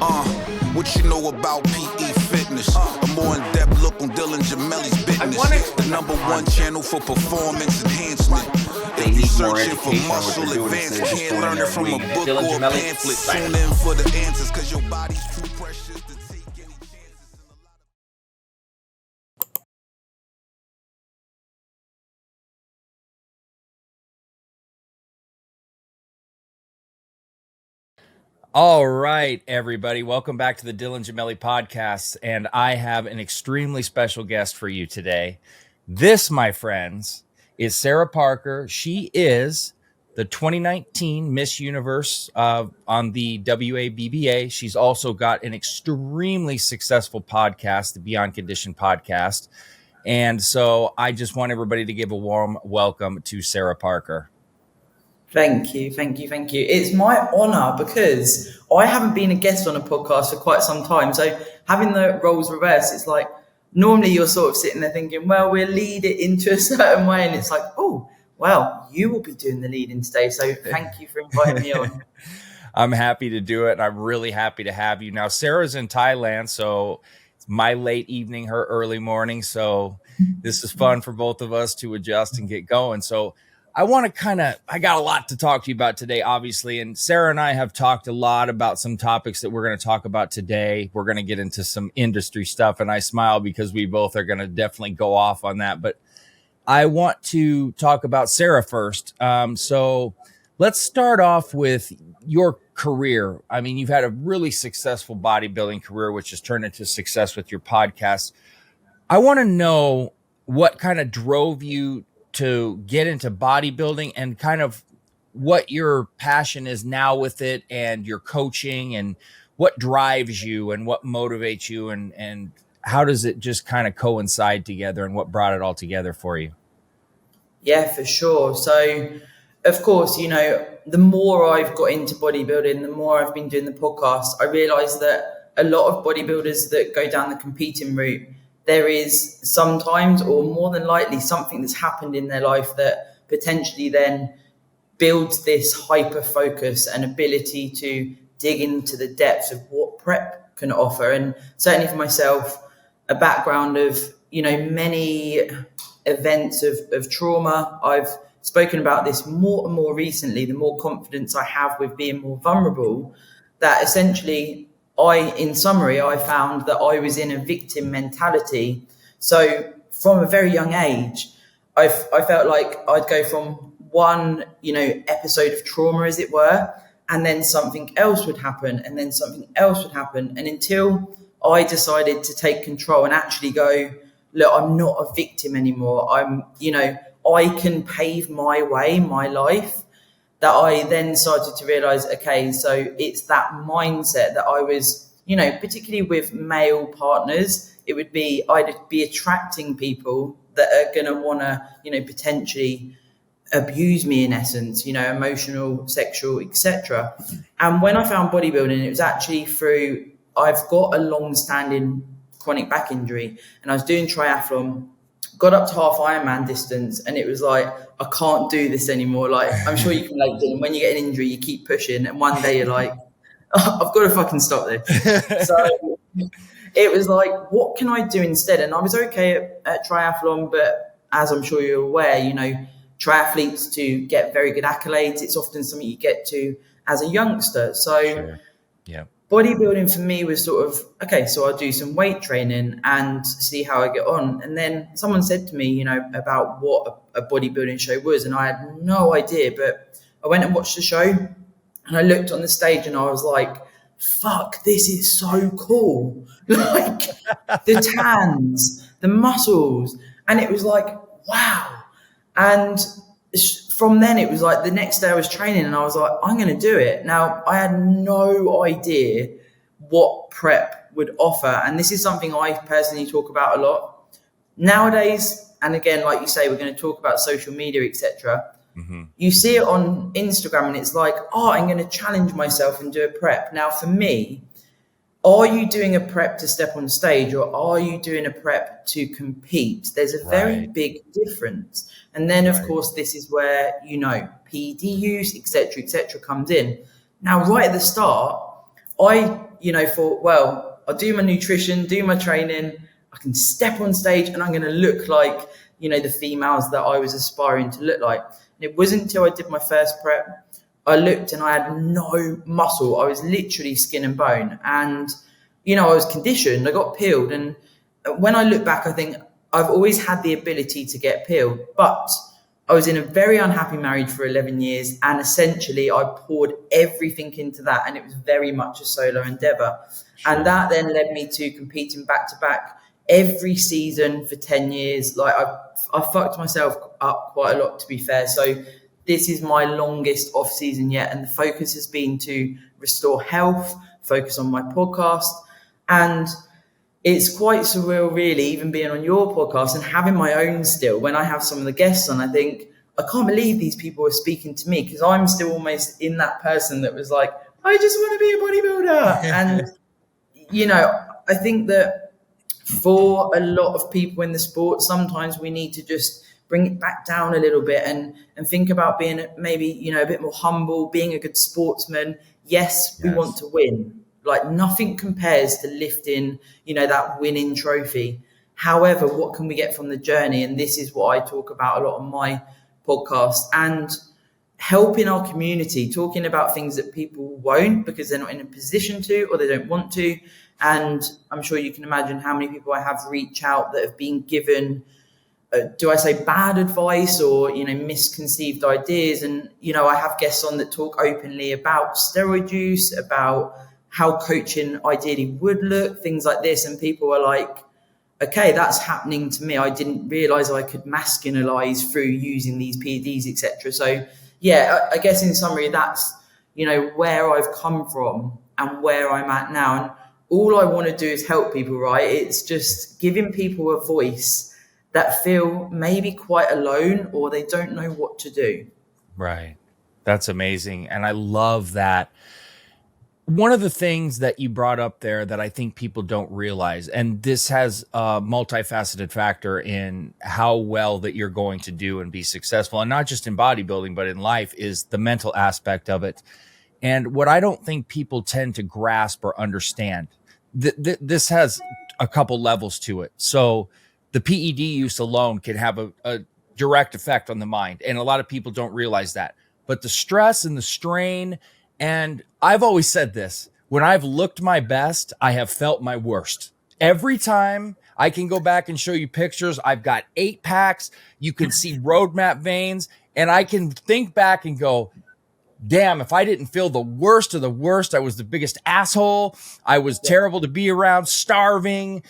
What you know about PE fitness? A more in-depth look on Dylan Gemelli's business. The #1 channel for performance enhancement. If you searching for muscle advance, can't learn it from a book or a pamphlet. Tune in for the answers, cause your body's too precious to take any chances. All right, everybody. Welcome back to the Dylan Gemelli Podcast. And I have an extremely special guest for you today. This, my friends, is Sarah Parker. She is the 2019 Miss Universe on the WABBA. She's also got an extremely successful podcast, the Beyond Condition podcast. And so I just want everybody to give a warm welcome to Sarah Parker. Thank you. It's my honor because I haven't been a guest on a podcast for quite some time. So having the roles reversed, it's like normally you're sort of sitting there thinking, well, we'll lead it into a certain way. And it's like, oh, well, you will be doing the leading today. So thank you for inviting me on. I'm happy to do it. And I'm really happy to have you. Now, Sarah's in Thailand, so it's my late evening, her early morning. So this is fun for both of us to adjust and get going. So I want to I got a lot to talk to you about today, obviously. And Sarah and I have talked a lot about some topics that we're going to talk about today. We're going to get into some industry stuff. And I smile because we both are going to definitely go off on that. But I want to talk about Sarah first. So let's start off with your career. I mean, you've had a really successful bodybuilding career, which has turned into success with your podcast. I want to know what kind of drove you to get into bodybuilding and kind of what your passion is now with it and your coaching and what drives you and what motivates you and how does it just kind of coincide together and what brought it all together for you? Yeah, for sure. So of course, you know, the more I've got into bodybuilding, the more I've been doing the podcast, I realized that a lot of bodybuilders that go down the competing route, there is sometimes or more than likely something that's happened in their life that potentially then builds this hyper focus and ability to dig into the depths of what prep can offer. And certainly for myself, a background of, you know, many events of trauma. I've spoken about this more and more recently, the more confidence I have with being more vulnerable, that essentially in summary, I found that I was in a victim mentality. So from a very young age, I felt like I'd go from one, you know, episode of trauma, as it were, and then something else would happen, and then something else would happen. And until I decided to take control and actually go, look, I'm not a victim anymore. I can pave my way, my life. That I then started to realize, okay, so it's that mindset that I was, you know, particularly with male partners, I'd be attracting people that are going to want to, you know, potentially abuse me in essence, you know, emotional, sexual, etc. And when I found bodybuilding, it was actually through, I've got a long-standing chronic back injury and I was doing triathlon, got up to half Ironman distance, and it was like, I can't do this anymore. Like, I'm sure you can relate, Dylan, when you get an injury, you keep pushing, and one day you're like, oh, I've got to fucking stop this. So it was like, what can I do instead? And I was okay at triathlon, but as I'm sure you're aware, you know, triathletes to get very good accolades, it's often something you get to as a youngster. So sure. Yeah. Bodybuilding for me was sort of, okay, so I'll do some weight training and see how I get on. And then someone said to me, you know, about what a bodybuilding show was. And I had no idea, but I went and watched the show and I looked on the stage and I was like, fuck, this is so cool. Like the tans, the muscles. And it was like, wow. And from then it was like the next day I was training and I was like, I'm going to do it. Now I had no idea what prep would offer. And this is something I personally talk about a lot nowadays. And again, like you say, we're going to talk about social media, etc. Mm-hmm. You see it on Instagram and it's like, oh, I'm going to challenge myself and do a prep. Now for me, are you doing a prep to step on stage or are you doing a prep to compete? There's a very big difference. And then, of course, this is where, you know, PED use, et cetera, comes in. Now, right at the start, I, thought, well, I'll do my nutrition, do my training, I can step on stage and I'm going to look like, the females that I was aspiring to look like. And it wasn't until I did my first prep, I looked and I had no muscle. I was literally skin and bone. And, I was conditioned, I got peeled. And when I look back, I think I've always had the ability to get peeled, but I was in a very unhappy marriage for 11 years. And essentially I poured everything into that. And it was very much a solo endeavor. Sure. And that then led me to competing back to back every season for 10 years. Like I fucked myself up quite a lot, to be fair. So this is my longest off season yet. And the focus has been to restore health, focus on my podcast. And it's quite surreal, really, even being on your podcast and having my own still. When I have some of the guests on, I think, I can't believe these people are speaking to me, because I'm still almost in that person that was like, I just want to be a bodybuilder. And, I think that for a lot of people in the sport, sometimes we need to just bring it back down a little bit and think about being maybe, a bit more humble, being a good sportsman. Yes, we want to win. Like nothing compares to lifting, that winning trophy. However, what can we get from the journey? And this is what I talk about a lot on my podcast, and helping our community, talking about things that people won't because they're not in a position to, or they don't want to. And I'm sure you can imagine how many people I have reach out that have been given, do I say bad advice or, misconceived ideas. And, I have guests on that talk openly about steroid use, about how coaching ideally would look, things like this. And people are like, okay, that's happening to me. I didn't realize I could masculinize through using these PEDs, etc. So yeah, I guess in summary, that's, where I've come from and where I'm at now. And all I want to do is help people, right? It's just giving people a voice that feel maybe quite alone or they don't know what to do. Right. That's amazing. And I love that. One of the things that you brought up there that I think people don't realize, and this has a multifaceted factor in how well that you're going to do and be successful, and not just in bodybuilding, but in life, is the mental aspect of it. And what I don't think people tend to grasp or understand, this has a couple levels to it. So the PED use alone can have a direct effect on the mind. And a lot of people don't realize that. But the stress and the strain, and I've always said this, when I've looked my best, I have felt my worst. Every time I can go back and show you pictures, I've got 8 packs, you can see roadmap veins, and I can think back and go, damn, if I didn't feel the worst of the worst, I was the biggest asshole. I was terrible to be around, starving,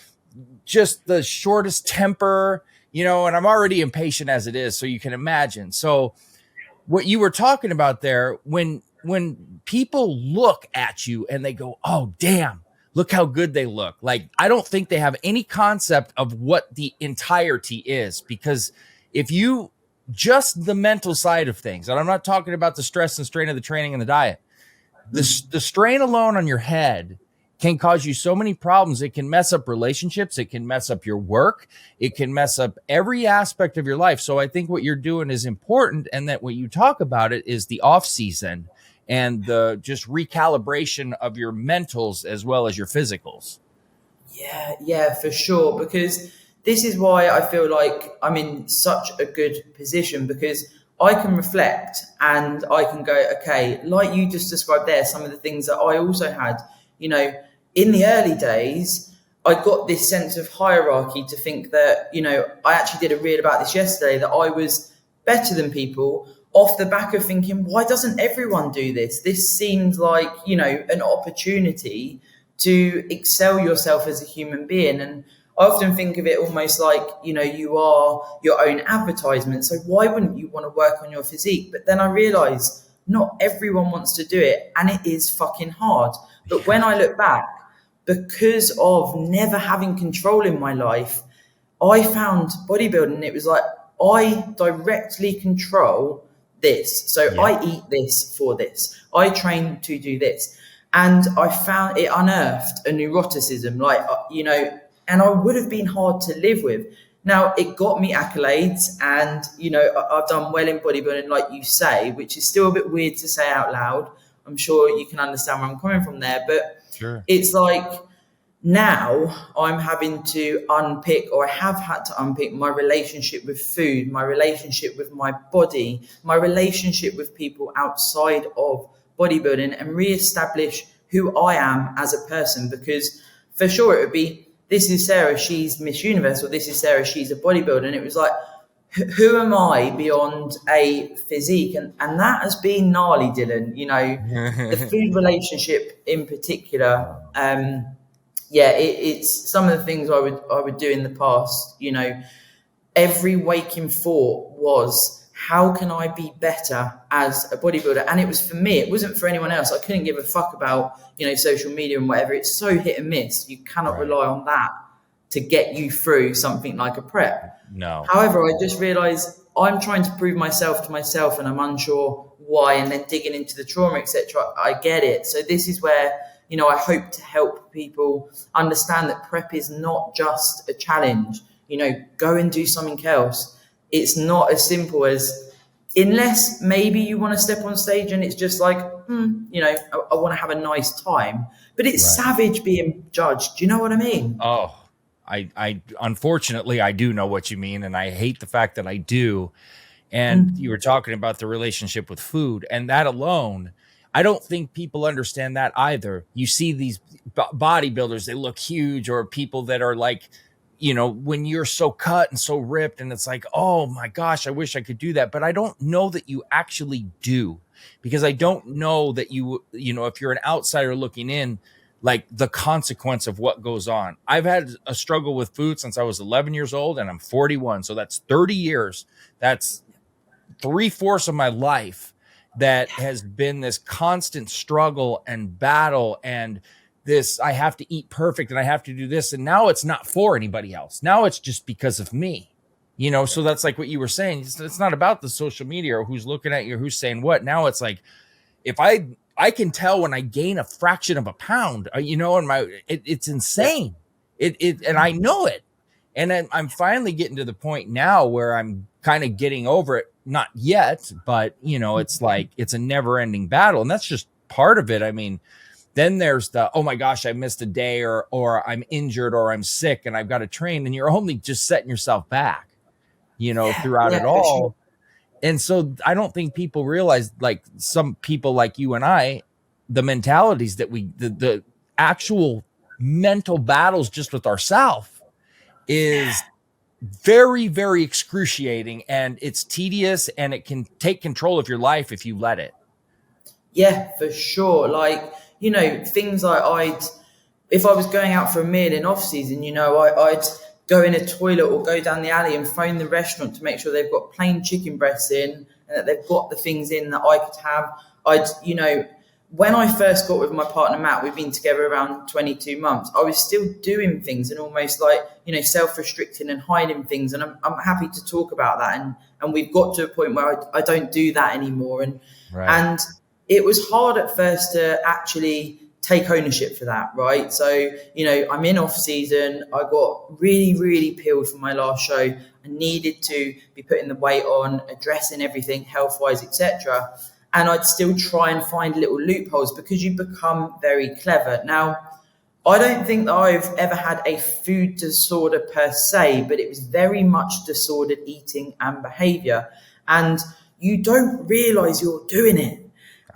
just the shortest temper, and I'm already impatient as it is. So you can imagine. So what you were talking about there, when people look at you and they go, oh, damn, look how good they look. Like, I don't think they have any concept of what the entirety is, because if you just the mental side of things, and I'm not talking about the stress and strain of the training and the diet, the strain alone on your head can cause you so many problems. It can mess up relationships. It can mess up your work. It can mess up every aspect of your life. So I think what you're doing is important. And that what you talk about it is the off season and the just recalibration of your mentals as well as your physicals. Yeah, for sure. Because this is why I feel like I'm in such a good position, because I can reflect and I can go, okay, like you just described there, some of the things that I also had, in the early days, I got this sense of hierarchy to think that, I actually did a reel about this yesterday, that I was better than people off the back of thinking, why doesn't everyone do this? This seems like, an opportunity to excel yourself as a human being. And I often think of it almost like, you are your own advertisement. So why wouldn't you want to work on your physique? But then I realized not everyone wants to do it, and it is fucking hard. But when I look back, because of never having control in my life, I found bodybuilding. It was like, I directly control this. So I eat this for this. I train to do this. And I found it unearthed a neuroticism, and I would have been hard to live with. Now, it got me accolades, and, I've done well in bodybuilding, like you say, which is still a bit weird to say out loud. I'm sure you can understand where I'm coming from there. But Sure. it's like now I'm having to unpick, or I have had to unpick, my relationship with food, my relationship with my body, my relationship with people outside of bodybuilding, and reestablish who I am as a person. Because for sure it would be, this is Sarah, she's Miss Universe, or this is Sarah, she's a bodybuilder. And it was like, who am I beyond a physique? And that has been gnarly, Dylan. You know, the food relationship in particular. It's some of the things I would do in the past. You know, every waking thought was, how can I be better as a bodybuilder? And it was for me. It wasn't for anyone else. I couldn't give a fuck about, you know, social media and whatever. It's so hit and miss. You cannot rely on that to get you through something like a prep. No. However, I just realized I'm trying to prove myself to myself, and I'm unsure why, and then digging into the trauma, etc. I get it. So this is where, you know, I hope to help people understand that prep is not just a challenge. You know, go and do something else. It's not as simple as, unless maybe you want to step on stage and it's just like, you know, I want to have a nice time. But it's savage being judged. Do you know what I mean? Oh, I unfortunately, I do know what you mean. And I hate the fact that I do. And you were talking about the relationship with food, and that alone, I don't think people understand that either. You see these bodybuilders, they look huge, or people that are like, you know, when you're so cut and so ripped, and it's like, oh my gosh, I wish I could do that. But I don't know that you actually do, because I don't know that you know, if you're an outsider looking in, like the consequence of what goes on. I've had a struggle with food since I was 11 years old, and I'm 41. So that's 30 years. That's 3/4 of my life that has been this constant struggle and battle, and this, I have to eat perfect and I have to do this. And now it's not for anybody else. Now it's just because of me, you know? So that's like what you were saying. It's not about the social media or who's looking at you, or who's saying what. Now it's like, if I can tell when I gain a fraction of a pound, you know, and it's insane. And I know it. And I'm finally getting to the point now where I'm kind of getting over it. Not yet, but you know, it's like, it's a never ending battle. And that's just part of it. I mean, then there's the, oh my gosh, I missed a day, or I'm injured, or I'm sick and I've got to train. And you're only just setting yourself back, you know, throughout it all. Sure. And so I don't think people realize, like some people like you and I, the mentalities that the actual mental battles just with ourselves is very, very excruciating, and it's tedious, and it can take control of your life if you let it. Yeah, for sure. Like, you know, things like if I was going out for a meal in off season, you know, I'd go in a toilet or go down the alley and phone the restaurant to make sure they've got plain chicken breasts in, and that they've got the things in that I could have. You know, when I first got with my partner, Matt, we've been together around 22 months. I was still doing things and almost like, you know, self-restricting and hiding things. And I'm happy to talk about that. And we've got to a point where I don't do that anymore. And it was hard at first to actually take ownership for that, right? So, you know, I'm in off season. I got really, really peeled from my last show. I needed to be putting the weight on, addressing everything health-wise, etc. And I'd still try and find little loopholes, because you become very clever. Now, I don't think that I've ever had a food disorder per se, but it was very much disordered eating and behavior. And you don't realize you're doing it.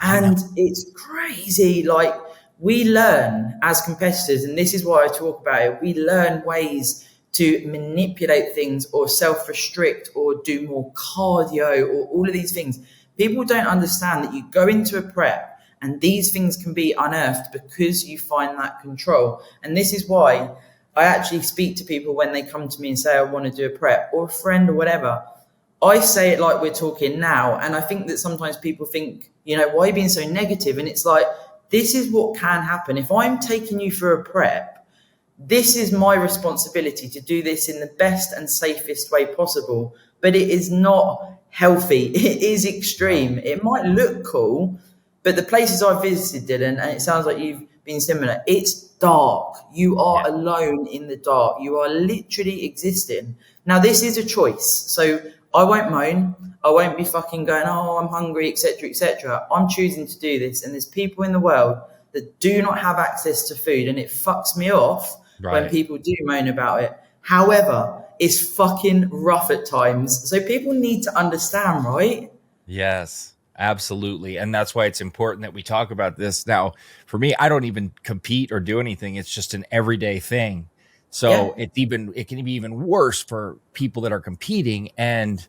And it's crazy. Like, we learn as competitors, and this is why I talk about it, we learn ways to manipulate things or self-restrict or do more cardio or all of these things. People don't understand that you go into a prep and these things can be unearthed because you find that control. And this is why I actually speak to people when they come to me and say, I want to do a prep, or a friend or whatever. I say it like we're talking now. And I think that sometimes people think, you know, why are you being so negative? And it's like, this is what can happen. If I'm taking you for a prep, this is my responsibility to do this in the best and safest way possible. But it is not healthy. It is extreme. It might look cool, but the places I've visited, Dylan, and it sounds like you've been similar, it's dark. You are alone in the dark. You are literally existing. Now, this is a choice. So I won't moan. I won't be fucking going, oh, I'm hungry, etc., etc. I'm choosing to do this. And there's people in the world that do not have access to food, and it fucks me off when people do moan about it. However, it's fucking rough at times. So people need to understand, right? Yes, absolutely. And that's why it's important that we talk about this. Now, for me, I don't even compete or do anything. It's just an everyday thing. So it can be even worse for people that are competing. And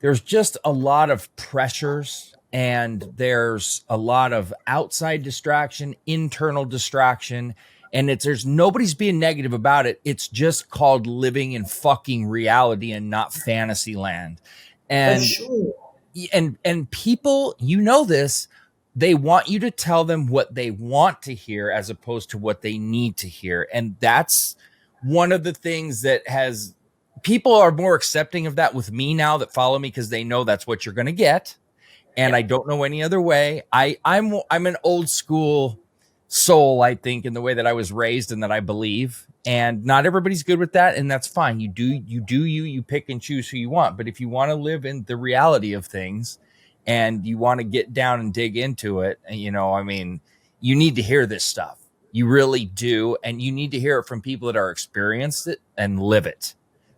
there's just a lot of pressures, and there's a lot of outside distraction, internal distraction. And there's nobody's being negative about it. It's just called living in fucking reality and not fantasy land. And, and people, you know this, they want you to tell them what they want to hear as opposed to what they need to hear. And that's one of the things that people are more accepting of that with me now that follow me, because they know that's what you're going to get. And I don't know any other way. I'm an old school soul, I think, in the way that I was raised and that I believe. And not everybody's good with that, and that's fine. You pick and choose who you want. But if you want to live in the reality of things and you want to get down and dig into it, you need to hear this stuff. You really do. And you need to hear it from people that are experienced it and live it.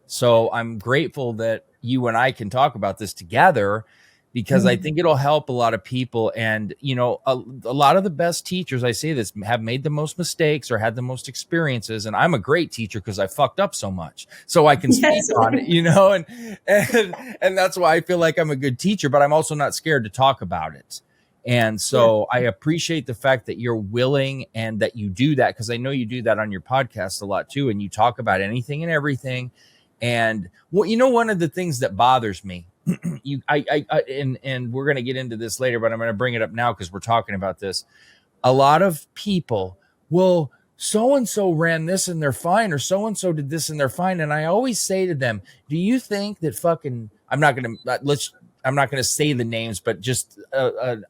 So I'm grateful that you and I can talk about this together, because I think it'll help a lot of people. And, a lot of the best teachers, I say this, have made the most mistakes or had the most experiences. And I'm a great teacher because I fucked up so much, so I can speak on it, and that's why I feel like I'm a good teacher, but I'm also not scared to talk about it. And so I appreciate the fact that you're willing and that you do that, because I know you do that on your podcast a lot too. And you talk about anything and everything. And one of the things that bothers me, and we're going to get into this later, but I'm going to bring it up now because we're talking about this. A lot of people, well, so-and-so ran this and they're fine, or so-and-so did this and they're fine. And I always say to them, do you think that I'm not going to say the names, but just a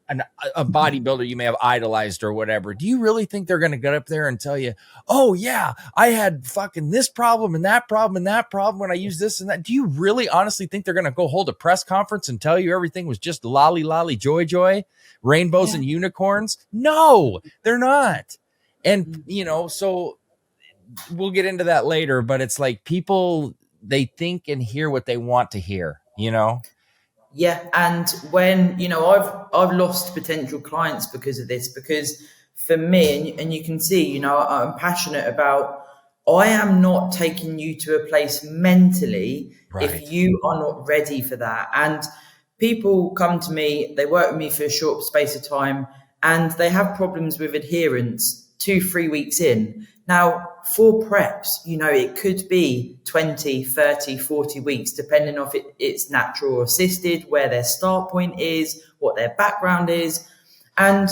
bodybuilder you may have idolized or whatever. Do you really think they're going to get up there and tell you, oh yeah, I had fucking this problem and that problem and that problem when I used this and that? Do you really honestly think they're going to go hold a press conference and tell you everything was just lolly, lolly, joy, joy, rainbows and unicorns? No, they're not. And, so we'll get into that later, but it's like people, they think and hear what they want to hear, Yeah, and when I've lost potential clients because of this, because for me, and you can see, I'm passionate about, I am not taking you to a place mentally if you are not ready for that. And people come to me, they work with me for a short space of time, and they have problems with adherence 2-3 weeks in. Now, for preps, it could be 20, 30, 40 weeks, depending on if it's natural or assisted, where their start point is, what their background is. And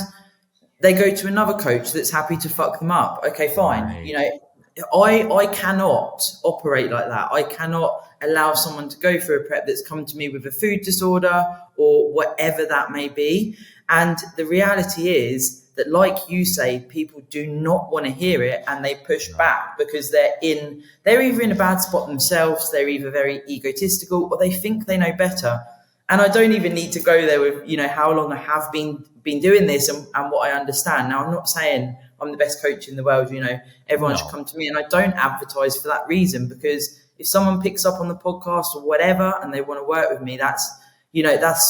they go to another coach that's happy to fuck them up. Okay, fine. I cannot operate like that. I cannot allow someone to go for a prep that's come to me with a food disorder or whatever that may be. And the reality is that, like you say, people do not want to hear it, and they push back because they're either in a bad spot themselves, they're either very egotistical, or they think they know better. And I don't even need to go there with, how long I have been doing this and what I understand. Now, I'm not saying I'm the best coach in the world, everyone should come to me, and I don't advertise for that reason, because if someone picks up on the podcast or whatever and they want to work with me, that's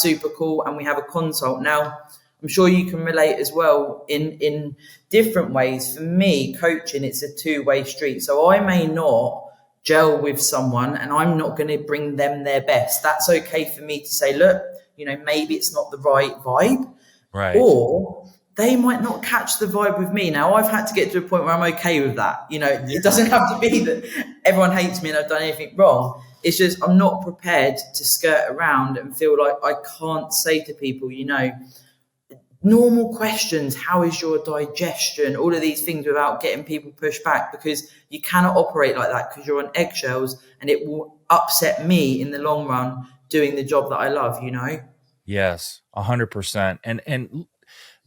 super cool, and we have a consult. Now, I'm sure you can relate as well in different ways. For me, coaching, it's a two-way street. So I may not gel with someone and I'm not going to bring them their best. That's okay for me to say, look, maybe it's not the right vibe. Right. Or they might not catch the vibe with me. Now, I've had to get to a point where I'm okay with that. It doesn't have to be that everyone hates me and I've done anything wrong. It's just I'm not prepared to skirt around and feel like I can't say to people, normal questions, how is your digestion, all of these things, without getting people pushed back, because you cannot operate like that, because you're on eggshells and it will upset me in the long run doing the job that I love, Yes, 100%. And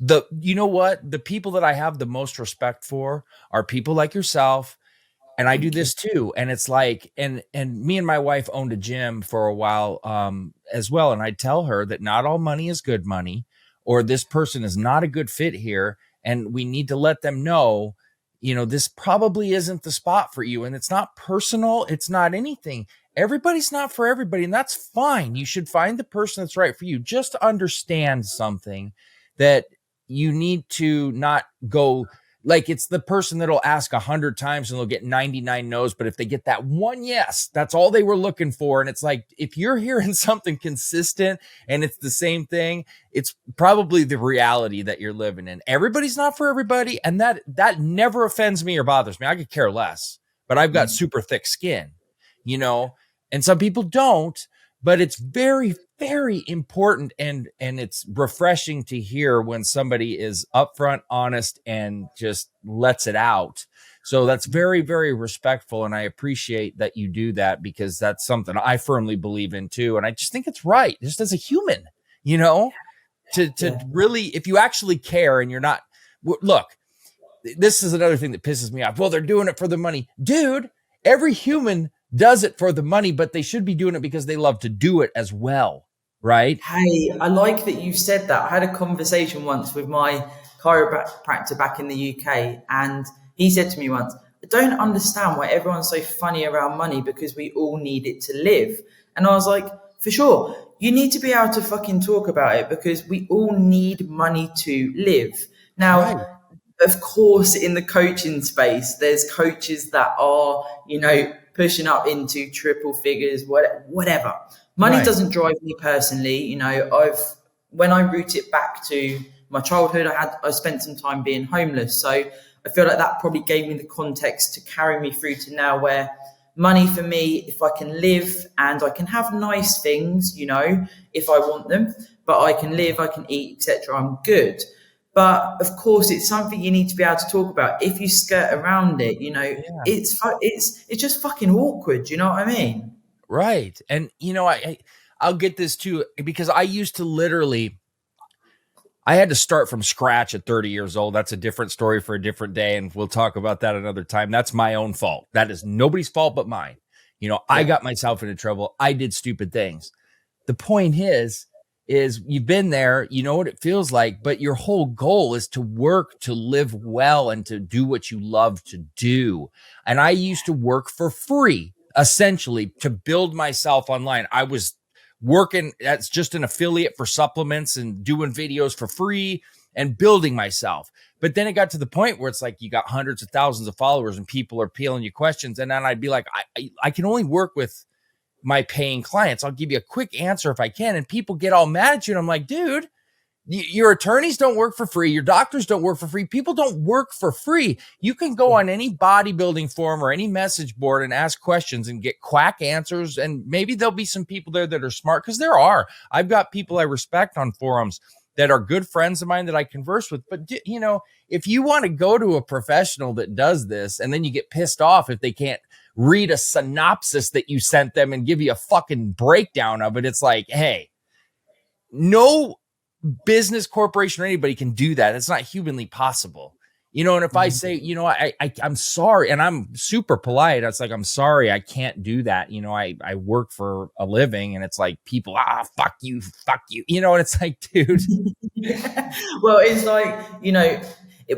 the people that I have the most respect for are people like yourself. And I do this too. And it's like, and me and my wife owned a gym for a while as well. And I tell her that not all money is good money, or this person is not a good fit here. And we need to let them know, this probably isn't the spot for you. And it's not personal. It's not anything. Everybody's not for everybody. And that's fine. You should find the person that's right for you. Just understand something, that you need to not go like it's the person that'll ask 100 times and they'll get 99 no's. But if they get that one yes, that's all they were looking for. And it's like, if you're hearing something consistent and it's the same thing, it's probably the reality that you're living in. Everybody's not for everybody. And that never offends me or bothers me. I could care less, but I've got super thick skin, and some people don't. But it's very, very important, and it's refreshing to hear when somebody is upfront, honest, and just lets it out. So that's very, very respectful, and I appreciate that you do that, because that's something I firmly believe in too. And I just think it's right, just as a human, to really, if you actually care and you're not, look, this is another thing that pisses me off. Well, they're doing it for the money. Dude, every human does it for the money, but they should be doing it because they love to do it as well, right? Hey, I like that you said that. I had a conversation once with my chiropractor back in the UK, and he said to me once, I don't understand why everyone's so funny around money, because we all need it to live. And I was like, for sure, you need to be able to fucking talk about it, because we all need money to live. Now, right. Of course, in the coaching space, there's coaches that are, pushing up into triple figures, whatever. Money right. doesn't drive me personally. When I root it back to my childhood, I spent some time being homeless. So I feel like that probably gave me the context to carry me through to now, where money for me, if I can live and I can have nice things, if I want them, but I can live, I can eat, etc., I'm good. But of course, it's something you need to be able to talk about. If you skirt around it, it's just fucking awkward. You know what I mean? Right. And, I'll get this too, because I used to I had to start from scratch at 30 years old. That's a different story for a different day. And we'll talk about that another time. That's my own fault. That is nobody's fault but mine. I got myself into trouble. I did stupid things. The point is you've been there, you know what it feels like, but your whole goal is to work, to live well, and to do what you love to do. And I used to work for free, essentially, to build myself online. I was working as just an affiliate for supplements and doing videos for free and building myself. But then it got to the point where it's like you got hundreds of thousands of followers and people are peeling you questions. And then I'd be like, I can only work with my paying clients. I'll give you a quick answer if I can. And people get all mad at you. And I'm like, dude, your attorneys don't work for free. Your doctors don't work for free. People don't work for free. You can go on any bodybuilding forum or any message board and ask questions and get quack answers. And maybe there'll be some people there that are smart, because there are. I've got people I respect on forums that are good friends of mine that I converse with. But, if you want to go to a professional that does this and then you get pissed off if they can't read a synopsis that you sent them and give you a fucking breakdown of it, it's like, hey, no business, corporation, or anybody can do that. It's not humanly possible. And if I say, I'm sorry, and I'm super polite, it's like, I'm sorry, I can't do that. I work for a living, and it's like people, fuck you. And it's like, dude. Well, it's like,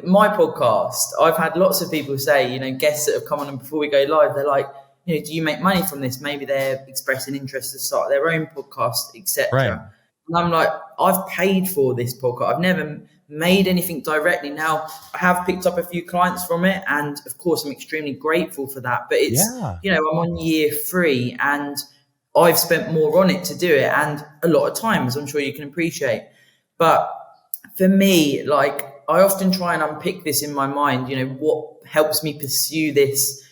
my podcast, I've had lots of people say, guests that have come on, and before we go live, they're like, do you make money from this? Maybe they're expressing interest to start their own podcast, etc. Right. And I'm like, I've paid for this podcast. I've never made anything directly. Now, I have picked up a few clients from it, and of course, I'm extremely grateful for that. But it's, I'm on year 3, and I've spent more on it to do it, and a lot of time, as I'm sure you can appreciate. But for me, like, I often try and unpick this in my mind, what helps me pursue this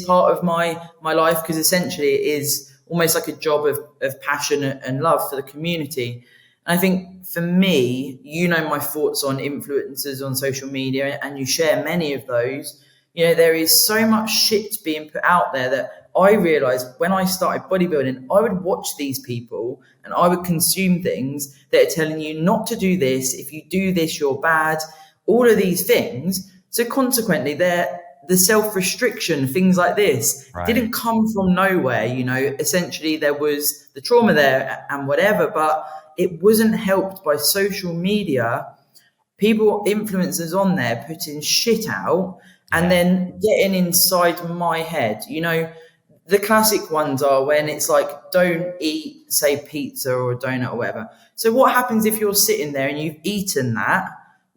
part of my life, because essentially it is almost like a job of passion and love for the community. And I think for me, my thoughts on influencers on social media, and you share many of those. There is so much shit being put out there that I realized when I started bodybuilding, I would watch these people and I would consume things that are telling you not to do this. If you do this, you're bad. All of these things. So consequently, the self-restriction, things like this, didn't come from nowhere. Essentially there was the trauma there and whatever, but it wasn't helped by social media people, influencers on there putting shit out and then getting inside my head. You know, the classic ones are when it's like, don't eat, say, pizza or a donut or whatever. So what happens if you're sitting there and you've eaten that?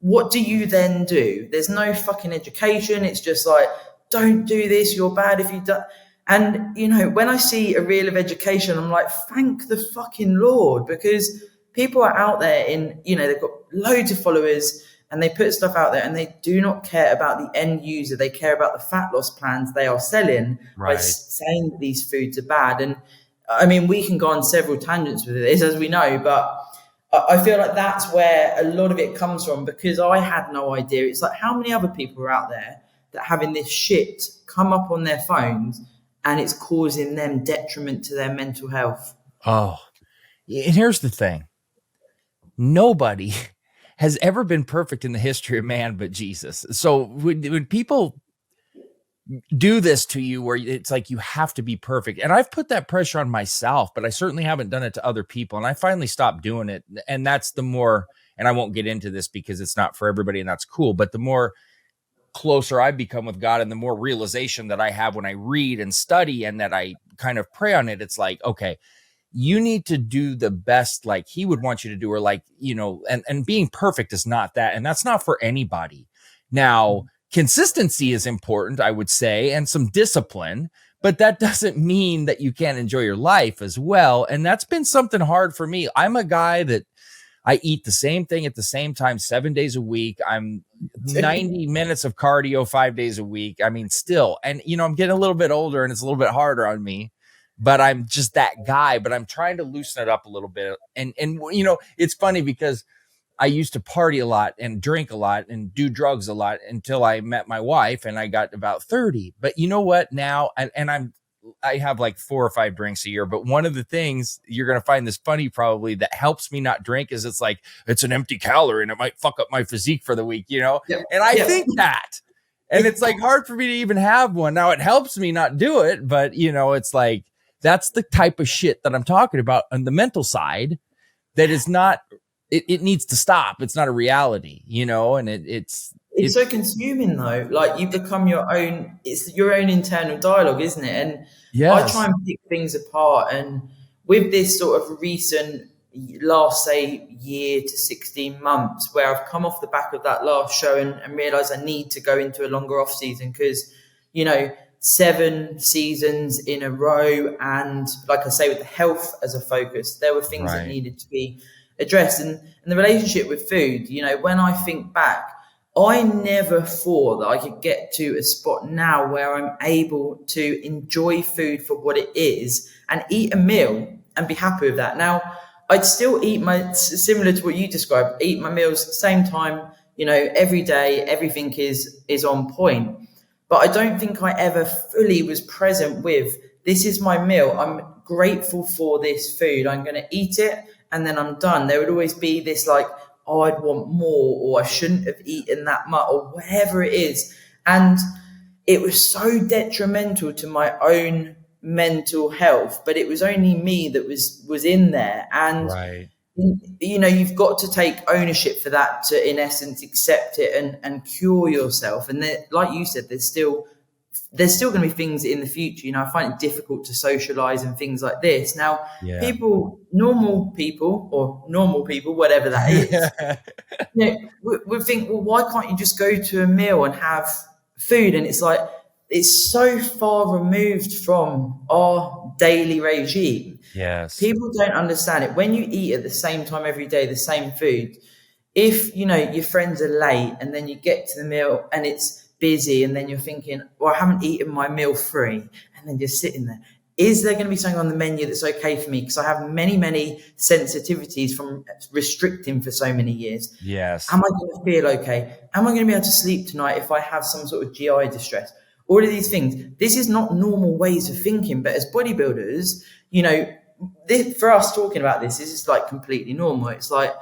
What do you then do? There's no fucking education. It's just like, don't do this. You're bad if you don't. And, you know, when I see a reel of education, I'm like, thank the fucking Lord, because people are out there in, you know, they've got loads of followers and they put stuff out there and they do not care about the end user. They care about the fat loss plans they are selling by saying that these foods are bad. And I mean, we can go on several tangents with this, as we know, but I feel like that's where a lot of it comes from, because I had no idea. It's like, how many other people are out there that having this shit come up on their phones and it's causing them detriment to their mental health? Oh, and here's the thing. Nobody has ever been perfect in the history of man but Jesus. So when people do this to you where it's like you have to be perfect, and I've put that pressure on myself, but I certainly haven't done it to other people, and I finally stopped doing it. And that's the more, and I won't get into this because it's not for everybody and that's cool, but the more closer I've become with God and the more realization that I have when I read and study and that I kind of pray on it, it's like, okay, you need to do the best like he would want you to do, or like, you know, and being perfect is not that. And that's not for anybody. Now, consistency is important, I would say, and some discipline, but that doesn't mean that you can't enjoy your life as well. And that's been something hard for me. I'm a guy that I eat the same thing at the same time 7 days a week. I'm 90 minutes of cardio 5 days a week. I mean, still, and you know, I'm getting a little bit older and it's a little bit harder on me, but I'm just that guy. But I'm trying to loosen it up a little bit. And you know, it's funny because I used to party a lot and drink a lot and do drugs a lot until I met my wife and I got about 30. But you know what now? I have like 4 or 5 drinks a year, but one of the things you're going to find this funny probably that helps me not drink is it's like, it's an empty calorie and it might fuck up my physique for the week, you know? Yep. And I think that, and it's like hard for me to even have one. Now it helps me not do it, but you know, it's like, that's the type of shit that I'm talking about on the mental side that is not, it needs to stop. It's not a reality, you know, and it's so consuming though. Like you become your own, it's your own internal dialogue, isn't it? And I try and pick things apart. And with this sort of recent last, say, year to 16 months, where I've come off the back of that last show and realized I need to go into a longer off season because, you know, 7 seasons in a row. And like I say, with the health as a focus, there were things that needed to be addressed. And the relationship with food, you know, when I think back, I never thought that I could get to a spot now where I'm able to enjoy food for what it is and eat a meal and be happy with that. Now, I'd still eat similar to what you described, eat my meals same time, you know, every day, everything is on point. But I don't think I ever fully was present with, this is my meal. I'm grateful for this food. I'm going to eat it and then I'm done. There would always be this like, oh, I'd want more, or I shouldn't have eaten that much, or whatever it is. And it was so detrimental to my own mental health, but it was only me that was in there. And, you know, you've got to take ownership for that to, in essence, accept it and cure yourself. And there, like you said, there's still going to be things in the future. You know, I find it difficult to socialize and things like this. Now, normal people, whatever that is, you know, we think, well, why can't you just go to a meal and have food? And it's like, it's so far removed from our daily regime. Yes. People don't understand it. When you eat at the same time every day, the same food, if, you know, your friends are late and then you get to the meal and it's busy and then you're thinking, well, I haven't eaten my meal free, and then you're sitting there, is there going to be something on the menu that's okay for me? Because I have many sensitivities from restricting for so many years. Yes. Am I going to feel okay? Am I going to be able to sleep tonight if I have some sort of GI distress? All of these things. This is not normal ways of thinking, but as bodybuilders, you know, for us talking about this is like completely normal. It's like,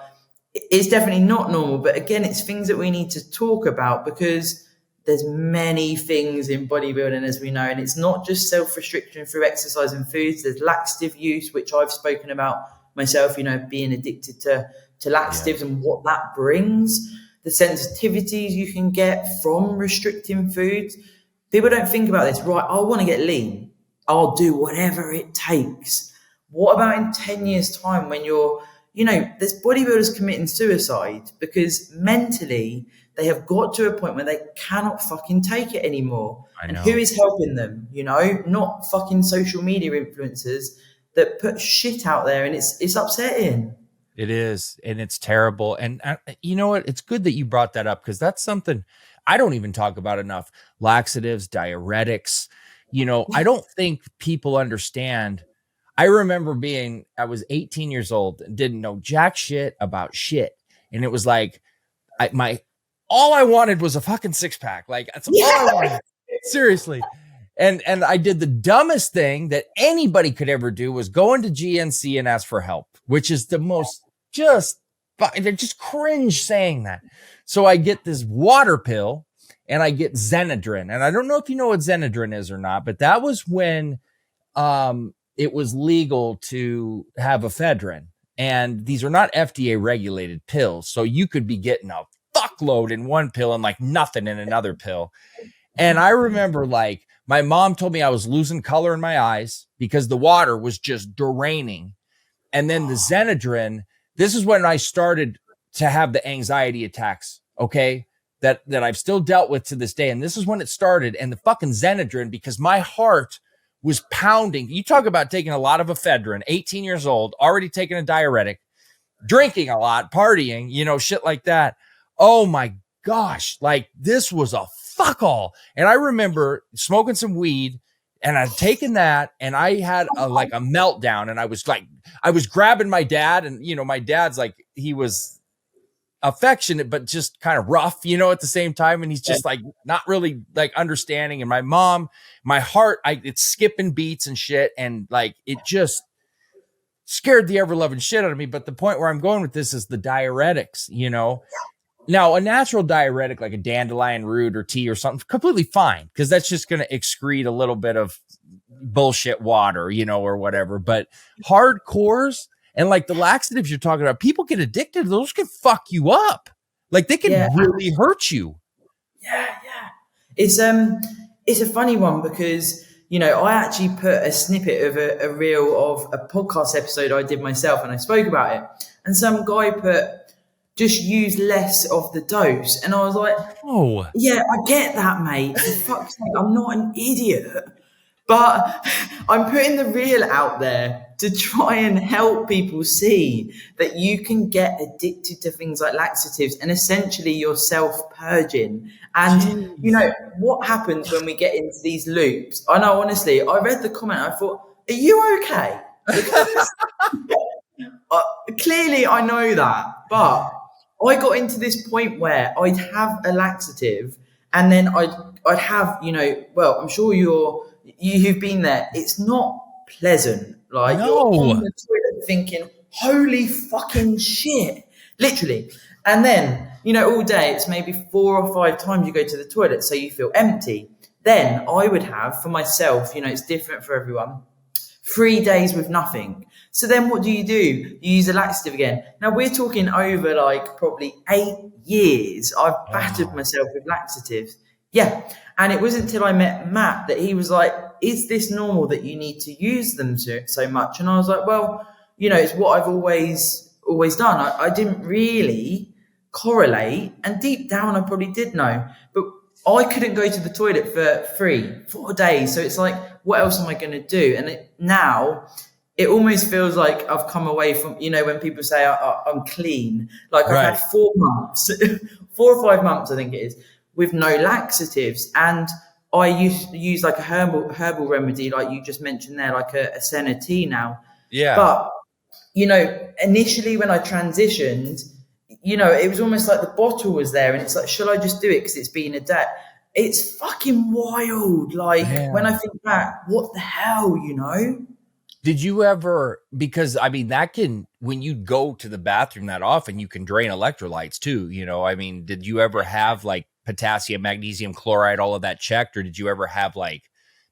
it's definitely not normal, but again, it's things that we need to talk about because there's many things in bodybuilding, as we know, and it's not just self-restriction through exercise and foods. There's laxative use, which I've spoken about myself, you know, being addicted to laxatives and what that brings. the sensitivities you can get from restricting foods. People don't think about this. Right, I want to get lean. I'll do whatever it takes. What about in 10 years' time when you're, there's bodybuilders committing suicide because mentally they have got to a point where they cannot fucking take it anymore. And who is helping them? Not fucking social media influencers that put shit out there, and it's upsetting. It is, and it's terrible. And you know what? It's good that you brought that up because that's something I don't even talk about enough. Laxatives, diuretics. I don't think people understand. I remember I was 18 years old and didn't know jack shit about shit. And it was like, all I wanted was a fucking six pack. Like that's all I wanted. Seriously. And I did the dumbest thing that anybody could ever do was go into GNC and ask for help, which is the most they're just cringe saying that. So I get this water pill and I get Xenadrin. And I don't know if you know what Xenadrin is or not, but that was when it was legal to have ephedrine. And these are not FDA regulated pills. So you could be getting a fuckload in one pill and like nothing in another pill. And I remember my mom told me I was losing color in my eyes because the water was just draining. And then the Xenadrin, this is when I started to have the anxiety attacks, okay, that I've still dealt with to this day. And this is when it started. And the fucking Xenadrin, because my heart was pounding. You talk about taking a lot of ephedrine, 18 years old, already taking a diuretic, drinking a lot, partying, shit like that. Oh my gosh, this was a fuck all. And I remember smoking some weed and I'd taken that and I had a meltdown, and I was grabbing my dad, and my dad's he was affectionate but just kind of rough, at the same time, and he's just not really understanding. And my mom, my heart, it's skipping beats and shit, and it just scared the ever loving shit out of me. But the point where I'm going with this is the diuretics. Now, a natural diuretic like a dandelion root or tea or something, completely fine, because that's just going to excrete a little bit of bullshit water, or whatever. But hardcores and the laxatives you're talking about, people get addicted. Those can fuck you up. They can really hurt you. Yeah. It's a funny one because, I actually put a snippet of a reel of a podcast episode I did myself, and I spoke about it. And some guy put, just use less of the dose. And I was like, oh, yeah, I get that, mate. For fuck's sake, I'm not an idiot. But I'm putting the reel out there to try and help people see that you can get addicted to things like laxatives and essentially you're self-purging. And, what happens when we get into these loops? I know, honestly, I read the comment. I thought, are you okay? Clearly, I know that. But I got into this point where I'd have a laxative and then I'd have, I'm sure you've been there. It's not pleasant. You're on the toilet thinking, holy fucking shit, literally. And then, all day, it's maybe 4 or 5 times you go to the toilet, so you feel empty. Then I would have, for myself, it's different for everyone, 3 days with nothing. So then what do? You use a laxative again. Now we're talking over probably 8 years. I've battered myself with laxatives. Yeah. And it wasn't until I met Matt that he was like, is this normal that you need to use them so much? And I was like, well, it's what I've always done. I didn't really correlate, and deep down I probably did know, but I couldn't go to the toilet for 3-4 days. So it's like, what else am I going to do? And now it almost feels like I've come away from, when people say I'm clean, I've had 4 months, 4 or 5 months, I think it is, with no laxatives. And I used to use a herbal remedy, like you just mentioned there, a senna tea now. Yeah. But, initially when I transitioned, it was almost like the bottle was there and it's like, shall I just do it because it's been a day? It's fucking wild. When I think back, what the hell, Did you ever, because that can, when you go to the bathroom that often, you can drain electrolytes too, did you ever have potassium, magnesium, chloride, all of that checked? Or did you ever have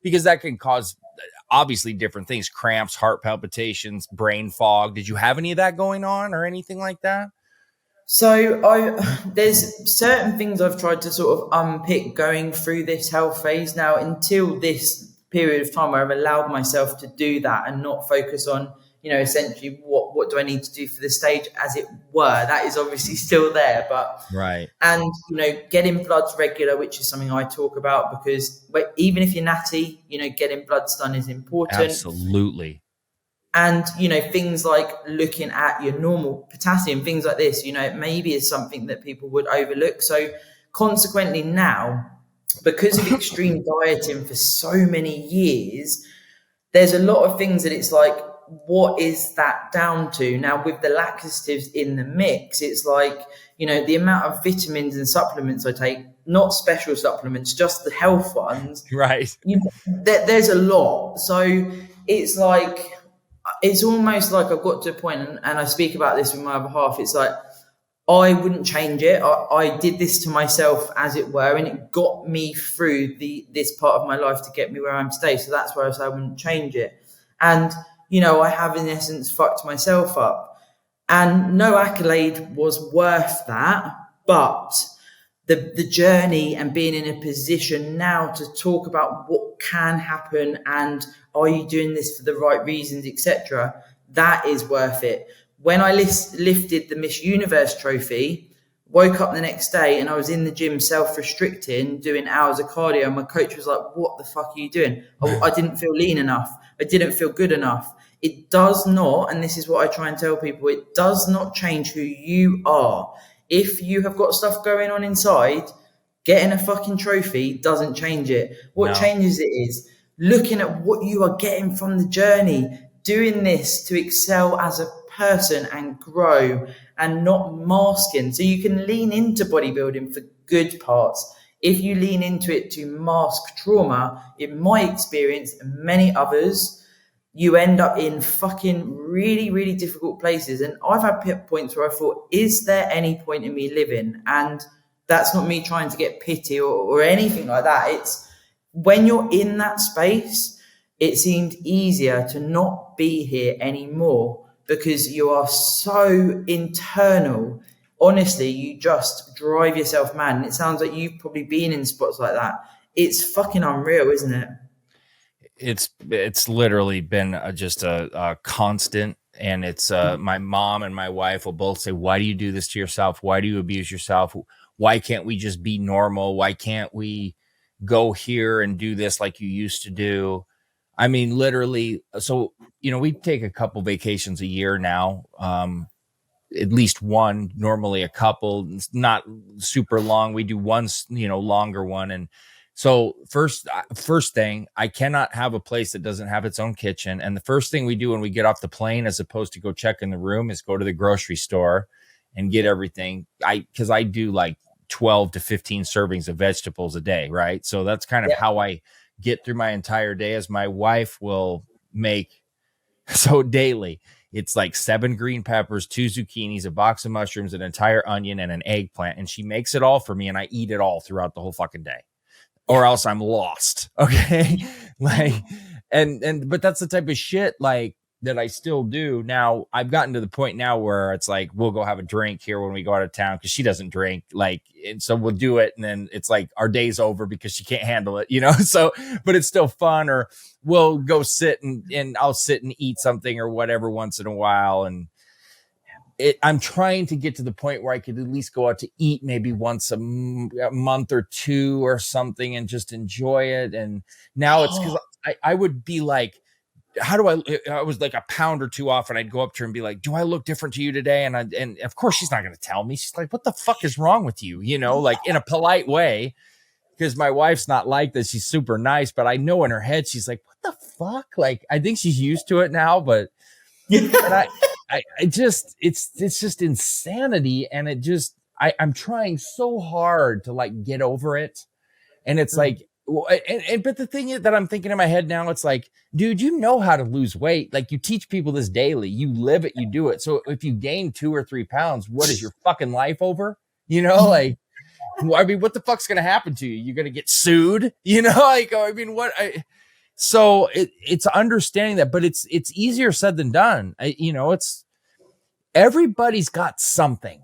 because that can cause obviously different things, cramps, heart palpitations, brain fog. Did you have any of that going on or anything like that? So there's certain things I've tried to sort of unpick going through this health phase now, until this period of time where I've allowed myself to do that and not focus on, essentially what do I need to do for the stage, as it were. That is obviously still there, but right. And getting bloods regular, which is something I talk about, because even if you're natty, getting bloods done is important. Absolutely. And, things like looking at your normal potassium, things like this, maybe is something that people would overlook. So consequently now, because of extreme dieting for so many years, there's a lot of things that it's like, what is that down to? Now, with the laxatives in the mix, it's like, the amount of vitamins and supplements I take, not special supplements, just the health ones. Right. There's a lot. So it's like, it's almost like I've got to a point, and I speak about this with my other half, it's like, I wouldn't change it. I did this to myself, as it were, and it got me through this part of my life to get me where I am today. So that's why I say I wouldn't change it. And, I have in essence fucked myself up, and no accolade was worth that. But the journey and being in a position now to talk about what can happen and are you doing this for the right reasons, etc., that is worth it. When I lifted the Miss Universe trophy, woke up the next day and I was in the gym self-restricting, doing hours of cardio, and my coach was like, what the fuck are you doing? I didn't feel lean enough. I didn't feel good enough. It does not, and this is what I try and tell people, it does not change who you are. If you have got stuff going on inside, getting a fucking trophy doesn't change it. What changes it is looking at what you are getting from the journey, doing this to excel as a person and grow, and not masking. So you can lean into bodybuilding for good parts. If you lean into it to mask trauma, in my experience and many others, you end up in fucking really, really difficult places. And I've had points where I thought, is there any point in me living? And that's not me trying to get pity or anything like that. It's when you're in that space, it seemed easier to not be here anymore, because you are so internal. Honestly, you just drive yourself mad. And it sounds like you've probably been in spots like that. It's fucking unreal, isn't it? It's literally been just a constant. And it's my mom and my wife will both say, why do you do this to yourself? Why do you abuse yourself? Why can't we just be normal? Why can't we go here and do this like you used to do? I mean, literally. So, we take a couple vacations a year now, at least one, normally a couple. It's not super long. We do one, longer one. And so first thing, I cannot have a place that doesn't have its own kitchen. And the first thing we do when we get off the plane, as opposed to go check in the room, is go to the grocery store and get everything. Because I do like 12 to 15 servings of vegetables a day, right? So that's kind of how I get through my entire day, as my wife will make. So daily, it's like 7 green peppers, 2 zucchinis, a box of mushrooms, an entire onion, and an eggplant. And she makes it all for me, and I eat it all throughout the whole fucking day, or else I'm lost. Okay. But that's the type of shit like that I still do. Now I've gotten to the point now where it's like, we'll go have a drink here when we go out of town, because she doesn't drink, and so we'll do it. And then it's like our day's over because she can't handle it, so, but it's still fun. Or we'll go sit and I'll sit and eat something or whatever once in a while. And I'm trying to get to the point where I could at least go out to eat maybe once a month or two or something and just enjoy it. And now it's because I would be like, I was like a pound or two off, and I'd go up to her and be like, do I look different to you today? And of course she's not going to tell me. She's like, what the fuck is wrong with you? Like in a polite way, because my wife's not like this. She's super nice, but I know in her head, she's like, what the fuck? Like, I think she's used to it now, but it's just insanity. And I'm trying so hard to like get over it. And it's like, but the thing is that I'm thinking in my head now, it's like, dude, you know how to lose weight. Like, you teach people this daily, you live it, you do it. So if you gain 2 or 3 pounds, what is your fucking life over? Like, I mean, what the fuck's going to happen to you? You're going to get sued, like, I mean, so it's understanding that, but it's easier said than done. It's everybody's got something.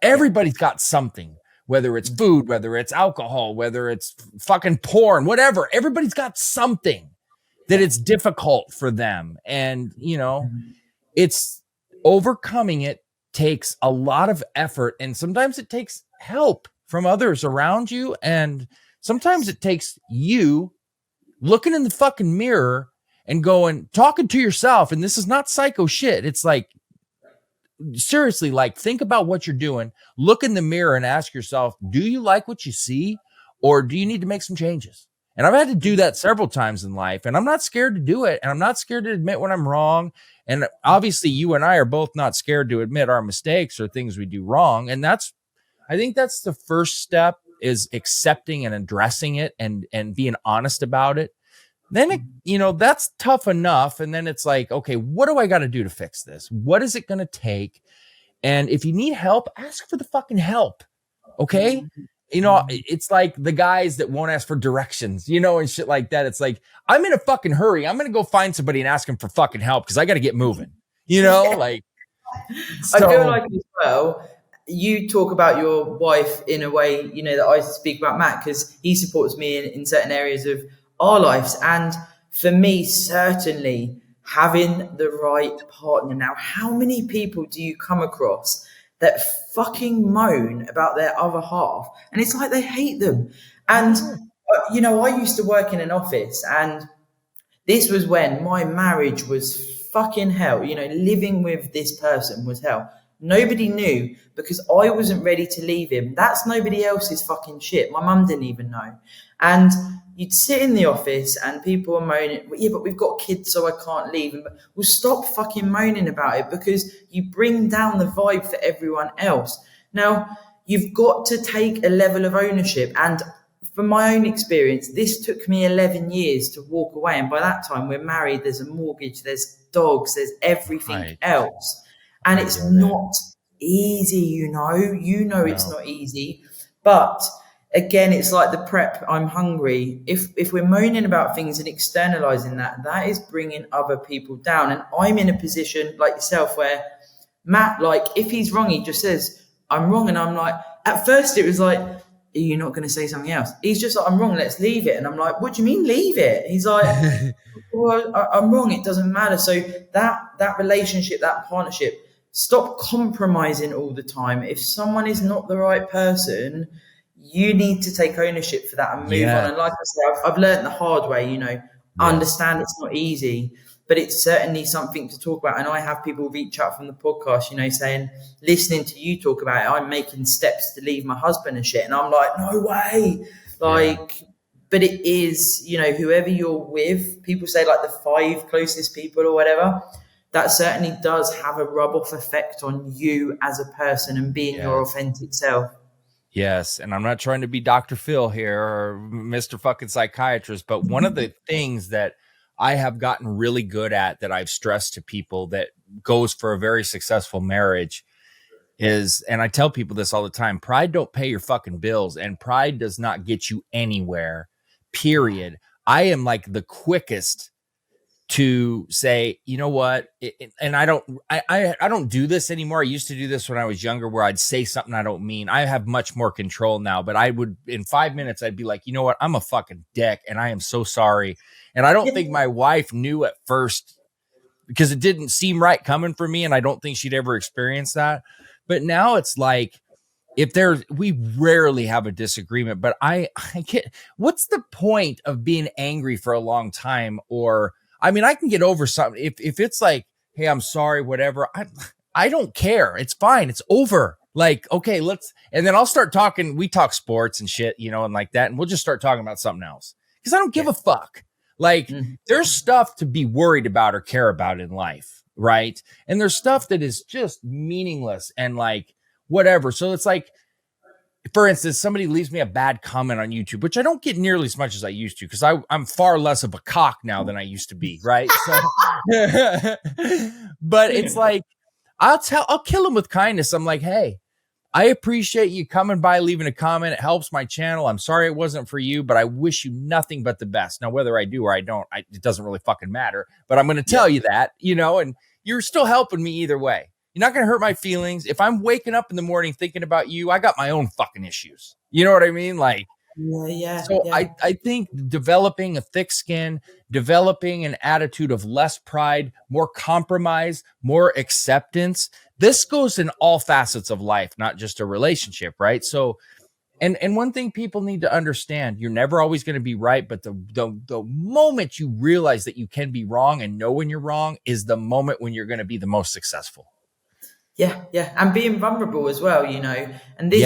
Everybody's got something, whether it's food, whether it's alcohol, whether it's fucking porn, whatever. Everybody's got something that it's difficult for them. And, you know, it's overcoming it takes a lot of effort. And sometimes it takes help from others around you. And sometimes it takes you looking in the fucking mirror and talking to yourself. And this is not psycho shit. It's like, seriously, like, think about what you're doing, look in the mirror and ask yourself, do you like what you see, or do you need to make some changes? And I've had to do that several times in life, and I'm not scared to do it. And I'm not scared to admit when I'm wrong. And obviously you and I are both not scared to admit our mistakes or things we do wrong. And I think that's the first step, is accepting and addressing it and being honest about it. Then, that's tough enough. And then it's like, okay, what do I got to do to fix this? What is it going to take? And if you need help, ask for the fucking help. Okay. It's like the guys that won't ask for directions, and shit like that. It's like, I'm in a fucking hurry. I'm going to go find somebody and ask them for fucking help because I got to get moving, like. So, I feel like as well, you talk about your wife in a way, that I speak about Matt, because he supports me in certain areas of our lives. And for me, certainly having the right partner. Now, how many people do you come across that fucking moan about their other half? And it's like they hate them. And, I used to work in an office, and this was when my marriage was fucking hell. Living with this person was hell. Nobody knew because I wasn't ready to leave him. That's nobody else's fucking shit. My mum didn't even know. And you'd sit in the office and people are moaning, yeah, but we've got kids, so I can't leave. And well, stop fucking moaning about it, because you bring down the vibe for everyone else. Now, you've got to take a level of ownership. And from my own experience, this took me 11 years to walk away. And by that time, we're married, there's a mortgage, there's dogs, there's everything else. And it's not easy, no. It's not easy. But again, it's like the prep, I'm hungry. If we're moaning about things and externalizing that is bringing other people down. And I'm in a position like yourself where Matt, like, if he's wrong, he just says, I'm wrong. And I'm like, at first it was like, are you not going to say something else? He's just like, I'm wrong, let's leave it. And I'm like, what do you mean leave it? He's like, well, I'm wrong, it doesn't matter. So that relationship, that partnership, stop compromising all the time. If someone is not the right person, you need to take ownership for that and move on. And like I said, I've learned the hard way, I understand it's not easy, but it's certainly something to talk about. And I have people reach out from the podcast, saying, listening to you talk about it, I'm making steps to leave my husband and shit. And I'm like, no way. But it is, whoever you're with, people say like the 5 closest people or whatever, that certainly does have a rub-off effect on you as a person and being your authentic self. Yes. And I'm not trying to be Dr. Phil here or Mr. fucking psychiatrist, but one of the things that I have gotten really good at, that I've stressed to people that goes for a very successful marriage, is, and I tell people this all the time, pride don't pay your fucking bills, and pride does not get you anywhere, period. I am like the quickest to say, you know what? And I don't do this anymore. I used to do this when I was younger, where I'd say something I don't mean. I have much more control now, but I would, in 5 minutes, I'd be like, you know what? I'm a fucking dick and I am so sorry. And I don't think my wife knew at first, because it didn't seem right coming from me. And I don't think she'd ever experienced that. But now it's like, we rarely have a disagreement, but I can't, what's the point of being angry for a long time? Or, I mean, I can get over something. If it's like, hey, I'm sorry, whatever, I don't care. It's fine. It's over. Like, okay, and then I'll start talking. We talk sports and shit, and like that. And we'll just start talking about something else, because I don't give a fuck. Like, there's stuff to be worried about or care about in life, right? And there's stuff that is just meaningless and like whatever. So it's like, for instance, somebody leaves me a bad comment on YouTube, which I don't get nearly as much as I used to, because I'm far less of a cock now than I used to be, right? So, but it's like, I'll kill them with kindness. I'm like, hey, I appreciate you coming by, leaving a comment. It helps my channel. I'm sorry it wasn't for you, but I wish you nothing but the best. Now, whether I do or I don't, it doesn't really fucking matter, but I'm going to tell you that, and you're still helping me either way. You're not going to hurt my feelings. If I'm waking up in the morning thinking about you, I got my own fucking issues. You know what I mean? Like, so I think developing a thick skin, developing an attitude of less pride, more compromise, more acceptance, this goes in all facets of life, not just a relationship, right? So, and one thing people need to understand, you're never always going to be right, but the moment you realize that you can be wrong and know when you're wrong is the moment when you're going to be the most successful. Yeah. And being vulnerable as well, and this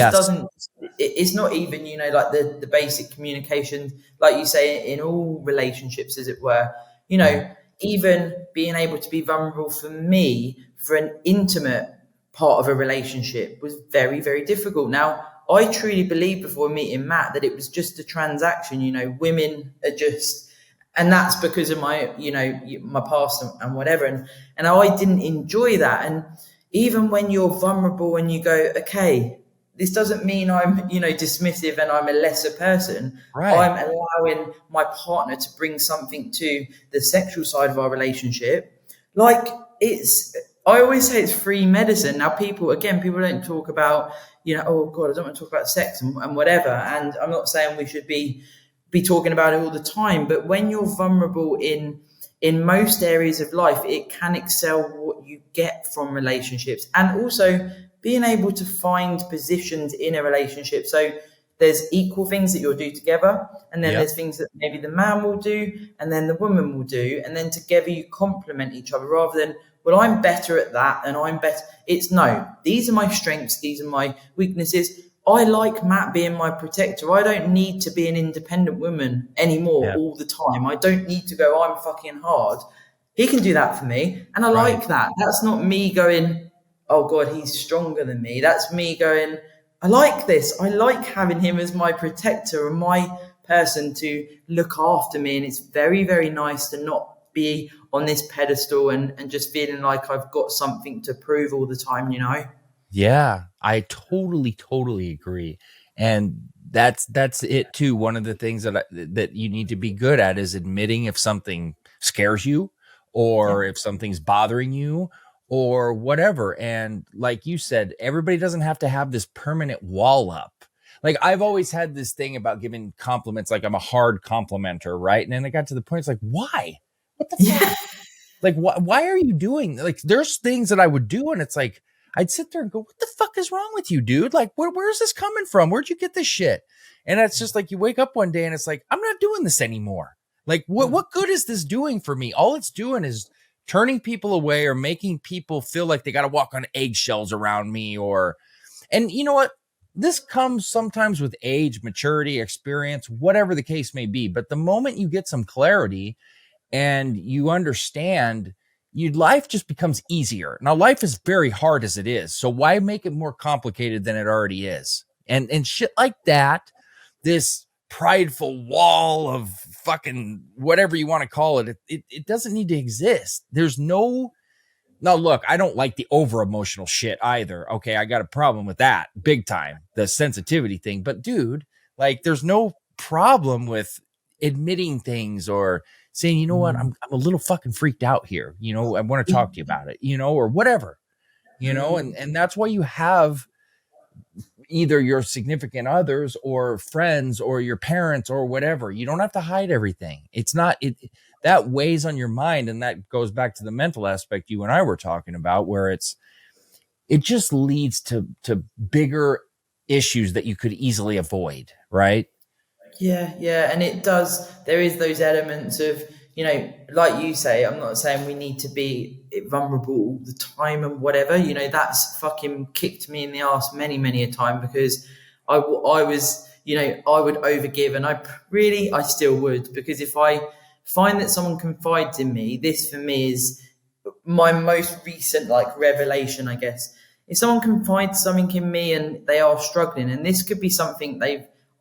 it's not even, like the basic communication, like you say, in all relationships, as it were, even being able to be vulnerable for me for an intimate part of a relationship was very, very difficult. Now, I truly believed before meeting Matt that it was just a transaction, women are just, and that's because of my, my past and whatever. And I didn't enjoy that. And even when you're vulnerable and you go, okay, this doesn't mean I'm, dismissive and I'm a lesser person. Right. I'm allowing my partner to bring something to the sexual side of our relationship. Like I always say it's free medicine. Now people don't talk about, oh God, I don't want to talk about sex and whatever. And I'm not saying we should be talking about it all the time, but when you're vulnerable in most areas of life, it can excel what you get from relationships, and also being able to find positions in a relationship. So there's equal things that you'll do together, and then there's things that maybe the man will do and then the woman will do, and then together you complement each other rather than, well, I'm better at that and I'm better. It's no, these are my strengths, these are my weaknesses. I like Matt being my protector. I don't need to be an independent woman anymore all the time. I don't need to go, I'm fucking hard. He can do that for me. And I like that. That's not me going, oh God, he's stronger than me. That's me going, I like this. I like having him as my protector and my person to look after me. And it's very, very nice to not be on this pedestal and just feeling like I've got something to prove all the time, Yeah, I totally agree. And that's it too. One of the things that you need to be good at is admitting if something scares you or if something's bothering you or whatever. And like you said, everybody doesn't have to have this permanent wall up. Like I've always had this thing about giving compliments, like I'm a hard complimenter, right? And then I got to the point, it's like, why? What the fuck? Like, why are you doing? Like, there's things that I would do, and it's like, I'd sit there and go, what the fuck is wrong with you, dude? Like, where's this coming from? Where'd you get this shit? And it's just like, you wake up one day and it's like, I'm not doing this anymore. Like, what good is this doing for me? All it's doing is turning people away or making people feel like they got to walk on eggshells around me and you know what? This comes sometimes with age, maturity, experience, whatever the case may be. But the moment you get some clarity and you understand, your life just becomes easier. Now, life is very hard as it is. So why make it more complicated than it already is? And shit like that, this prideful wall of fucking whatever you want to call it, it doesn't need to exist. Now, look, I don't like the over emotional shit either. Okay, I got a problem with that big time, the sensitivity thing. But dude, like there's no problem with admitting things or saying, you know what, I'm a little fucking freaked out here. I want to talk to you about it, or whatever, and that's why you have either your significant others or friends or your parents or whatever. You don't have to hide everything. It's not that weighs on your mind. And that goes back to the mental aspect you and I were talking about, where it just leads to bigger issues that you could easily avoid. Right. Yeah. And it does. There is those elements of, like you say, I'm not saying we need to be vulnerable all the time and whatever, that's fucking kicked me in the ass many, many a time because I was, I would overgive and I still would, because if I find that someone confides in me, this for me is my most recent revelation, I guess. If someone confides something in me and they are struggling, and this could be something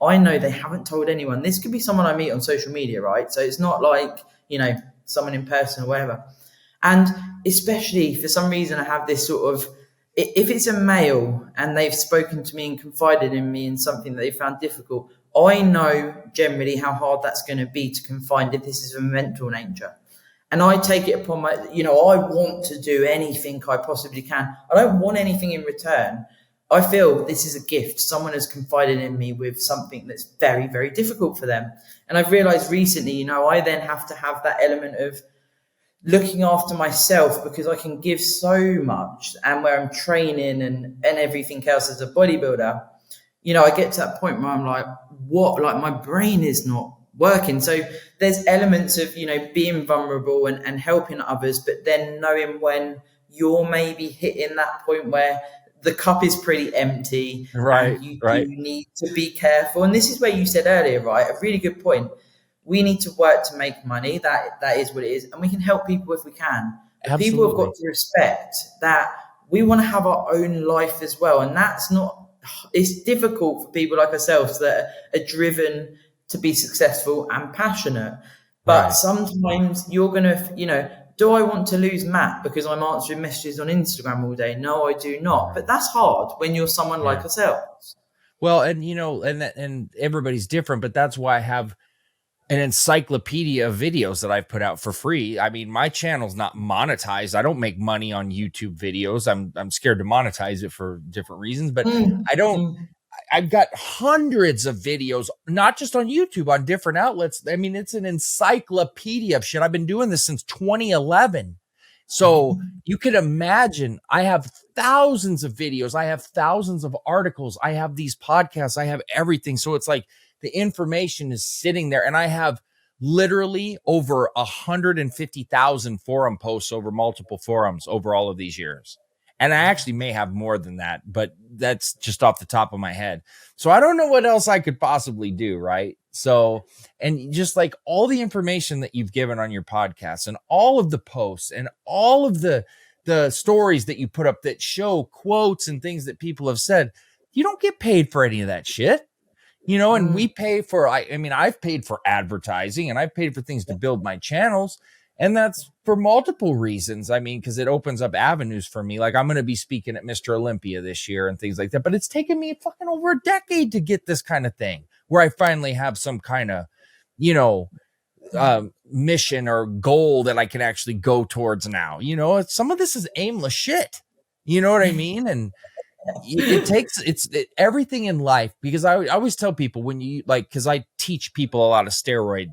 I know they haven't told anyone. This could be someone I meet on social media, right? So it's not like, someone in person or whatever. And especially for some reason, I have this sort of, if it's a male and they've spoken to me and confided in me in something that they found difficult, I know generally how hard that's going to be to confide if this is of a mental nature. And I take it upon I want to do anything I possibly can. I don't want anything in return. I feel this is a gift. Someone has confided in me with something that's very, very difficult for them. And I've realized recently, I then have to have that element of looking after myself, because I can give so much, and where I'm training and everything else as a bodybuilder, I get to that point where I'm like, what? Like, my brain is not working. So there's elements of, being vulnerable and helping others, but then knowing when you're maybe hitting that point where the cup is pretty empty, right? And you need to be careful. And this is where you said earlier, right? A really good point. We need to work to make money. That is what it is. And we can help people if we can. Absolutely. People have got to respect that we want to have our own life as well. And it's difficult for people like ourselves that are driven to be successful and passionate. But sometimes you're going to, do I want to lose Matt because I'm answering messages on Instagram all day? No, I do not. But that's hard when you're someone like ourselves. Well, and and everybody's different, but that's why I have an encyclopedia of videos that I've put out for free. I mean, my channel's not monetized. I don't make money on YouTube videos. I'm scared to monetize it for different reasons, but I've got hundreds of videos, not just on YouTube, on different outlets. I mean, it's an encyclopedia of shit. I've been doing this since 2011. So you can imagine I have thousands of videos. I have thousands of articles. I have these podcasts. I have everything. So it's like the information is sitting there, and I have literally over 150,000 forum posts over multiple forums over all of these years. And I actually may have more than that, but that's just off the top of my head. So I don't know what else I could possibly do, right? So, and just like all the information that you've given on your podcast and all of the posts and all of the stories that you put up that show quotes and things that people have said, you don't get paid for any of that shit. And we pay for, I've paid for advertising and I've paid for things to build my channels. And that's for multiple reasons. I mean, because it opens up avenues for me. Like, I'm going to be speaking at Mr. Olympia this year and things like that. But it's taken me fucking over a decade to get this kind of thing where I finally have some kind of, mission or goal that I can actually go towards now. Some of this is aimless shit. You know what I mean? And it takes everything in life, because I always tell people when you because I teach people a lot of steroid,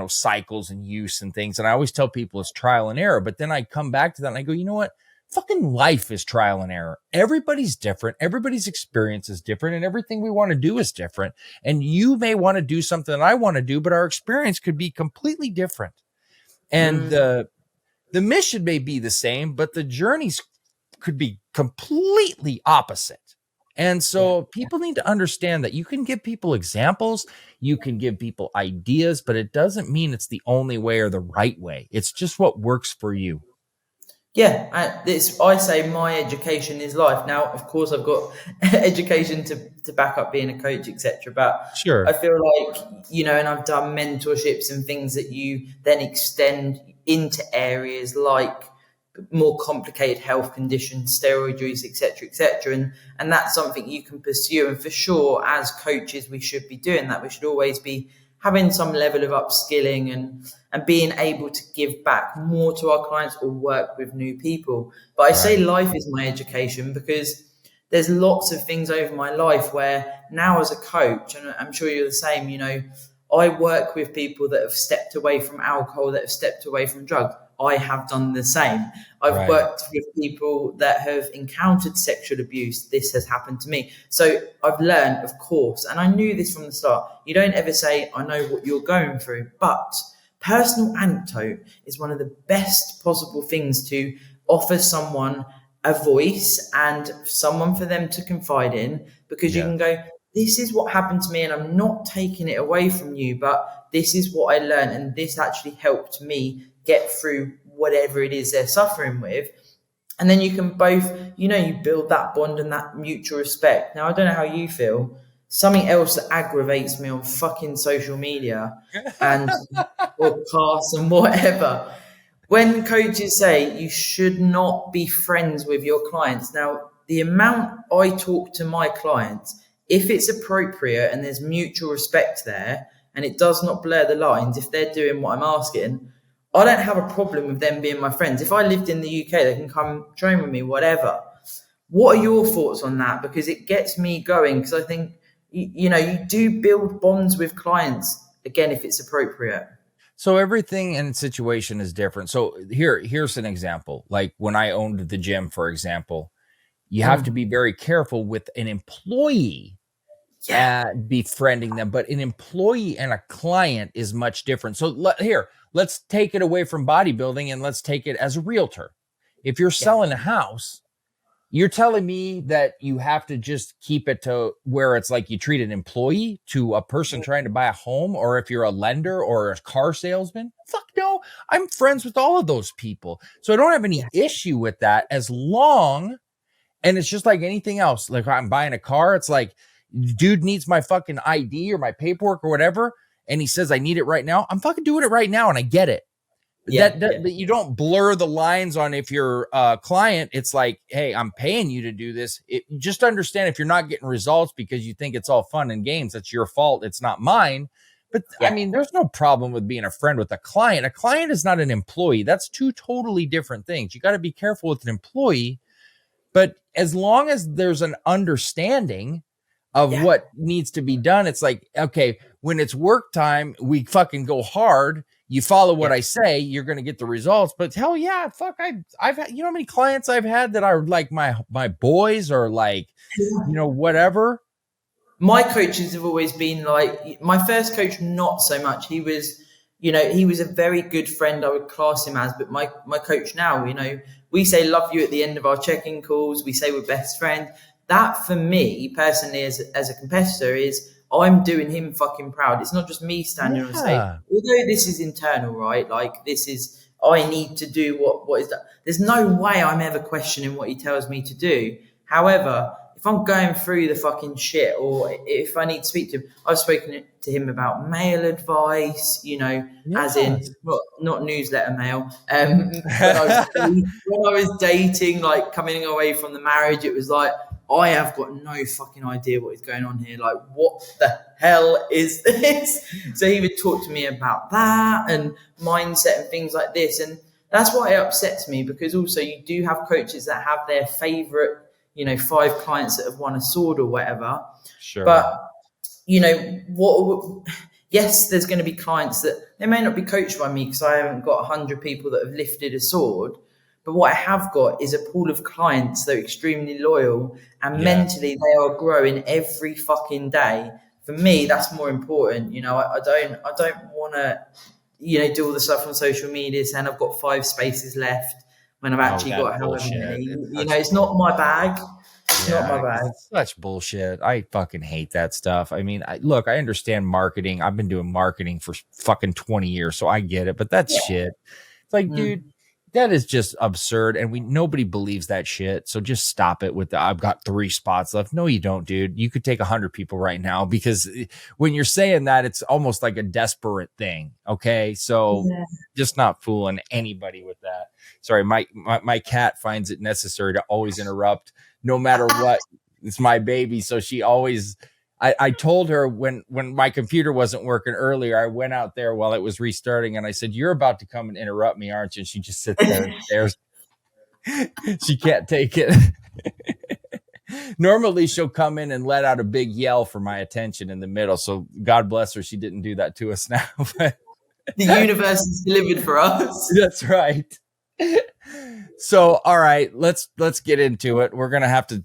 cycles and use and things. And I always tell people it's trial and error, but then I come back to that and I go, you know what? Fucking life is trial and error. Everybody's different. Everybody's experience is different, and everything we want to do is different. And you may want to do something that I want to do, but our experience could be completely different. And the mission may be the same, but the journeys could be completely opposite. And so people need to understand that you can give people examples, you can give people ideas, but it doesn't mean it's the only way or the right way. It's just what works for you. Yeah, I say my education is life. Now, of course, I've got education to back up being a coach, etc. But sure, I feel like, and I've done mentorships and things that you then extend into areas like more complicated health conditions, steroid use, etc. And that's something you can pursue. And for sure, as coaches, we should be doing that. We should always be having some level of upskilling and being able to give back more to our clients or work with new people. But I say life is my education, because there's lots of things over my life where now as a coach, and I'm sure you're the same, I work with people that have stepped away from alcohol, that have stepped away from drugs. I have done the same. I've worked with people that have encountered sexual abuse. This has happened to me. So I've learned, of course, and I knew this from the start. You don't ever say, I know what you're going through, but personal anecdote is one of the best possible things to offer someone a voice and someone for them to confide in, because you can go, this is what happened to me and I'm not taking it away from you, but this is what I learned and this actually helped me get through whatever it is they're suffering with. And then you can both, you build that bond and that mutual respect. Now, I don't know how you feel. Something else that aggravates me on fucking social media and podcasts and whatever, when coaches say you should not be friends with your clients. Now, the amount I talk to my clients, if it's appropriate and there's mutual respect there and it does not blur the lines, if they're doing what I'm asking, I don't have a problem with them being my friends. If I lived in the UK, they can come train with me, whatever. What are your thoughts on that? Because it gets me going, because I think, you do build bonds with clients, again, if it's appropriate. So everything and situation is different. So here's an example. Like when I owned the gym, for example, you have to be very careful with an employee befriending them, but an employee and a client is much different. So let's take it away from bodybuilding and let's take it as a realtor. If you're selling a house, you're telling me that you have to just keep it to where it's like you treat an employee to a person trying to buy a home, or if you're a lender or a car salesman? Fuck no. I'm friends with all of those people. So I don't have any issue with that, as long, and it's just like anything else. Like I'm buying a car, it's like, dude needs my fucking ID or my paperwork or whatever, and he says I need it right now. I'm fucking doing it right now, and I get it. That you don't blur the lines on. If you're a client, it's like, hey, I'm paying you to do this. Just understand, if you're not getting results because you think it's all fun and games, that's your fault. It's not mine. But I mean, there's no problem with being a friend with a client. A client is not an employee. That's two totally different things. You got to be careful with an employee. But as long as there's an understanding of what needs to be done, it's like, okay, when it's work time, we fucking go hard. You follow what I say, you're going to get the results. But hell yeah, fuck, I've had, how many clients I've had that are like my boys, or like, whatever. My coaches have always been like, my first coach, not so much. He was, he was a very good friend, I would class him as. But my coach now, we say love you at the end of our check-in calls. We say we're best friends. That for me personally, as a competitor, is I'm doing him fucking proud. It's not just me standing on stage. Although this is internal, right? Like this is, I need to do what is that. There's no way I'm ever questioning what he tells me to do. However, if I'm going through the fucking shit, or if I need to speak to him, I've spoken to him about male advice, as in not newsletter mail. When I was dating, like coming away from the marriage, it was like, I have got no fucking idea what is going on here. Like, what the hell is this? So he would talk to me about that and mindset and things like this. And that's why it upsets me, because also you do have coaches that have their favorite, 5 clients that have won a sword or whatever. Sure. But, yes, there's going to be clients that they may not be coached by me, because I haven't got 100 people that have lifted a sword. But what I have got is a pool of clients that are extremely loyal, and mentally they are growing every fucking day. For me, that's more important. I don't want to, do all the stuff on social media saying I've got 5 spaces left when I've actually got however many. It's not my bag. It's not my bag. It's such bullshit. I fucking hate that stuff. I mean, I understand marketing. I've been doing marketing for fucking 20 years, so I get it. But that's shit. It's like, dude, that is just absurd, and nobody believes that shit. So just stop it with I've got 3 spots left. No, you don't, dude. You could take 100 people right now, because when you're saying that, it's almost like a desperate thing. Okay, so just not fooling anybody with that. Sorry, my cat finds it necessary to always interrupt, no matter what. It's my baby, so she always. I told her when my computer wasn't working earlier, I went out there while it was restarting, and I said, "You're about to come and interrupt me, aren't you?" And she just sits there and stares. She can't take it. Normally, she'll come in and let out a big yell for my attention in the middle. So God bless her, she didn't do that to us now. The universe is delivered for us. That's right. So, all right, let's get into it. We're gonna have to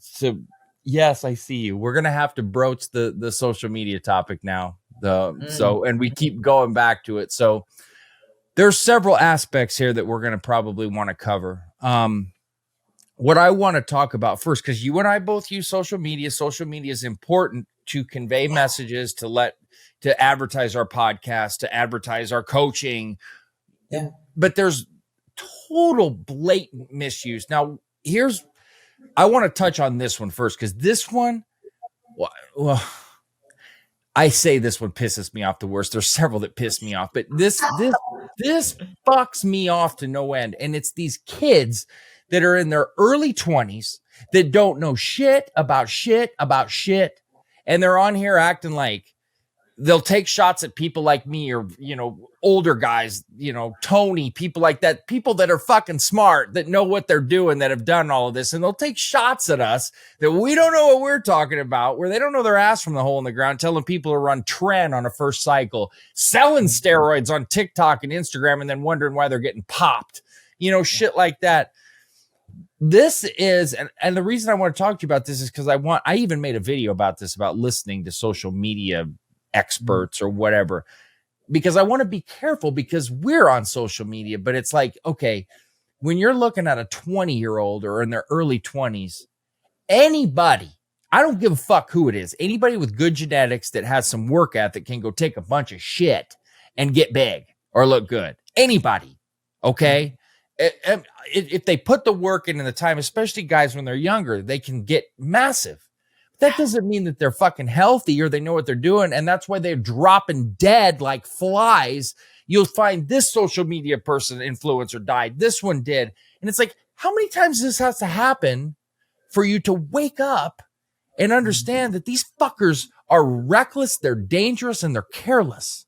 yes, I see you. We're going to have to broach the social media topic now. And we keep going back to it. So there's several aspects here that we're going to probably want to cover. What I want to talk about first, because you and I both use social media. Social media is important to convey messages, to advertise our podcast, to advertise our coaching. Yeah. But there's total blatant misuse. Now, I want to touch on this one first, because this one, well, I say this one pisses me off the worst. There's several that piss me off, but this fucks me off to no end. And it's these kids that are in their early 20s that don't know shit about shit. And they're on here acting like they'll take shots at people like me or, older guys, Tony, people like that, people that are fucking smart, that know what they're doing, that have done all of this. And they'll take shots at us that we don't know what we're talking about, where they don't know their ass from the hole in the ground, telling people to run trend on a first cycle, selling steroids on TikTok and Instagram, and then wondering why they're getting popped, shit like that. This is, and the reason I want to talk to you about this is because I even made a video about this, about listening to social media experts or whatever, because I want to be careful, because we're on social media, but it's like, okay, when you're looking at a 20-year-old or in their early 20s, anybody, I don't give a fuck who it is, anybody with good genetics that has some work ethic can go take a bunch of shit and get big or look good. Anybody. Okay. If they put the work in and the time, especially guys when they're younger, they can get massive. That doesn't mean that they're fucking healthy or they know what they're doing. And that's why they're dropping dead like flies. You'll find this social media person, influencer, died. This one did. And it's like, how many times this has to happen for you to wake up and understand that these fuckers are reckless, they're dangerous, and they're careless?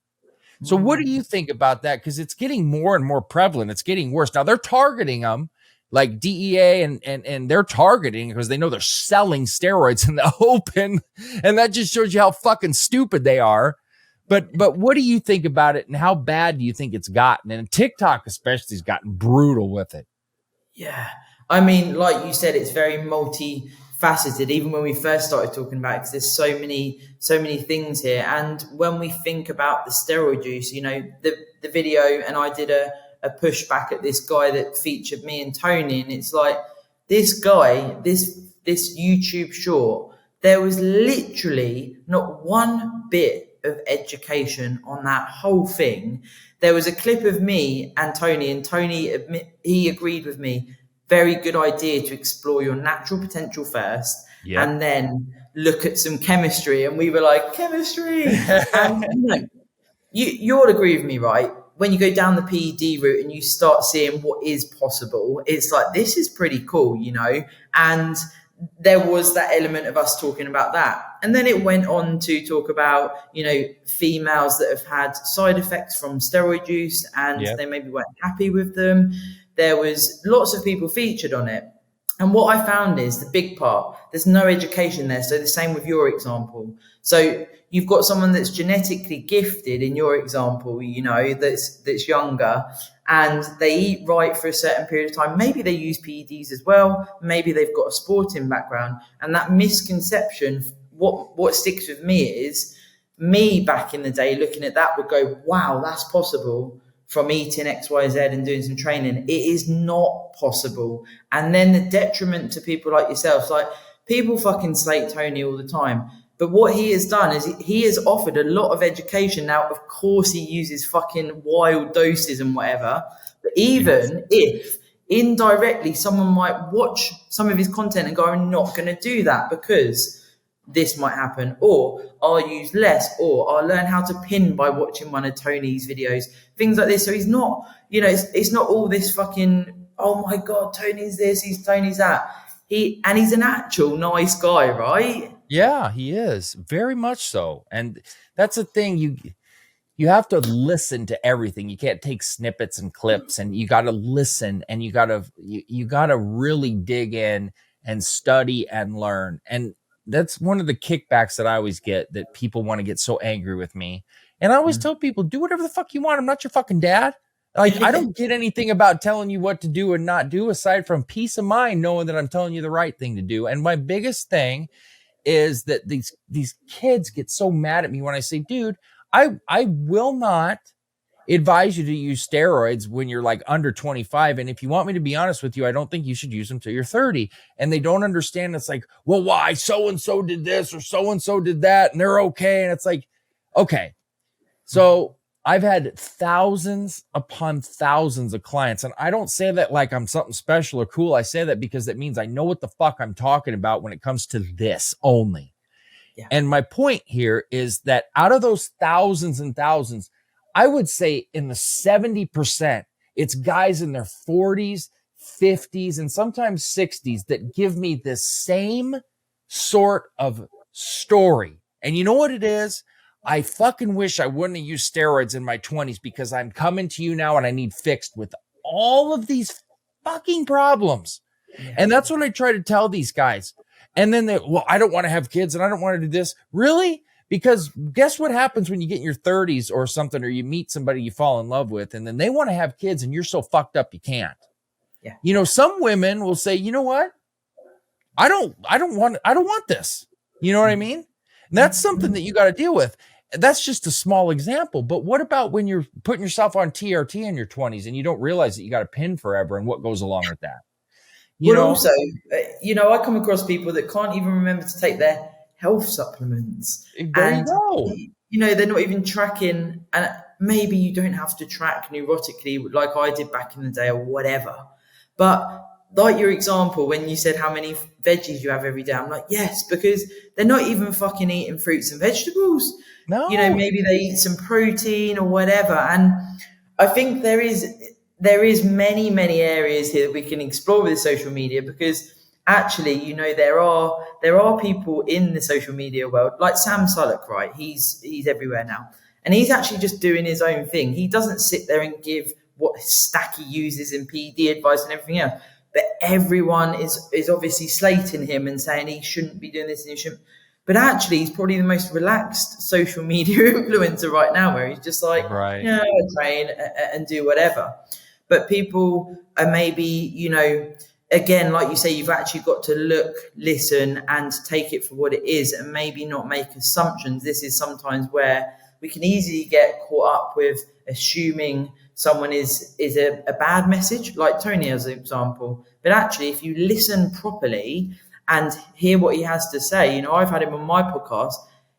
So what do you think about that? Because it's getting more and more prevalent. It's getting worse. Now they're targeting them, like DEA, and they're targeting because they know they're selling steroids in the open. And that just shows you how fucking stupid they are. But what do you think about it, and how bad do you think it's gotten? And TikTok especially has gotten brutal with it. Yeah. I mean, like you said, it's very multifaceted. Even when we first started talking about it, because there's so many things here. And when we think about the steroid use, the video, and I did a pushback at this guy that featured me and Tony, and it's like, this guy, this YouTube short, there was literally not one bit of education on that whole thing. There was a clip of me and Tony he agreed with me. Very good idea to explore your natural potential first, and then look at some chemistry. And we were like, chemistry. And you'll agree with me, right? When you go down the PED route and you start seeing what is possible, it's like, this is pretty cool, and there was that element of us talking about that. And then it went on to talk about, females that have had side effects from steroid use, and they maybe weren't happy with them. There was lots of people featured on it. And what I found is the big part, there's no education there. So the same with your example. So you've got someone that's genetically gifted in your example, that's younger, and they eat right for a certain period of time. Maybe they use PEDs as well. Maybe they've got a sporting background. And that misconception, what sticks with me is, me back in the day looking at that would go, wow, that's possible from eating X, Y, Z and doing some training. It is not possible. And then the detriment to people like yourselves, like, people fucking slate Tony all the time. But what he has done is he has offered a lot of education. Now, of course, he uses fucking wild doses and whatever. But even if indirectly someone might watch some of his content and go, I'm not going to do that because this might happen, or I'll use less, or I'll learn how to pin by watching one of Tony's videos, things like this. So he's not, it's not all this fucking, oh my God, Tony's this, Tony's that. And he's an actual nice guy, right? Yeah, he is, very much so. And that's the thing, you have to listen to everything. You can't take snippets and clips, and you got to listen, and you got to really dig in and study and learn. And that's one of the kickbacks that I always get, that people want to get so angry with me. And I always tell people, do whatever the fuck you want. I'm not your fucking dad. Like, I don't get anything about telling you what to do and not do, aside from peace of mind, knowing that I'm telling you the right thing to do. And my biggest thing is that these kids get so mad at me when I say, dude, I will not advise you to use steroids when you're like under 25. And if you want me to be honest with you, I don't think you should use them till you're 30. And they don't understand. It's like, well, why so-and-so did this or so-and-so did that, and they're okay. And it's like, okay. So I've had thousands upon thousands of clients. And I don't say that like I'm something special or cool. I say that because it means I know what the fuck I'm talking about when it comes to this only. Yeah. And my point here is that out of those thousands and thousands, I would say in the 70%, it's guys in their 40s, 50s, and sometimes 60s that give me the same sort of story. And you know what it is? I fucking wish I wouldn't have used steroids in my 20s because I'm coming to you now and I need fixed with all of these fucking problems. Yeah. And that's what I try to tell these guys. And then I don't want to have kids and I don't want to do this. Really? Because guess what happens when you get in your 30s or something, or you meet somebody you fall in love with, and then they want to have kids and you're so fucked up you can't. Yeah. You know, some women will say, you know what? I don't want this. You know what I mean? And that's something that you got to deal with. That's just a small example. But what about when you're putting yourself on TRT in your 20s and you don't realize that you got a pin forever and what goes along with that? Also, I come across people that can't even remember to take their health supplements. There you go. They're not even tracking, and maybe you don't have to track neurotically like I did back in the day or whatever. But like your example, when you said how many veggies you have every day, I'm like, yes, because they're not even fucking eating fruits and vegetables. No. Maybe they eat some protein or whatever. And I think there is many, many areas here that we can explore with social media, because actually, there are people in the social media world, like Sam Sullock, right? He's everywhere now. And he's actually just doing his own thing. He doesn't sit there and give what stack he uses in PD advice and everything else. But everyone is obviously slating him and saying he shouldn't be doing this and he shouldn't. But actually, he's probably the most relaxed social media influencer right now, where he's just like, right. I train and do whatever. But people are maybe, again, like you say, you've actually got to look, listen, and take it for what it is, and maybe not make assumptions. This is sometimes where we can easily get caught up with assuming someone is a bad message, like Tony as an example. But actually, if you listen properly and hear what he has to say, I've had him on my podcast.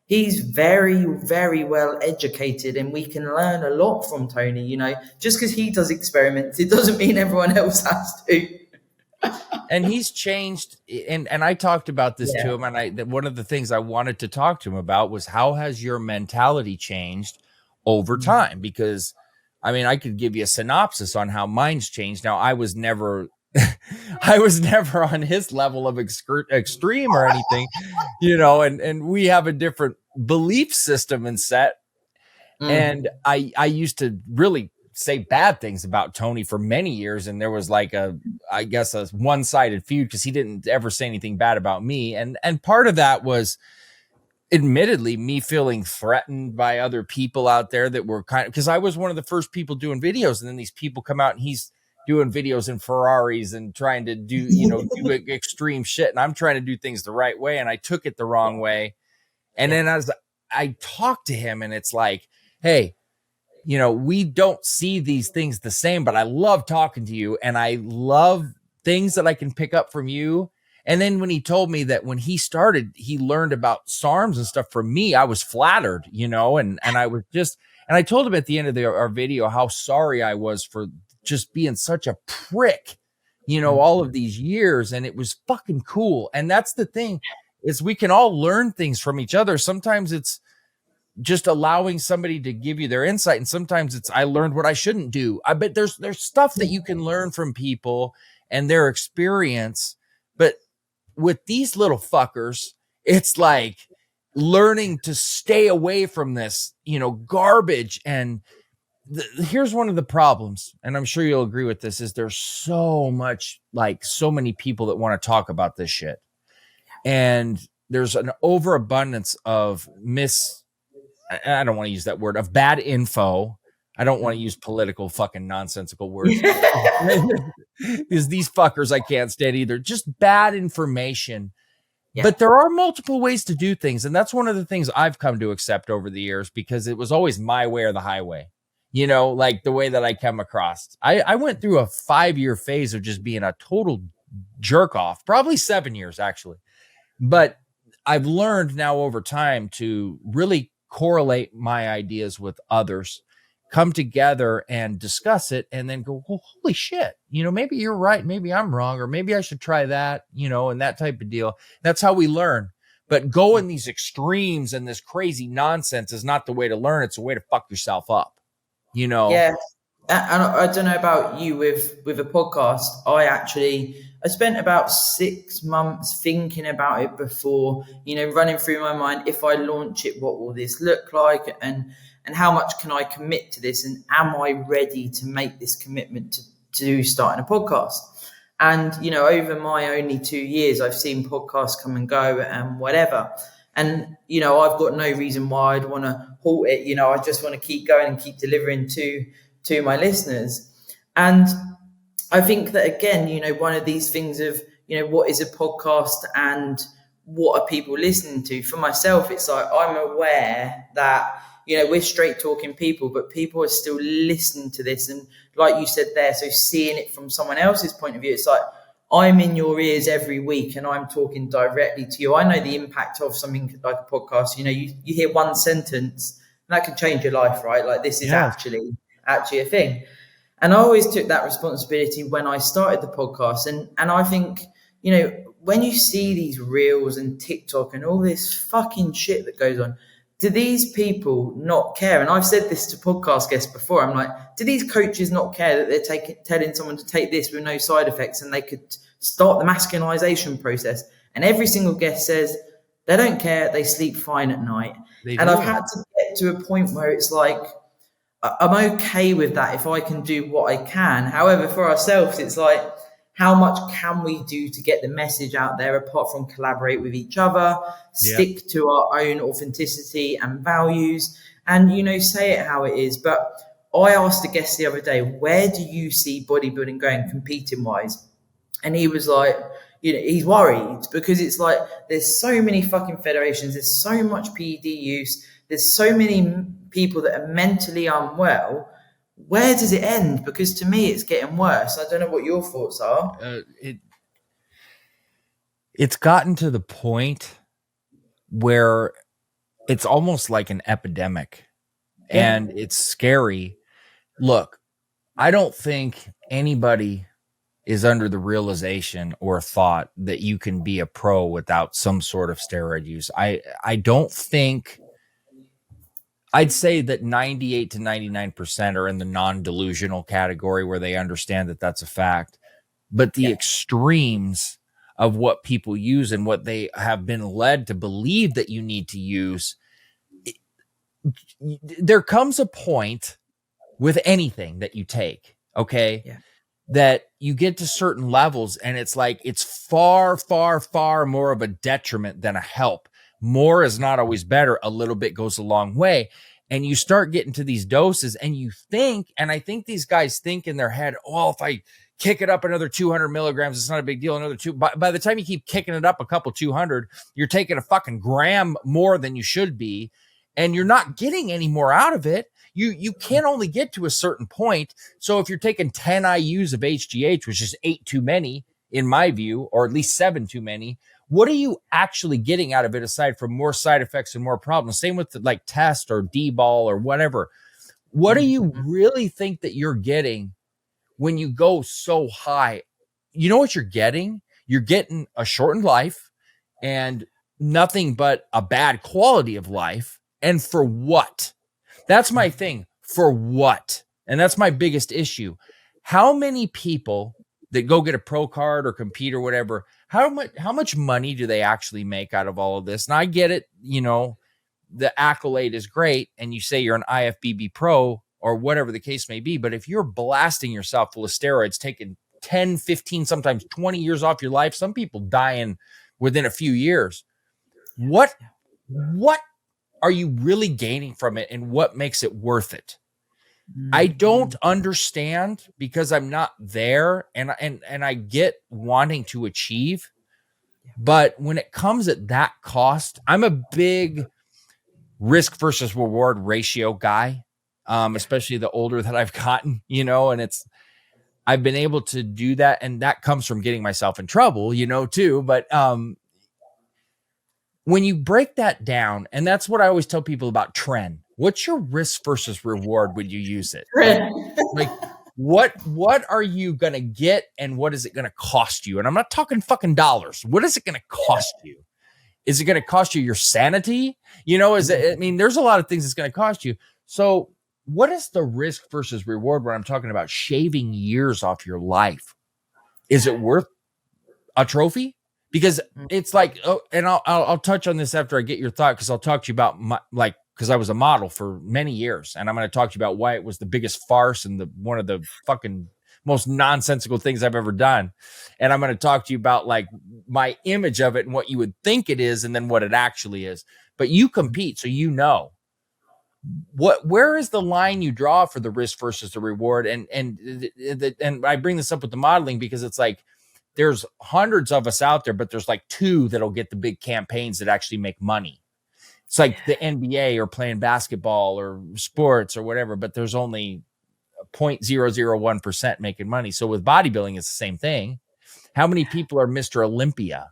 He's very, very well educated, and we can learn a lot from Tony. Just because he does experiments, it doesn't mean everyone else has to. And he's changed. And I talked about this to him. And one of the things I wanted to talk to him about was, how has your mentality changed over time? Because I could give you a synopsis on how mine's changed. Now, I was never on his level of extreme or anything, and we have a different belief system and set. And I used to really say bad things about Tony for many years. And there was like a one-sided feud because he didn't ever say anything bad about me. And part of that was admittedly me feeling threatened by other people out there that were because I was one of the first people doing videos, and then these people come out and he's doing videos in Ferraris and trying to do, do extreme shit. And I'm trying to do things the right way. And I took it the wrong way. And then as I talked to him, and it's like, hey, we don't see these things the same, but I love talking to you and I love things that I can pick up from you. And then when he told me that when he started, he learned about SARMs and stuff from me, I was flattered, and I was and I told him at the end of our video how sorry I was for just being such a prick, all of these years. And it was fucking cool. And that's the thing, is we can all learn things from each other. Sometimes it's just allowing somebody to give you their insight. And sometimes it's, I learned what I shouldn't do. I bet there's stuff that you can learn from people and their experience. But with these little fuckers, it's like learning to stay away from this, garbage. And here's one of the problems, and I'm sure you'll agree with this, is there's so many people that want to talk about this shit. And there's an overabundance of I don't want to use that word, of bad info. I don't want to use political fucking nonsensical words. Because these fuckers I can't stand either. Just bad information. Yeah. But there are multiple ways to do things. And that's one of the things I've come to accept over the years, because it was always my way or the highway. Like the way that I come across. I went through a 5-year phase of just being a total jerk off, probably 7 years actually. But I've learned now over time to really correlate my ideas with others, come together and discuss it, and then go, well, holy shit, maybe you're right, maybe I'm wrong, or maybe I should try that, and that type of deal. That's how we learn. But going these extremes and this crazy nonsense is not the way to learn. It's a way to fuck yourself up, Yeah. And I don't know about you with a podcast. I spent about 6 months thinking about it before, running through my mind, if I launch it, what will this look like? And how much can I commit to this? And am I ready to make this commitment to starting a podcast? And, over my only 2 years, I've seen podcasts come and go and whatever. And, I've got no reason why I'd want to halt it. I just want to keep going and keep delivering to my listeners. And I think that, again, one of these things of, what is a podcast and what are people listening to? For myself, it's like, I'm aware that, we're straight talking people, but people are still listening to this. And like you said there, so seeing it from someone else's point of view, it's like, I'm in your ears every week and I'm talking directly to you. I know the impact of something like a podcast. You hear one sentence and that can change your life, right? Like, this is actually a thing. And I always took that responsibility when I started the podcast. And I think, when you see these reels and TikTok and all this fucking shit that goes on, do these people not care? And I've said this to podcast guests before. I'm like, do these coaches not care that they're telling someone to take this with no side effects and they could start the masculinization process? And every single guest says they don't care. They sleep fine at night. And I've had to get to a point where it's like, I'm okay with that if I can do what I can. However, for ourselves, it's like, how much can we do to get the message out there apart from collaborate with each other, stick to our own authenticity and values, and, say it how it is. But I asked a guest the other day, where do you see bodybuilding going competing wise? And he was like, he's worried because it's like, there's so many fucking federations. There's so much PED use. There's so many people that are mentally unwell. Where does it end? Because to me, it's getting worse. I don't know what your thoughts are. It's gotten to the point where it's almost like an epidemic, and it's scary. Look, I don't think anybody is under the realization or thought that you can be a pro without some sort of steroid use. I don't think... I'd say that 98 to 99% are in the non-delusional category where they understand that that's a fact. But the extremes of what people use and what they have been led to believe that you need to use, there comes a point with anything that you take, okay, that you get to certain levels and it's like it's far, far, far more of a detriment than a help. More is not always better. A little bit goes a long way. And you start getting to these doses and you think, and I think these guys think in their head, oh, if I kick it up another 200 milligrams, it's not a big deal. Another two. By the time you keep kicking it up a couple 200, you're taking a fucking gram more than you should be. And you're not getting any more out of it. You can only get to a certain point. So if you're taking 10 IUs of HGH, which is 8 too many in my view, or at least 7 too many, what are you actually getting out of it aside from more side effects and more problems? Same with like test or D-ball or whatever. What do you really think that you're getting when you go so high? You know what you're getting? You're getting a shortened life and nothing but a bad quality of life. And for what? That's my thing. For what? And that's my biggest issue. How many people that go get a pro card or compete or whatever, how much money do they actually make out of all of this? And I get it, the accolade is great and you say you're an IFBB pro or whatever the case may be. But if you're blasting yourself full of steroids, taking 10, 15, sometimes 20 years off your life, some people dying within a few years, what are you really gaining from it and what makes it worth it? I don't understand because I'm not there and I get wanting to achieve, but when it comes at that cost, I'm a big risk versus reward ratio guy, especially the older that I've gotten, and I've been able to do that. And that comes from getting myself in trouble, too. But when you break that down, and that's what I always tell people about trend. What's your risk versus reward when you use it? Like what are you going to get and what is it going to cost you? And I'm not talking fucking dollars. What is it going to cost you? Is it going to cost you your sanity? There's a lot of things it's going to cost you. So what is the risk versus reward when I'm talking about shaving years off your life? Is it worth A trophy? Because it's like, oh, and I'll touch on this after I get your thought, because I'll talk to you about because I was a model for many years, and I'm going to talk to you about why it was the biggest farce and one of the fucking most nonsensical things I've ever done. And I'm going to talk to you about like my image of it and what you would think it is, and then what it actually is. But you compete, so you know where is the line you draw for the risk versus the reward. And I bring this up with the modeling because it's like, there's hundreds of us out there, but there's like 2 that'll get the big campaigns that actually make money. It's like the NBA or playing basketball or sports or whatever, but there's only 0.001% making money. So with bodybuilding, it's the same thing. How many people are Mr. Olympia?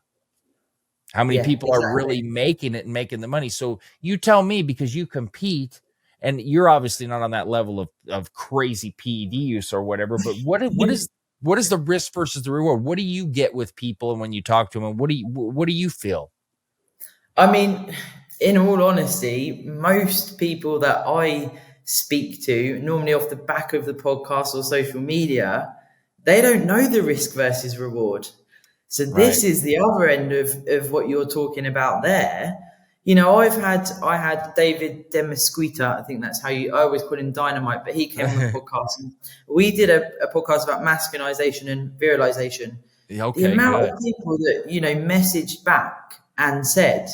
How many people are really making it and making the money? So you tell me, because you compete, and you're obviously not on that level of crazy PED use or whatever, but what is the risk versus the reward? What do you get with people, and when you talk to them, and what do you feel? I mean, in all honesty, most people that I speak to, normally off the back of the podcast or social media, they don't know the risk versus reward. So this is the other end of what you're talking about there. You know, I had David Demasquita, I think that's how I always call him Dynamite, but he came on the podcast. And we did a podcast about masculinization and virilization. Okay, the amount of people that, you know, messaged back and said,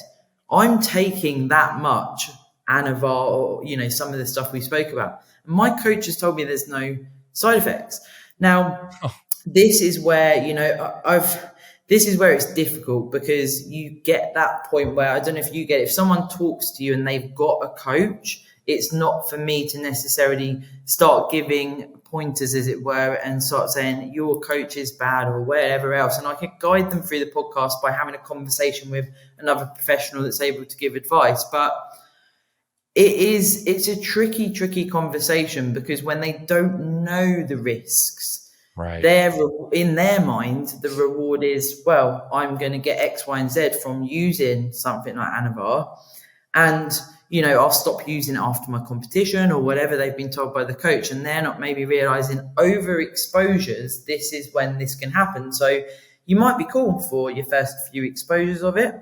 I'm taking that much Anavar, or, you know, some of the stuff we spoke about. My coach has told me there's no side effects. Now, this is where, you know, this is where it's difficult, because you get that point where, I don't know if you get it, if someone talks to you and they've got a coach, it's not for me to necessarily start giving pointers, as it were, and start saying your coach is bad or whatever else. And I can guide them through the podcast by having a conversation with another professional that's able to give advice. But it's a tricky conversation, because when they don't know the risks, right, in their mind, the reward is, well, I'm going to get X, Y, and Z from using something like Anavar, and, you know, I'll stop using it after my competition or whatever they've been told by the coach. And they're not maybe realizing overexposures, this is when this can happen. So you might be cool for your first few exposures of it,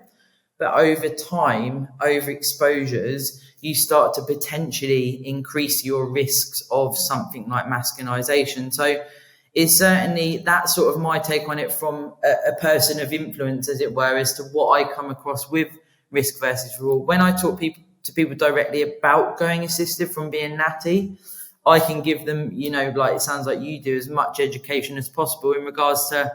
but over time, overexposures, you start to potentially increase your risks of something like masculinization. So it's certainly that sort of my take on it from a person of influence, as it were, as to what I come across with risk versus reward. When I talk to people directly about going assisted from being natty, I can give them, you know, like it sounds like you do, as much education as possible in regards to,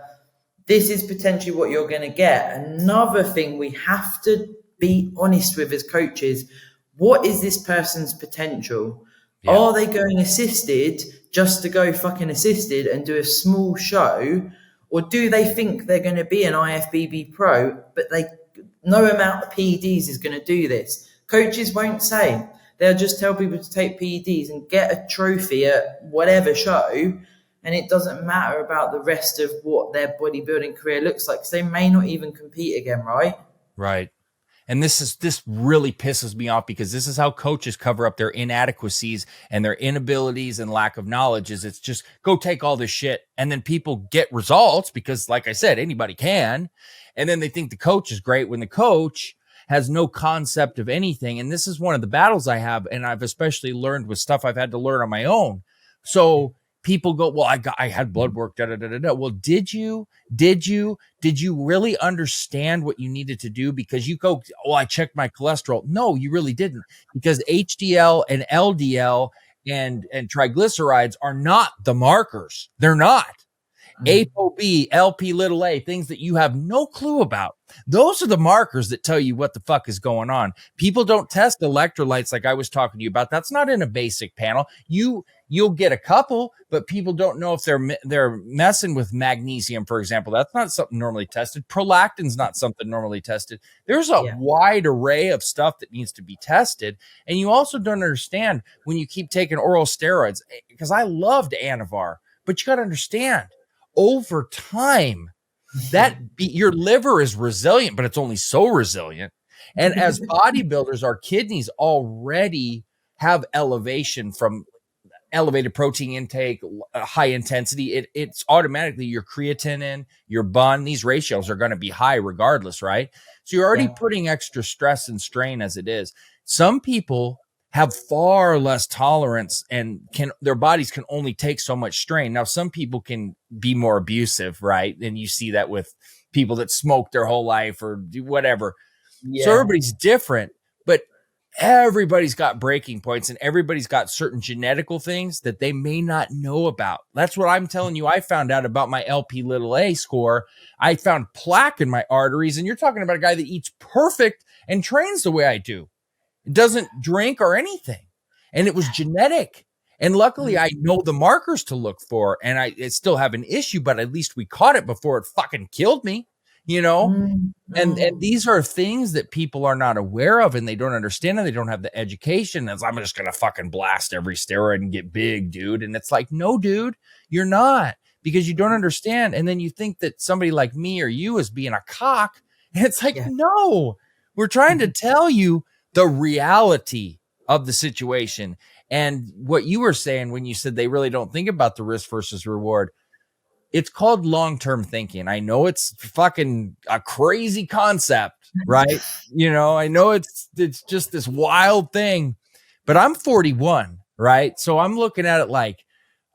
this is potentially what you're going to get. Another thing we have to be honest with as coaches, what is this person's potential? Yeah. Are they going assisted just to go fucking assisted and do a small show? Or do they think they're going to be an IFBB pro, but no amount of PEDs is going to do this? Coaches won't say. They'll just tell people to take PEDs and get a trophy at whatever show. And it doesn't matter about the rest of what their bodybuilding career looks like, because they may not even compete again, right? Right. And this really pisses me off, because this is how coaches cover up their inadequacies and their inabilities and lack of knowledge. Is it's just go take all this shit, and then people get results because, like I said, anybody can. And then they think the coach is great when the coach has no concept of anything. And this is one of the battles I have, and I've especially learned with stuff I've had to learn on my own. So people go, well, I had blood work, da, da, da, da, da. Well, did you really understand what you needed to do? Because you go, oh, I checked my cholesterol. No, you really didn't, because HDL and LDL and triglycerides are not the markers. They're not. ApoB, LP little a, things that you have no clue about. Those are the markers that tell you what the fuck is going on. People don't test electrolytes like I was talking to you about. That's not in a basic panel. You'll get a couple, but people don't know if they're messing with magnesium, for example. That's not something normally tested. Prolactin's not something normally tested. There's a wide array of stuff that needs to be tested. And you also don't understand when you keep taking oral steroids, because I loved Anavar, but you got to understand, over time, that your liver is resilient, but it's only so resilient. And as bodybuilders, our kidneys already have elevation from elevated protein intake, high intensity, it's automatically your creatinine, your bun, these ratios are going to be high regardless, right? So you're already putting extra stress and strain as it is. Some people have far less tolerance and their bodies can only take so much strain. Now, some people can be more abusive, right? And you see that with people that smoke their whole life or do whatever. So everybody's different, but everybody's got breaking points and everybody's got certain genetical things that they may not know about. That's what I'm telling you. I found out about my LP(a) score. I found plaque in my arteries, and you're talking about a guy that eats perfect and trains the way I do. Doesn't drink or anything. And it was genetic. And luckily I know the markers to look for, and I still have an issue, but at least we caught it before it fucking killed me, you know? And these are things that people are not aware of and they don't understand, and they don't have the education. As I'm just going to fucking blast every steroid and get big, dude. And it's like, no, dude, you're not, because you don't understand. And then you think that somebody like me or you is being a cock. And it's like, no, we're trying to tell you the reality of the situation. And what you were saying when you said they really don't think about the risk versus reward, it's called long-term thinking. I know it's fucking a crazy concept, right? You know, I know it's just this wild thing, but I'm 41, right? So I'm looking at it like,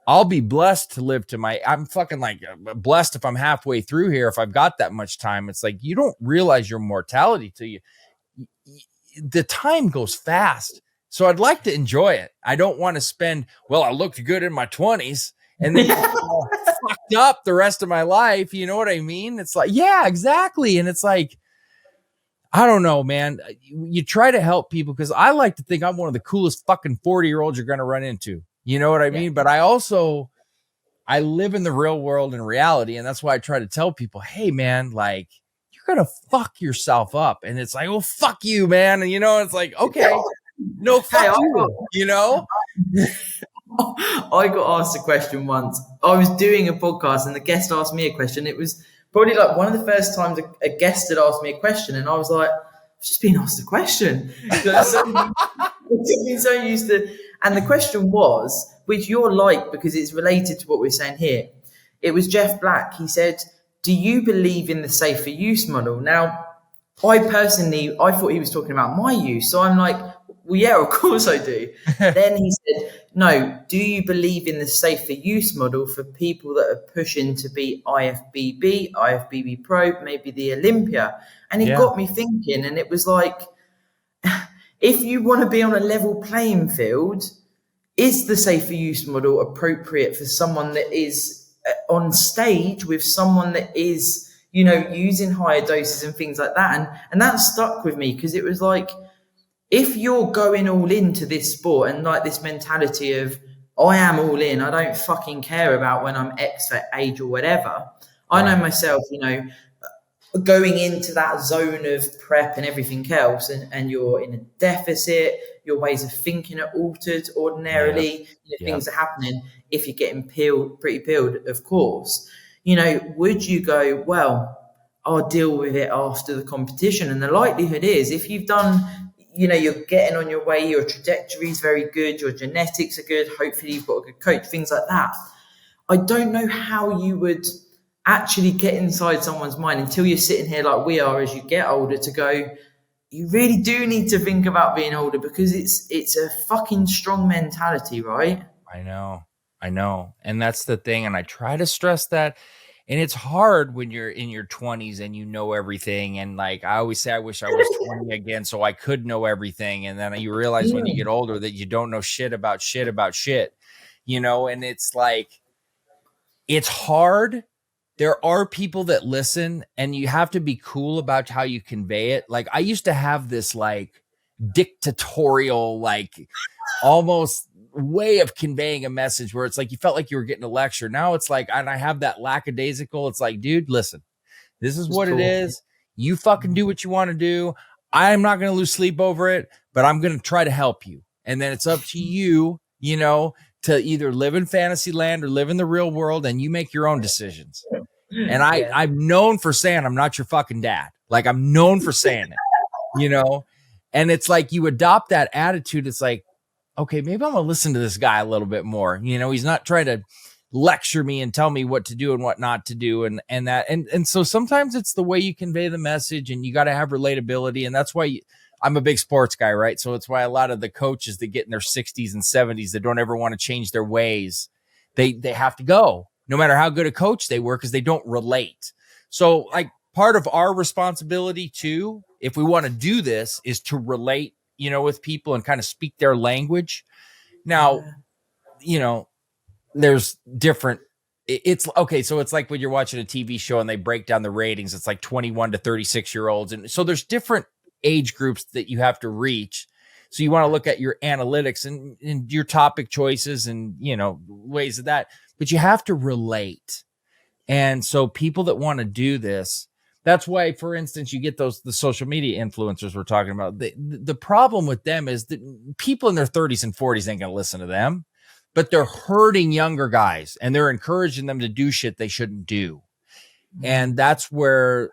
I'll be blessed to live to I'm fucking like blessed if I'm halfway through here, if I've got that much time. It's like, you don't realize your mortality till the time goes fast. So I'd like to enjoy it. I don't want to spend, well, I looked good in my 20s and then fucked up the rest of my life. You know what I mean? It's like, yeah, exactly. And it's like, I don't know, man. You try to help people because I like to think I'm one of the coolest fucking 40-year-olds you're going to run into. You know what I mean? But I live in the real world and reality. And that's why I try to tell people, hey, man, like, you're going to fuck yourself up. And it's like, oh, fuck you, man. And, you know, it's like, okay, no, fuck you, you know? I got asked a question once. I was doing a podcast and the guest asked me a question. It was probably like one of the first times a guest had asked me a question. And I was like, I've just been asked a question. I've been so used to. And the question was, which you're like, because it's related to what we're saying here. It was Jeff Black. He said, do you believe in the safer use model? Now, I thought he was talking about my use. So I'm like, well, yeah, of course I do. Then he said, no, do you believe in the safer use model for people that are pushing to be IFBB, IFBB Pro, maybe the Olympia? And it got me thinking, and it was like, if you want to be on a level playing field, is the safer use model appropriate for someone that is on stage with someone that is, you know, using higher doses and things like that? And that stuck with me because it was like, if you're going all into this sport and like this mentality of, I am all in, I don't fucking care about when I'm X for age or whatever. I know myself, you know, going into that zone of prep and everything else, and you're in a deficit, your ways of thinking are altered ordinarily, things are happening. If you're getting pretty peeled, of course, you know, would you go, well, I'll deal with it after the competition? And the likelihood is, if you've done, you know, you're getting on your way, your trajectory is very good, your genetics are good, hopefully you've got a good coach, things like that. I don't know how you would actually get inside someone's mind until you're sitting here like we are as you get older to go, you really do need to think about being older, because it's a fucking strong mentality, right? I know. And that's the thing. And I try to stress that. And it's hard when you're in your 20s and you know everything. And like I always say, I wish I was 20 again so I could know everything. And then you realize when you get older that you don't know shit about shit, you know? And it's like, it's hard. There are people that listen, and you have to be cool about how you convey it. Like I used to have this like dictatorial, like almost way of conveying a message where it's like you felt like you were getting a lecture. Now it's like, and I have that lackadaisical. It's like, dude, listen, this is what it is. You fucking do what you want to do. I'm not going to lose sleep over it, but I'm going to try to help you. And then it's up to you, you know, to either live in fantasy land or live in the real world, and you make your own decisions. And I'm known for saying I'm not your fucking dad. Like I'm known for saying it, you know? And it's like you adopt that attitude. It's like, okay, maybe I'm going to listen to this guy a little bit more. He's not trying to lecture me and tell me what to do and what not to do. And so sometimes it's the way you convey the message, and you got to have relatability. And that's why I'm a big sports guy, right? So it's why a lot of the coaches that get in their 60s and 70s that don't ever want to change their ways, they have to go no matter how good a coach they were, because they don't relate. So like part of our responsibility too, if we want to do this, is to relate, with people and kind of speak their language. Now, there's different, it's okay. So it's like when you're watching a TV show and they break down the ratings, it's like 21 to 36-year-olds. And so there's different age groups that you have to reach. So you want to look at your analytics and your topic choices and, ways of that, but you have to relate. And so people that want to do this, that's why, for instance, you get the social media influencers we're talking about. The problem with them is that people in their 30s and 40s ain't going to listen to them, but they're hurting younger guys and they're encouraging them to do shit they shouldn't do. And that's where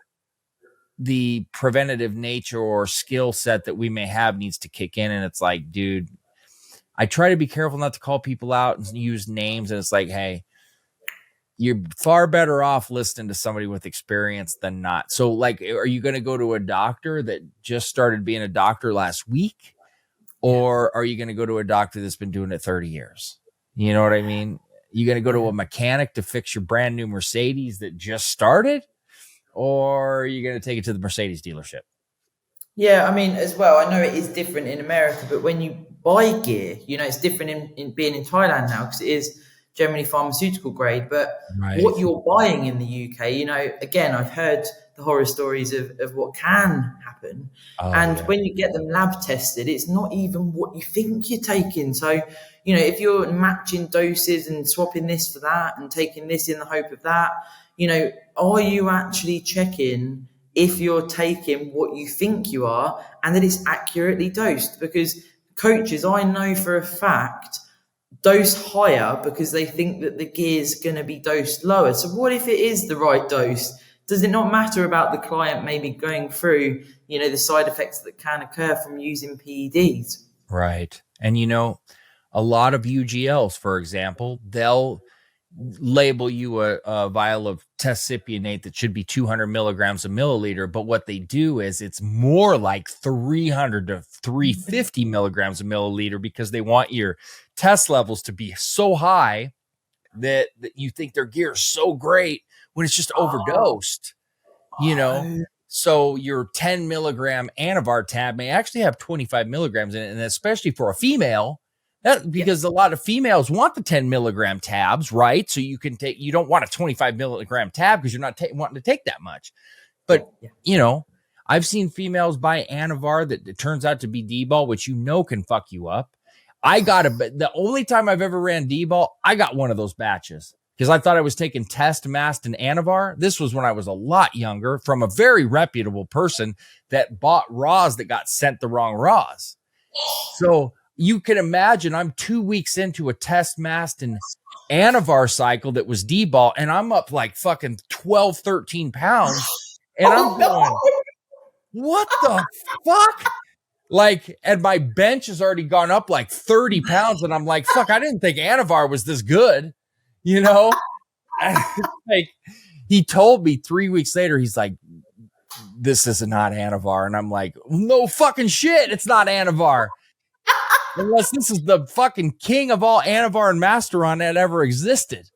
the preventative nature or skill set that we may have needs to kick in. And it's like, dude, I try to be careful not to call people out and use names. And it's like, hey, you're far better off listening to somebody with experience than not. So like, are you going to go to a doctor that just started being a doctor last week? Or are you going to go to a doctor that's been doing it 30 years? You know what I mean? You going to go to a mechanic to fix your brand new Mercedes that just started? Or are you going to take it to the Mercedes dealership? Yeah, I mean, as well, I know it is different in America, but when you buy gear, it's different in being in Thailand now, because it is generally pharmaceutical grade. But right. What you're buying in the UK, again, I've heard the horror stories of what can happen. When you get them lab tested, it's not even what you think you're taking. So, if you're matching doses and swapping this for that and taking this in the hope of that, are you actually checking if you're taking what you think you are and that it's accurately dosed? Because coaches, I know for a fact, dose higher because they think that the gear is going to be dosed lower. So what if it is the right dose? Does it not matter about the client maybe going through, the side effects that can occur from using PEDs? Right. And, a lot of UGLs, for example, they'll label you a vial of testcipionate that should be 200 milligrams a milliliter. But what they do is it's more like 300 to 350 milligrams a milliliter, because they want your test levels to be so high that you think their gear is so great when it's just overdosed, So your 10 milligram Anavar tab may actually have 25 milligrams in it. And especially for a female, because a lot of females want the 10 milligram tabs, right? So you don't want a 25 milligram tab because you're not wanting to take that much. But, I've seen females buy Anavar that it turns out to be D-ball, which can fuck you up. The only time I've ever ran D-ball, I got one of those batches because I thought I was taking Test, Mast, and Anavar. This was when I was a lot younger, from a very reputable person that bought raws that got sent the wrong raws. So you can imagine I'm 2 weeks into a Test, Mast, and Anavar cycle that was D-ball, and I'm up like fucking 12, 13 pounds. And I'm going, what the fuck? Like, and my bench has already gone up like 30 pounds. And I'm like, fuck, I didn't think Anavar was this good. Like, he told me 3 weeks later, he's like, this is not Anavar. And I'm like, no fucking shit. It's not Anavar. Unless this is the fucking king of all Anavar and Masteron that ever existed.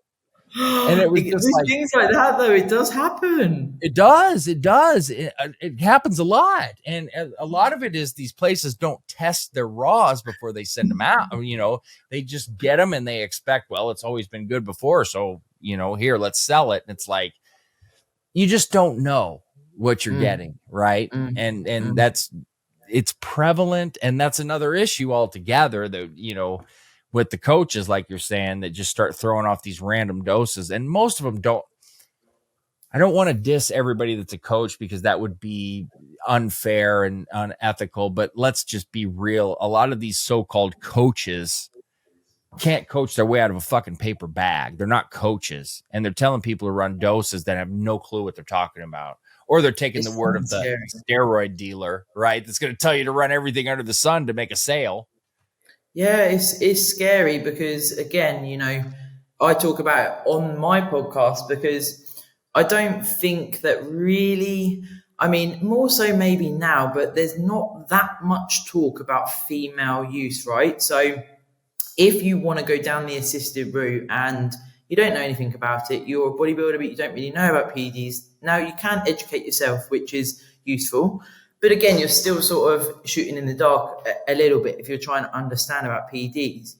And it was just like, things like that, though. It does happen. It does. It happens a lot. And a lot of it is these places don't test their raws before they send them out. They just get them and they expect, well, it's always been good before. So, here, let's sell it. And it's like, you just don't know what you're getting. Right. And it's prevalent. And that's another issue altogether that, with the coaches, like you're saying, that just start throwing off these random doses. And most of them don't. I don't want to diss everybody that's a coach because that would be unfair and unethical, but let's just be real. A lot of these so-called coaches can't coach their way out of a fucking paper bag. They're not coaches. And they're telling people to run doses that have no clue what they're talking about. Or they're taking the word of the steroid dealer, right? That's going to tell you to run everything under the sun to make a sale. Yeah, it's scary because, again, you know, I talk about it on my podcast because I don't think that really, I mean, more so maybe now, but there's not that much talk about female use, right? So if you want to go down the assisted route and you don't know anything about it, you're a bodybuilder, but you don't really know about PEDs, now you can educate yourself, which is useful. But again, you're still sort of shooting in the dark a little bit if you're trying to understand about PEDs.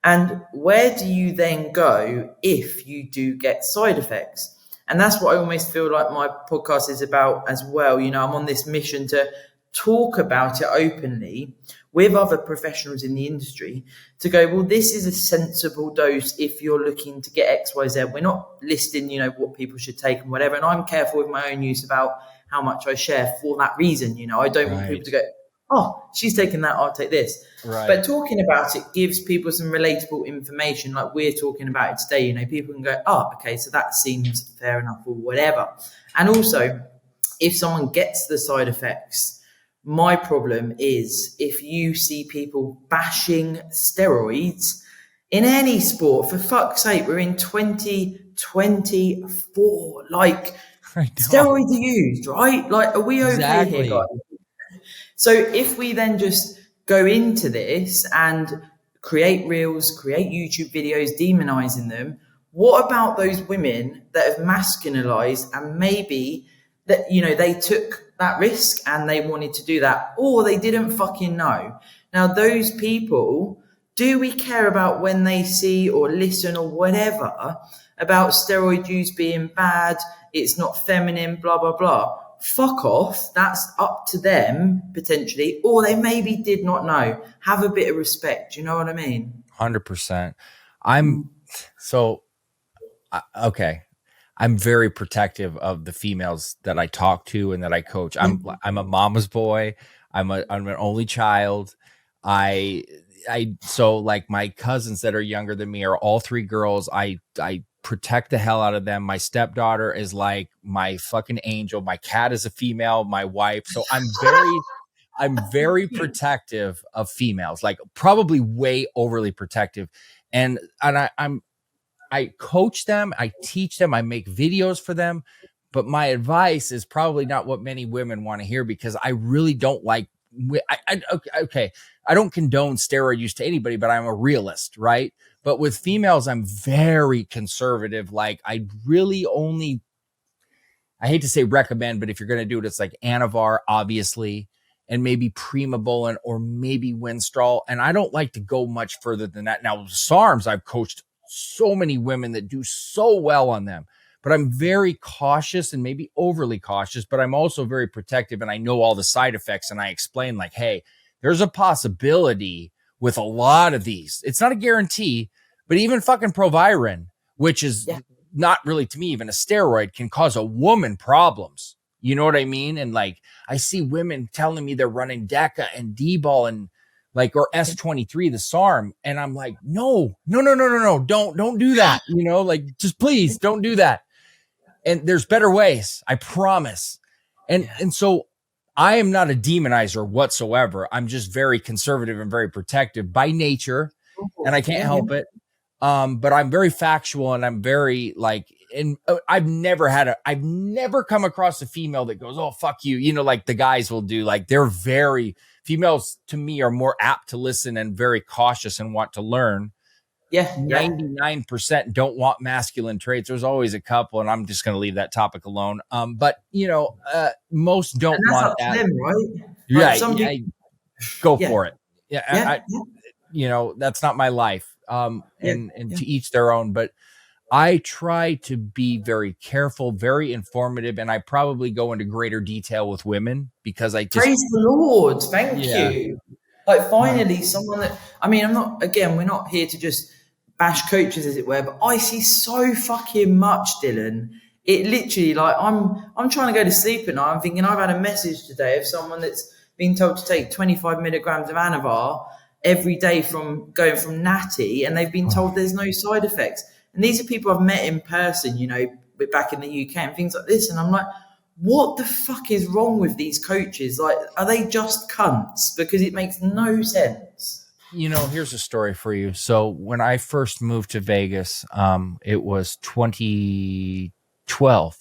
And where do you then go if you do get side effects? And that's what I almost feel like my podcast is about as well. You know, I'm on this mission to talk about it openly with other professionals in the industry to go, well, this is a sensible dose if you're looking to get X, Y, Z. We're not listing, you know, what people should take and whatever. And I'm careful with my own use about how much I share for that reason. You know, I don't want people to go, oh, she's taking that, I'll take this. Right. But talking about it gives people some relatable information like we're talking about it today. You know, people can go, oh, okay, so that seems fair enough or whatever. And also, if someone gets the side effects, my problem is if you see people bashing steroids in any sport, for fuck's sake, we're in 2024. Like, steroids are used, right? Like, are we okay here, guys? So if we then just go into this and create reels, create YouTube videos, demonizing them, what about those women that have masculinized and maybe that, you know, they took that risk and they wanted to do that, or they didn't fucking know. Now, those people, do we care about when they see or listen or whatever about steroid use being bad, it's not feminine, blah, blah, blah? Fuck off. That's up to them, potentially, or they maybe did not know. Have a bit of respect. You know what I mean? 100%. Okay. I'm very protective of the females that I talk to and that I coach. I'm a mama's boy. I'm an only child. So like my cousins that are younger than me are all three girls. I protect the hell out of them. My stepdaughter is like my fucking angel. My cat is a female, my wife. So I'm very protective of females, like probably way overly protective. And I coach them, I teach them, I make videos for them, but my advice is probably not what many women want to hear because I really don't like, I don't condone steroid use to anybody, but I'm a realist, right? But with females, I'm very conservative. Like I hate to say recommend, but if you're going to do it, it's like Anavar, obviously, and maybe Primobolan or maybe Winstrol. And I don't like to go much further than that. Now, SARMs, I've coached so many women that do so well on them, but I'm very cautious and maybe overly cautious, but I'm also very protective and I know all the side effects and I explain like, hey, there's a possibility with a lot of these. It's not a guarantee, but even fucking Proviron, which is not really to me, even a steroid, can cause a woman problems. You know what I mean? And like, I see women telling me they're running DECA and D-ball and like, or S23, the SARM. And I'm like, no, don't do that. You know, like, just please don't do that. And there's better ways, I promise. And so I am not a demonizer whatsoever. I'm just very conservative and very protective by nature. And I can't help it. But I'm very factual and I'm very like, and I've never come across a female that goes, oh, fuck you. You know, like the guys will do, like females to me are more apt to listen and very cautious and want to learn. 99% don't want masculine traits. There's always a couple, and I'm just going to leave that topic alone. But you know, most don't want that. Them, right? Like go for it. You know, that's not my life. And to each their own, but I try to be very careful, very informative, and I probably go into greater detail with women because I just praise the Lord. Thank you. Like finally someone that, I mean, we're not here to just bash coaches as it were, but I see so fucking much, Dylan. It literally like I'm trying to go to sleep at night. I'm thinking I've had a message today of someone that's been told to take 25 milligrams of Anavar every day from Natty, and they've been told there's no side effects. And these are people I've met in person, you know, back in the UK and things like this. And I'm like, what the fuck is wrong with these coaches? Like, are they just cunts? Because it makes no sense. Here's a story for you. So when I first moved to Vegas, it was 2012.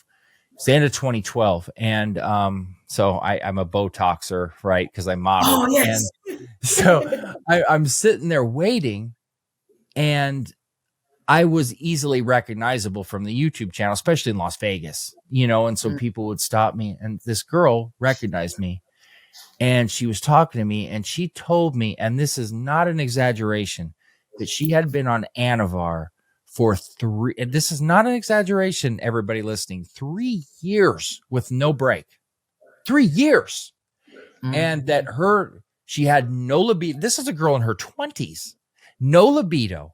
It's the end of 2012. And so I'm a Botoxer, right? Because I modeled. Oh, yes. And so I'm sitting there waiting, and I was easily recognizable from the YouTube channel, especially in Las Vegas, and so people would stop me. And this girl recognized me, and she was talking to me, and she told me, and this is not an exaggeration, that she had been on Anavar for and this is not an exaggeration, everybody listening, 3 years with no break. 3 years. And that she had no libido. This is a girl in her 20s, no libido,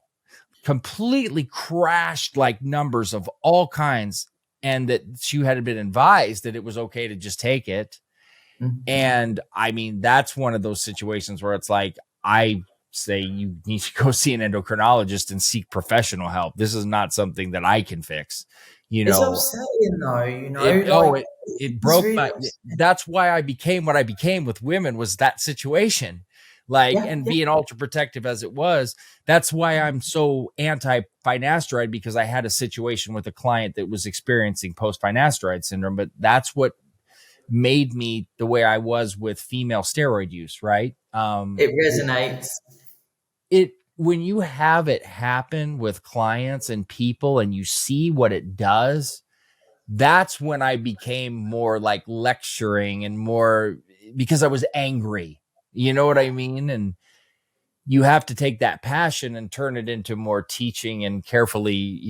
completely crashed like numbers of all kinds, and that she had been advised that it was okay to just take it. And I mean, that's one of those situations where it's like, I say you need to go see an endocrinologist and seek professional help. This is not something that I can fix. It's upsetting though, it broke really my, that's why I became what I became with women, was that situation. Being ultra protective as it was. That's why I'm so anti-finasteride, because I had a situation with a client that was experiencing post-finasteride syndrome, but that's what made me the way I was with female steroid use, right? It resonates. When you have it happen with clients and people and you see what it does, that's when I became more like lecturing and more, because I was angry. You know what I mean? And you have to take that passion and turn it into more teaching and carefully,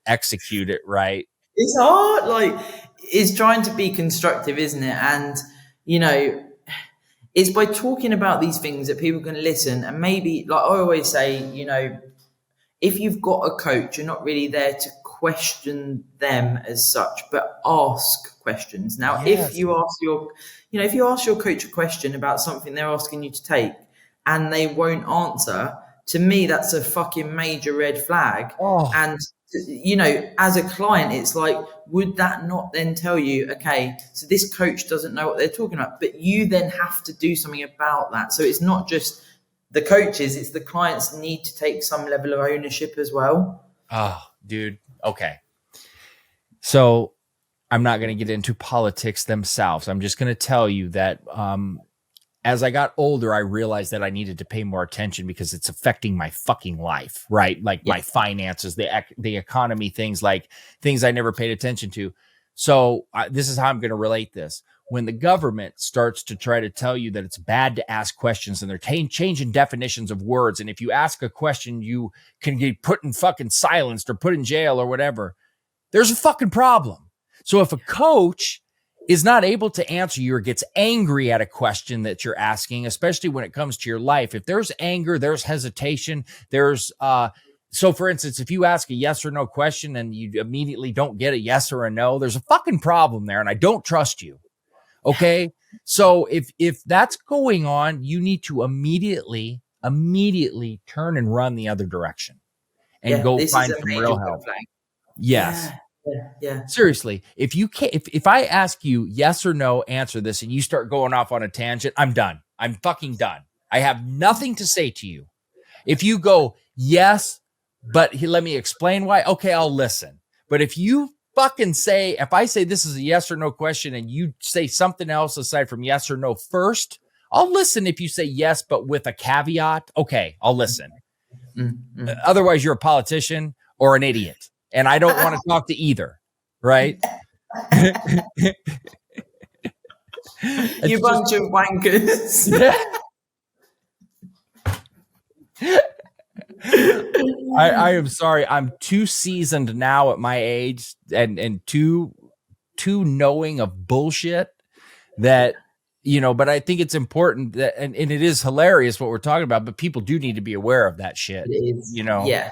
execute it right. It's hard. It's trying to be constructive, isn't it? And, it's by talking about these things that people can listen. And maybe, like I always say, if you've got a coach, you're not really there to question them as such, but ask questions. Now, Yes. if you ask your coach a question about something they're asking you to take and they won't answer, to me, that's a fucking major red flag. And, as a client, it's like, would that not then tell you, okay, so this coach doesn't know what they're talking about, but you then have to do something about that. So it's not just the coaches, it's the clients need to take some level of ownership as well. Oh, dude. Okay. So I'm not going to get into politics themselves. I'm just going to tell you that as I got older, I realized that I needed to pay more attention because it's affecting my fucking life, right? My finances, the economy, things I never paid attention to. So this is how I'm going to relate this. When the government starts to try to tell you that it's bad to ask questions, and they're changing definitions of words, and if you ask a question, you can get put in fucking silenced or put in jail or whatever, there's a fucking problem. So if a coach is not able to answer you or gets angry at a question that you're asking, especially when it comes to your life, if there's anger, there's hesitation, there's so for instance, if you ask a yes or no question and you immediately don't get a yes or a no, there's a fucking problem there, and I don't trust you. Okay. So if that's going on, you need to immediately turn and run the other direction and go find some real help. Yes. Yeah. Seriously. If I ask you yes or no, answer this, and you start going off on a tangent, I'm done. I'm fucking done. I have nothing to say to you. If you go, yes, but let me explain why. Okay, I'll listen. But if you fucking say, if I say this is a yes or no question and you say something else aside from yes or no first, I'll listen. If you say yes, but with a caveat, okay, I'll listen. Mm-hmm. Otherwise, you're a politician or an idiot, and I don't want to talk to either, right? You bunch of wankers. I am sorry. I'm too seasoned now at my age and too knowing of bullshit that, but I think it's important that, and it is hilarious what we're talking about, but people do need to be aware of that shit, Yeah,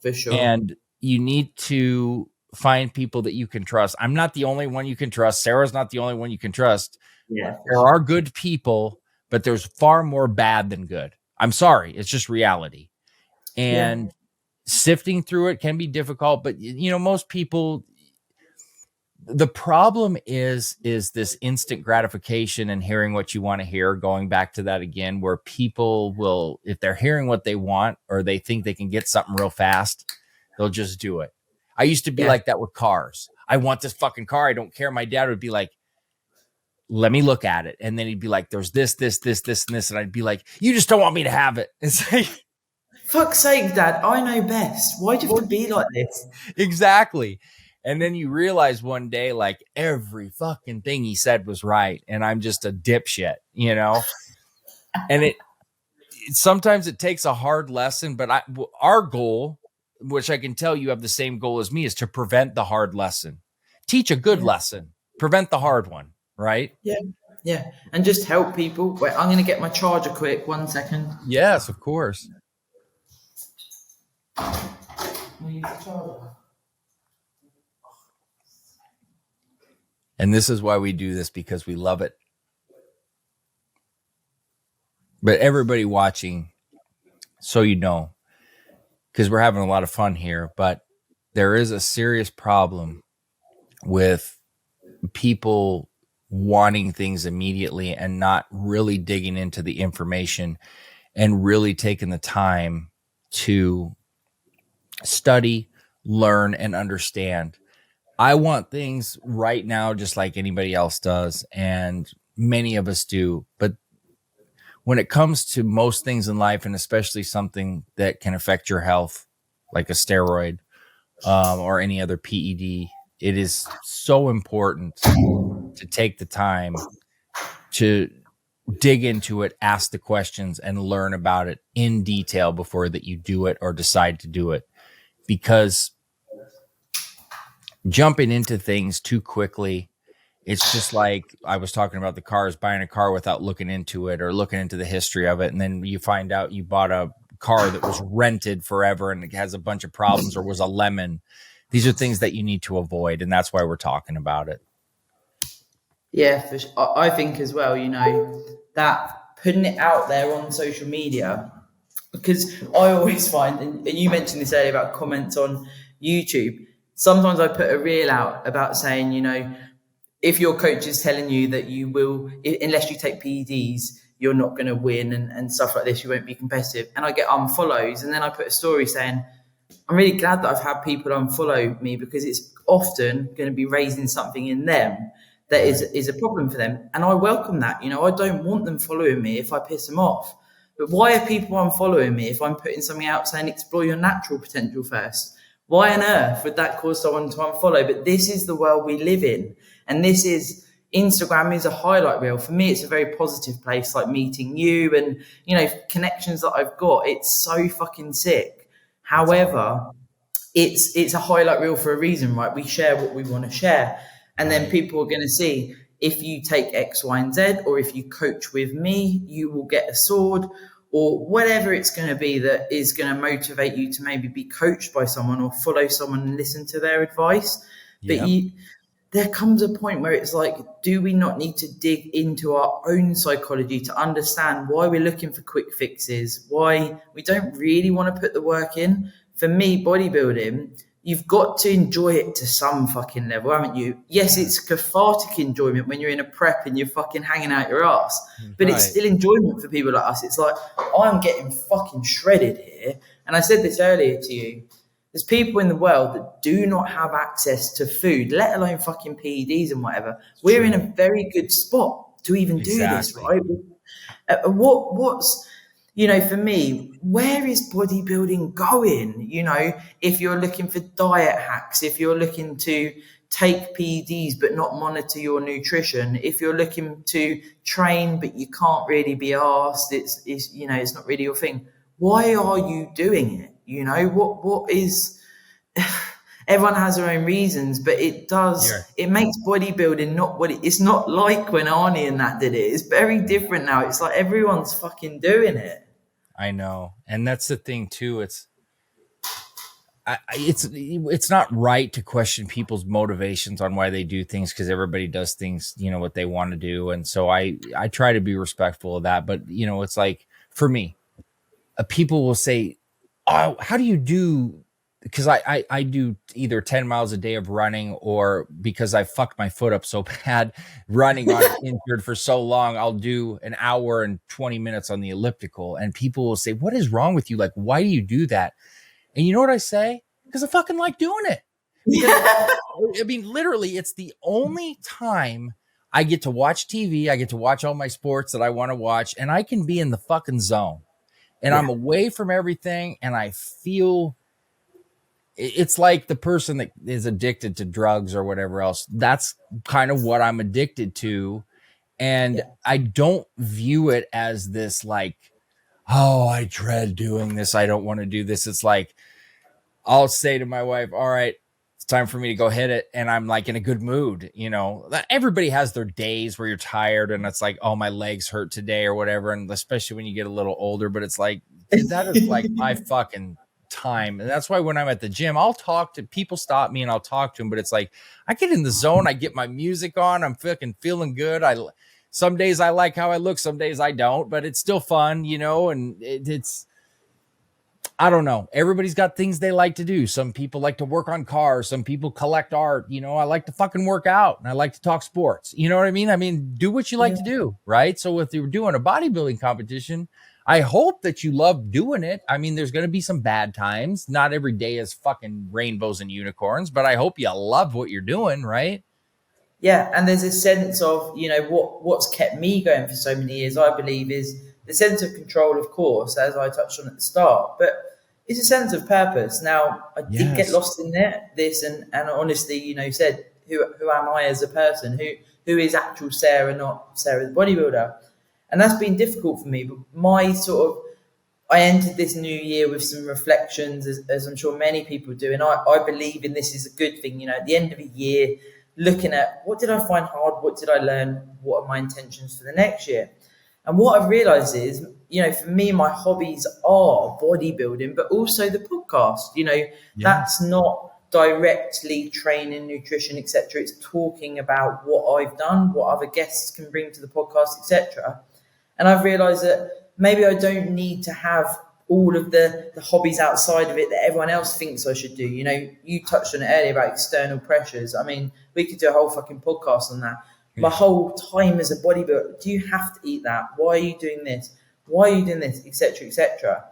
for sure. And you need to find people that you can trust. I'm not the only one you can trust. Sarah's not the only one you can trust. Yeah. There are good people, but there's far more bad than good. I'm sorry. It's just reality. And sifting through it can be difficult, but most people, The problem is this instant gratification and hearing what you want to hear, going back to that again, where people will, if they're hearing what they want or they think they can get something real fast, they'll just do it. I used to be like that with cars. I want this fucking car. I don't care. My dad would be like, let me look at it. And then he'd be like, there's this, and this. And I'd be like, you just don't want me to have it. It's like, fuck's sake, Dad, I know best. Why do you have to be like this? Exactly. And then you realize one day, like, every fucking thing he said was right. And I'm just a dipshit, you know? And sometimes it takes a hard lesson, but our goal, which I can tell you have the same goal as me, is to prevent the hard lesson. Teach a good lesson, prevent the hard one, right? Yeah. And just help people. Wait, I'm going to get my charger quick. 1 second. Yes, of course. And this is why we do this, because we love it. But everybody watching, so you know, because we're having a lot of fun here, but there is a serious problem with people wanting things immediately and not really digging into the information and really taking the time to study, learn, and understand. I want things right now, just like anybody else does, and many of us do. But when it comes to most things in life, and especially something that can affect your health, like a steroid or any other PED, it is so important to take the time to dig into it, ask the questions, and learn about it in detail before that you do it or decide to do it. Because jumping into things too quickly, it's just like I was talking about the cars, buying a car without looking into it or looking into the history of it. And then you find out you bought a car that was rented forever and it has a bunch of problems or was a lemon. These are things that you need to avoid. And that's why we're talking about it. Yeah, for sure. I think as well, you know, that putting it out there on social media, because I always find, and you mentioned this earlier about comments on YouTube, sometimes I put a reel out about saying, you know, if your coach is telling you that you will, unless you take PEDs, you're not going to win and stuff like this, you won't be competitive. And I get unfollows. And then I put a story saying, I'm really glad that I've had people unfollow me, because it's often going to be raising something in them that is a problem for them. And I welcome that. You know, I don't want them following me if I piss them off. But why are people unfollowing me if I'm putting something out saying explore your natural potential first? Why on earth would that cause someone to unfollow? But this is the world we live in. And this is, Instagram is a highlight reel. For me, it's a very positive place, like meeting you and, you know, connections that I've got. It's so fucking sick. However, it's a highlight reel for a reason, right? We share what we want to share. And then people are going to see, if you take X, Y, and Z, or if you coach with me, you will get a sword, or whatever it's going to be that is going to motivate you to maybe be coached by someone or follow someone and listen to their advice. But there comes a point where it's like, do we not need to dig into our own psychology to understand why we're looking for quick fixes, why we don't really want to put the work in? For me, bodybuilding, you've got to enjoy it to some fucking level, haven't you? Yes, it's cathartic enjoyment when you're in a prep and you're fucking hanging out your ass, but it's still enjoyment for people like us. It's like, I'm getting fucking shredded here. And I said this earlier to you. There's people in the world that do not have access to food, let alone fucking PEDs and whatever. We're in a very good spot to even do this, right? What's, you know, for me, where is bodybuilding going? You know, if you're looking for diet hacks, if you're looking to take PEDs but not monitor your nutrition, if you're looking to train but you can't really be asked, it's you know, it's not really your thing. Why are you doing it? You know, what is, everyone has their own reasons, but it does, it makes bodybuilding not what it's not like when Arnie and that did it. It's very different now. It's like everyone's fucking doing it. I know. And that's the thing too. It's not right to question people's motivations on why they do things, because everybody does things, you know, what they want to do. And so I try to be respectful of that. But, you know, it's like, for me, people will say, oh, how do you do because I do either 10 miles a day of running, or because I fucked my foot up so bad running on injured for so long, I'll do an hour and 20 minutes on the elliptical. And people will say, what is wrong with you? Like, why do you do that? And you know what I say? Because I fucking like doing it. I mean, literally, it's the only time I get to watch TV. I get to watch all my sports that I want to watch, and I can be in the fucking zone. And I'm away from everything, and I feel it's like the person that is addicted to drugs or whatever else. That's kind of what I'm addicted to. And I don't view it as this like, oh, I dread doing this, I don't want to do this. It's like, I'll say to my wife, all right, it's time for me to go hit it. And I'm like in a good mood. You know, everybody has their days where you're tired and it's like, oh, my legs hurt today or whatever. And especially when you get a little older, but it's like, that is like my fucking time. And that's why when I'm at the gym, I'll talk to people, stop me and I'll talk to them. But it's like, I get in the zone. I get my music on. I'm fucking feeling good. Some days I like how I look. Some days I don't, but it's still fun, you know, and it's, I don't know. Everybody's got things they like to do. Some people like to work on cars. Some people collect art. You know, I like to fucking work out and I like to talk sports. You know what I mean? I mean, do what you like to do, right? So if you're doing a bodybuilding competition, I hope that you love doing it. I mean, there's going to be some bad times. Not every day is fucking rainbows and unicorns, but I hope you love what you're doing, right? Yeah, and there's a sense of, you know, what's kept me going for so many years, I believe, is the sense of control, of course, as I touched on at the start, but it's a sense of purpose. Now, I did get lost in this, and honestly, you know, said, who am I as a person? Who is actual Sarah, not Sarah the bodybuilder? And that's been difficult for me. But I entered this new year with some reflections, as I'm sure many people do, and I believe in this is a good thing. You know, at the end of a year, looking at what did I find hard, what did I learn, what are my intentions for the next year? And what I've realized is, you know, for me, my hobbies are bodybuilding, but also the podcast. You know, that's not directly training, nutrition, etc. It's talking about what I've done, what other guests can bring to the podcast, etc. And I've realized that maybe I don't need to have all of the hobbies outside of it that everyone else thinks I should do. You know, you touched on it earlier about external pressures. I mean, we could do a whole fucking podcast on that. My whole time as a bodybuilder, do you have to eat that? Why are you doing this? Why are you doing this? Etc., etc.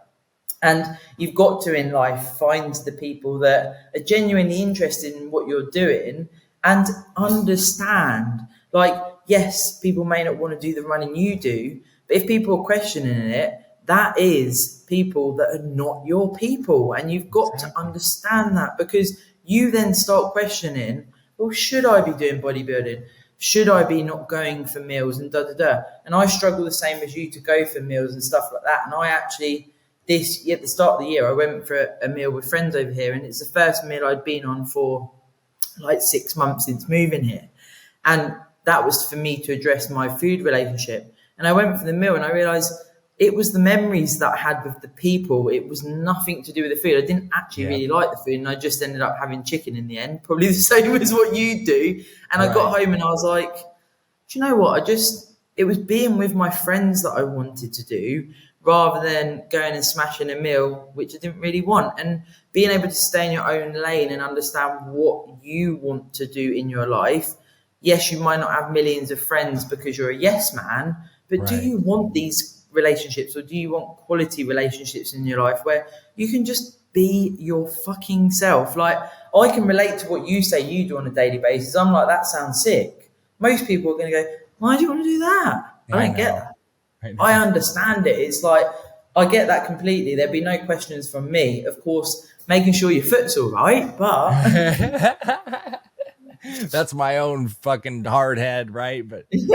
And you've got to, in life, find the people that are genuinely interested in what you're doing and understand. Like, yes, people may not want to do the running you do, but if people are questioning it, that is people that are not your people. And you've got to understand that, because you then start questioning, well, should I be doing bodybuilding? Should I be not going for meals and da-da-da? And I struggle the same as you to go for meals and stuff like that. And I actually, at the start of the year, I went for a meal with friends over here. And it's the first meal I'd been on for like 6 months since moving here. And that was for me to address my food relationship. And I went for the meal and I realized it was the memories that I had with the people. It was nothing to do with the food. I didn't actually really like the food, and I just ended up having chicken in the end, probably the same as what you do. And I got home and I was like, do you know what? It was being with my friends that I wanted to do, rather than going and smashing a meal, which I didn't really want. And being able to stay in your own lane and understand what you want to do in your life. Yes, you might not have millions of friends because you're a yes man, but do you want these relationships, or do you want quality relationships in your life where you can just be your fucking self? Like, I can relate to what you say you do on a daily basis. I'm like, that sounds sick. Most people are going to go, why do you want to do that? I don't get that. I understand it. It's like, I get that completely. There'd be no questions from me. Of course, making sure your foot's all right, but that's my own fucking hard head, right? But you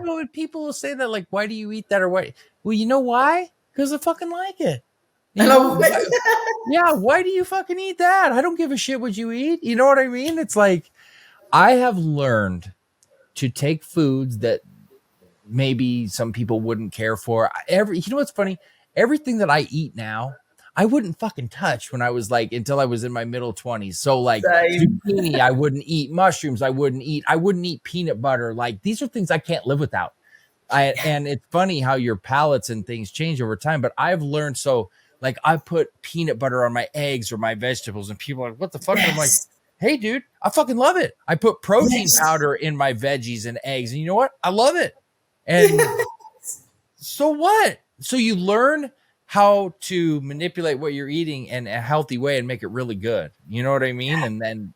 know, people will say that, like, why do you eat that, or why? Well, you know why? Because I fucking like it. You know, why do you fucking eat that? I don't give a shit what you eat. You know what I mean? It's like, I have learned to take foods that maybe some people wouldn't care for. You know what's funny? Everything that I eat now, I wouldn't fucking touch when I was like, until I was in my middle 20s. So like zucchini, I wouldn't eat. Mushrooms, I wouldn't eat peanut butter. Like, these are things I can't live without. And it's funny how your palates and things change over time, but I've learned. So like I put peanut butter on my eggs or my vegetables, and people are like, what the fuck? Yes. I'm like, hey, dude, I fucking love it. I put protein Yes. powder in my veggies and eggs, and you know what? I love it. And so what? So you learn how to manipulate what you're eating in a healthy way and make it really good. You know what I mean? And then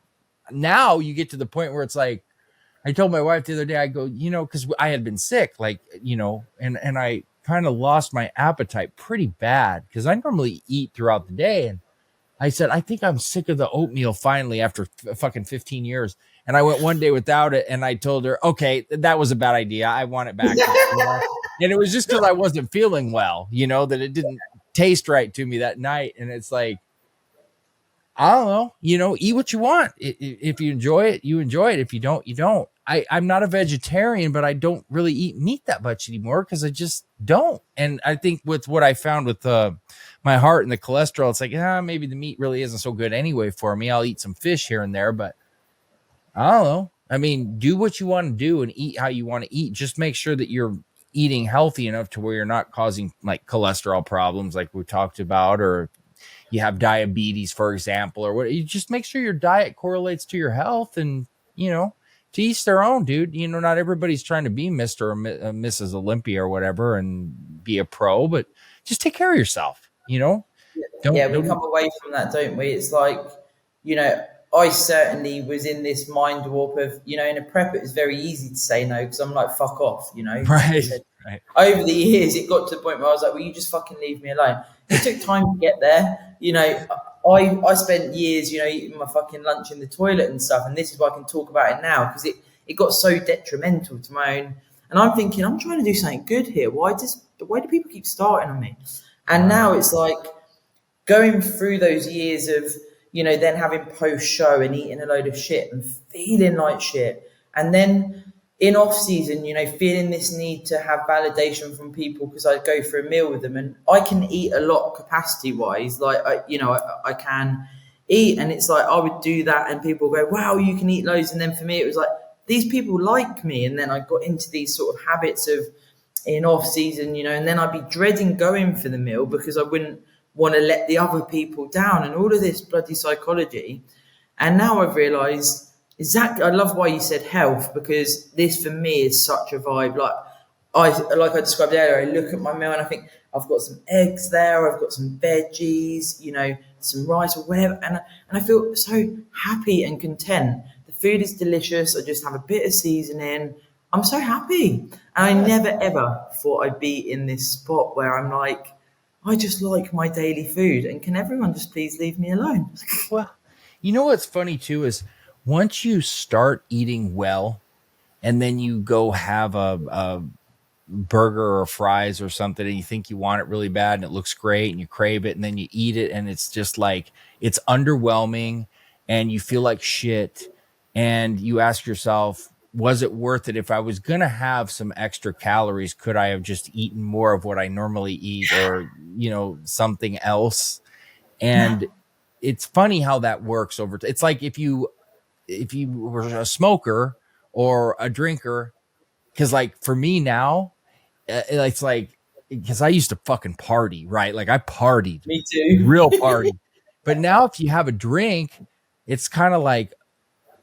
now you get to the point where it's like, I told my wife the other day, I go, you know, because I had been sick, like, you know, and I kind of lost my appetite pretty bad because I normally eat throughout the day. And I said, I think I'm sick of the oatmeal finally after fucking 15 years. And I went one day without it. And I told her, okay, that was a bad idea. I want it back. And it was just because I wasn't feeling well, you know, that it didn't taste right to me that night. And it's like, I don't know, you know, eat what you want. If you enjoy it, you enjoy it. If you don't, you don't. I'm not a vegetarian, but I don't really eat meat that much anymore because I just don't. And I think with what I found with my heart and the cholesterol, it's like, maybe the meat really isn't so good anyway for me. I'll eat some fish here and there, but I don't know. I mean, do what you want to do and eat how you want to eat. Just make sure that you're eating healthy enough to where you're not causing like cholesterol problems like we talked about, or you have diabetes, for example, or what. You just make sure your diet correlates to your health, and, you know, to each their own, dude. You know, not everybody's trying to be Mr. or Mrs. Olympia or whatever and be a pro, but just take care of yourself, you know? We come away from that, don't we? It's like, you know, I certainly was in this mind warp of, you know, in a prep, it was very easy to say no because I'm like, fuck off, you know? Right. Over the years, it got to the point where I was like, well, you just fucking leave me alone. It took time to get there. You know, I spent years, you know, eating my fucking lunch in the toilet and stuff. And this is why I can talk about it now, because it got so detrimental to my own. And I'm thinking, I'm trying to do something good here. Why do people keep starting on me? And now it's like going through those years of, you know, then having post-show and eating a load of shit and feeling like shit. And then in off-season, you know, feeling this need to have validation from people because I go for a meal with them, and I can eat a lot capacity-wise. Like, I can eat, and it's like I would do that and people go, wow, you can eat loads. And then for me, it was like, these people like me. And then I got into these sort of habits of in off-season, you know, and then I'd be dreading going for the meal because I wouldn't want to let the other people down and all of this bloody psychology. And now I've realised, exactly, I love why you said health, because this for me is such a vibe. Like I described earlier, I look at my meal and I think I've got some eggs there, I've got some veggies, you know, some rice or whatever, and I feel so happy and content. The food is delicious. I just have a bit of seasoning. I'm so happy, and I never ever thought I'd be in this spot where I'm like, I just like my daily food, and can everyone just please leave me alone? Well, you know what's funny too is once you start eating well and then you go have a burger or fries or something and you think you want it really bad and it looks great and you crave it and then you eat it and it's just like, it's underwhelming and you feel like shit, and you ask yourself, was it worth it? If I was going to have some extra calories, could I have just eaten more of what I normally eat, or, you know, something else? And it's funny how that works over. It's like if you were a smoker or a drinker, because like for me now, it's like, because I used to fucking party, right? Like I partied, Me too, real party. But now if you have a drink, it's kind of like,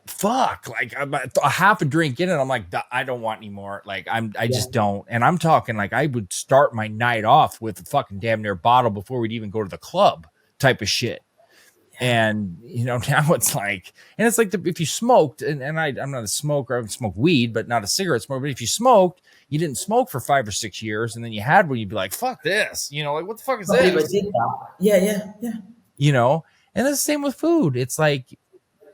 fuck, like a half a drink in it, I'm like, I don't want any more. Like I just don't. And I'm talking like I would start my night off with a fucking damn near bottle before we'd even go to the club type of shit. And, you know, now it's like, and it's like if you smoked, and I'm not a smoker, I smoke weed, but not a cigarette smoker. But if you smoked, you didn't smoke for 5 or 6 years, and then you had one, you'd be like, fuck this, you know, like what the fuck is this? I did that. Yeah. You know, and it's the same with food. It's like,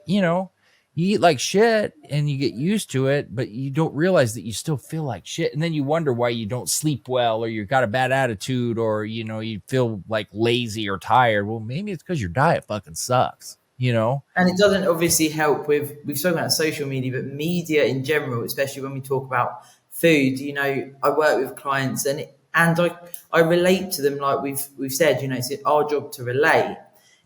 you know, you eat like shit and you get used to it, but you don't realize that you still feel like shit. And then you wonder why you don't sleep well, or you got a bad attitude, or, you know, you feel like lazy or tired. Well, maybe it's because your diet fucking sucks, you know? And it doesn't obviously help with, we've spoken about social media, but media in general, especially when we talk about food, you know, I work with clients and I relate to them. Like we've said, you know, it's our job to relate.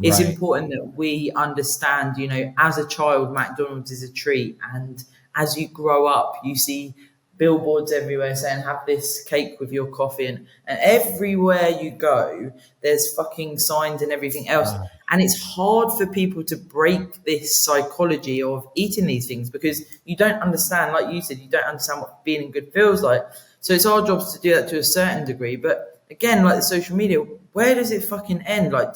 It's important that we understand, you know, as a child, McDonald's is a treat. And as you grow up, you see billboards everywhere saying have this cake with your coffee, and everywhere you go there's fucking signs and everything else. And it's hard for people to break this psychology of eating these things because you don't understand, like you said, you don't understand what feeling good feels like. So it's our jobs to do that to a certain degree. But again, like the social media, where does it fucking end? Like,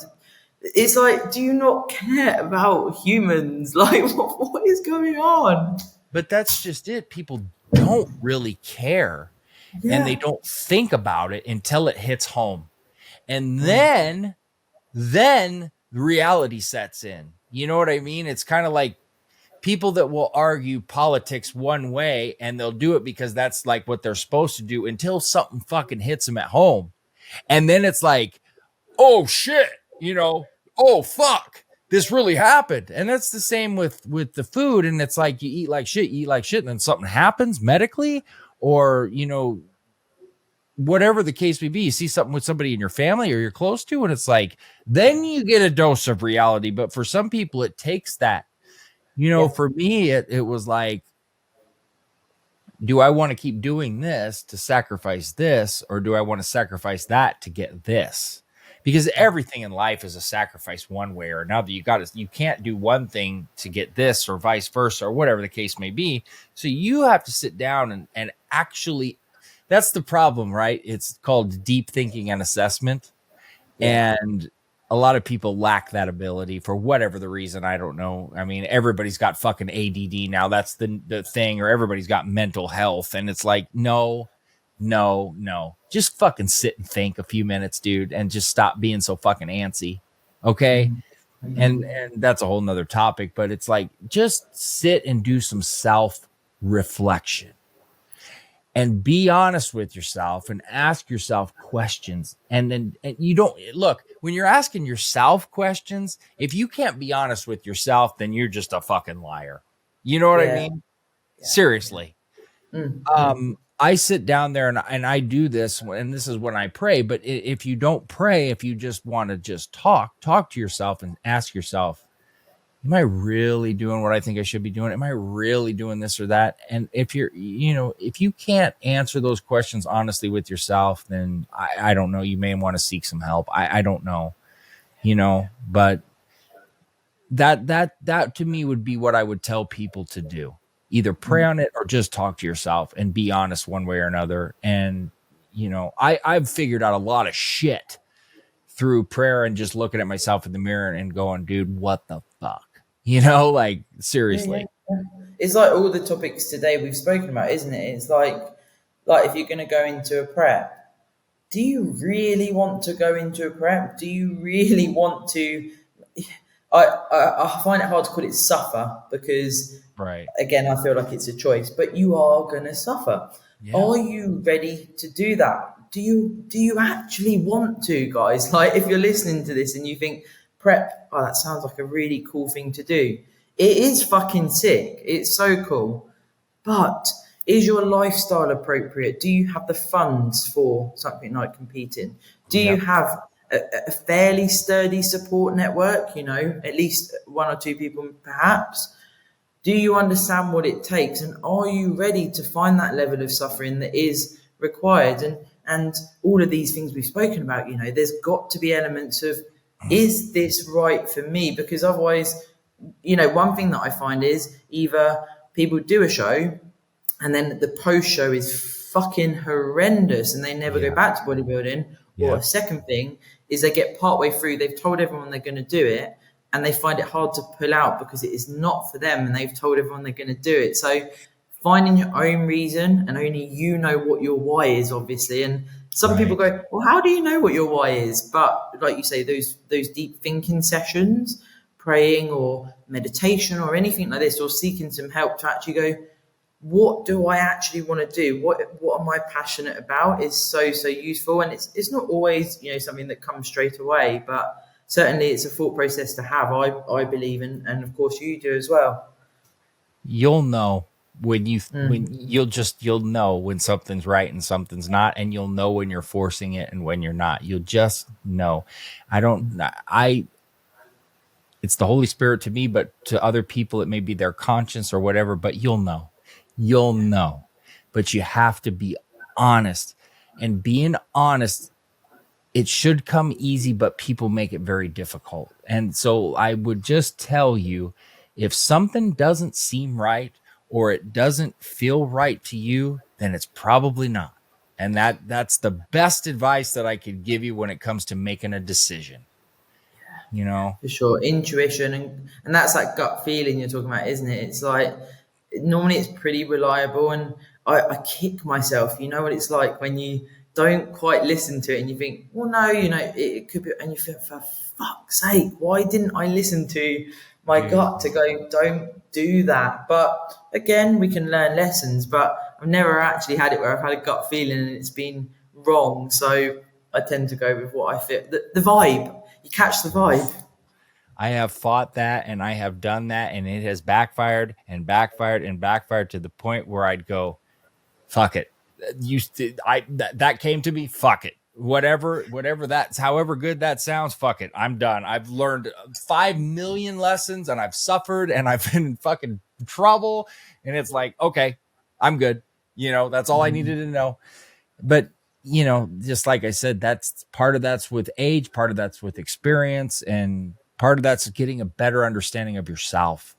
it's like, do you not care about humans? Like, what is going on? But that's just it. People don't really care, and they don't think about it until it hits home. And then the reality sets in. You know what I mean? It's kind of like people that will argue politics one way, and they'll do it because that's like what they're supposed to do until something fucking hits them at home. And then it's like, oh shit, oh fuck, this really happened. And that's the same with the food. And it's like, you eat like shit, and then something happens medically, or, whatever the case may be. You see something with somebody in your family or you're close to, and it's like, then you get a dose of reality. But for some people, it takes that. For me, it was like, do I want to keep doing this to sacrifice this, or do I want to sacrifice that to get this? Because everything in life is a sacrifice one way or another. You can't do one thing to get this, or vice versa, or whatever the case may be. So you have to sit down and actually, that's the problem, right? It's called deep thinking and assessment. And a lot of people lack that ability for whatever the reason. I don't know. I mean, everybody's got fucking ADD now. That's the thing, or everybody's got mental health. And it's like, no. Just fucking sit and think a few minutes, dude, and just stop being so fucking antsy. Okay. And that's a whole nother topic, but it's like, just sit and do some self-reflection. And be honest with yourself and ask yourself questions. And you don't look, when you're asking yourself questions, if you can't be honest with yourself, then you're just a fucking liar. You know what I mean? Yeah. Seriously. I sit down there and I do this, and this is when I pray. But if you don't pray, if you just want to just talk to yourself and ask yourself, am I really doing what I think I should be doing? Am I really doing this or that? And if if you can't answer those questions honestly with yourself, then I don't know. You may want to seek some help. I don't know, but that to me would be what I would tell people to do. Either pray on it or just talk to yourself and be honest one way or another. And, I've figured out a lot of shit through prayer and just looking at myself in the mirror and going, dude, what the fuck? Like, seriously. It's like all the topics today we've spoken about, isn't it? It's like if you're going to go into a prep, do you really want to go into a prep? Do you really want to? I find it hard to call it suffer because, right, again, I feel like it's a choice, but you are going to suffer. Yeah. Are you ready to do that? Do you actually want to, guys? Like, if you're listening to this and you think prep, oh, that sounds like a really cool thing to do. It is fucking sick. It's so cool. But is your lifestyle appropriate? Do you have the funds for something like competing? Do you have a fairly sturdy support network? At least one or two people perhaps. Do you understand what it takes? And are you ready to find that level of suffering that is required? And all of these things we've spoken about, there's got to be elements of, is this right for me? Because otherwise, one thing that I find is either people do a show and then the post show is fucking horrendous and they never go back to bodybuilding. Or a second thing is they get partway through, they've told everyone they're going to do it, and they find it hard to pull out because it is not for them and they've told everyone they're going to do it. So finding your own reason, and only you know what your why is, obviously. And some people go, well, how do you know what your why is? But like you say, those deep thinking sessions, praying or meditation or anything like this, or seeking some help to actually go, what do I actually want to do? What am I passionate about is so useful. And it's not always, something that comes straight away, but certainly it's a thought process to have, I believe, and of course you do as well. You'll know when you'll know when something's right and something's not, and you'll know when you're forcing it and when you're not. You'll just know. It's the Holy Spirit to me, but to other people, it may be their conscience or whatever, but you'll know but you have to be honest. And being honest, it should come easy, but people make it very difficult. And so I would just tell you, if something doesn't seem right or it doesn't feel right to you, then it's probably not. And that's the best advice that I could give you when it comes to making a decision. You know, for sure, intuition, and that's that gut feeling you're talking about, isn't it? It's like normally it's pretty reliable, and I kick myself. You know what it's like when you don't quite listen to it and you think, well, no, you know, it could be, and you feel, for fuck's sake, why didn't I listen to my gut to go, don't do that? But again, we can learn lessons, but I've never actually had it where I've had a gut feeling and it's been wrong. So I tend to go with what I feel, the vibe. You catch the vibe. I have fought that and I have done that, and it has backfired and backfired and backfired to the point where I'd go, fuck it. That came to me. Fuck it. Whatever that's, however good that sounds. Fuck it. I'm done. I've learned 5 million lessons and I've suffered and I've been in fucking trouble. And it's like, okay, I'm good. You know, that's all I needed to know. But you know, just like I said, that's part of that's with age, part of that's with experience, and part of that's getting a better understanding of yourself.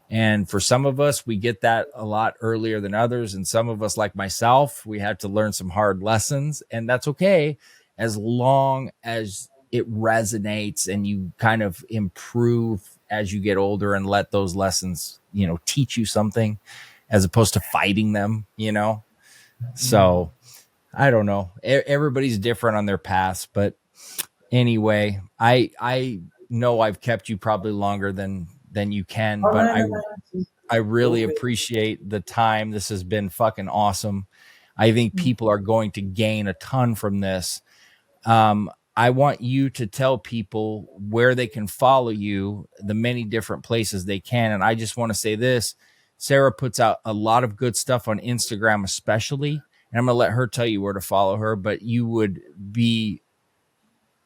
And for some of us, we get that a lot earlier than others. And some of us, like myself, we had to learn some hard lessons, and that's okay as long as it resonates and you kind of improve as you get older and let those lessons, you know, teach you something as opposed to fighting them, you know? So I don't know. Everybody's different on their paths, but anyway, I know I've kept you probably longer than you can, but I really appreciate the time. This has been fucking awesome. I think people are going to gain a ton from this. I want you to tell people where they can follow you, the many different places they can. And I just want to say this, Sarah puts out a lot of good stuff on Instagram, especially. And I'm going to let her tell you where to follow her, but you would be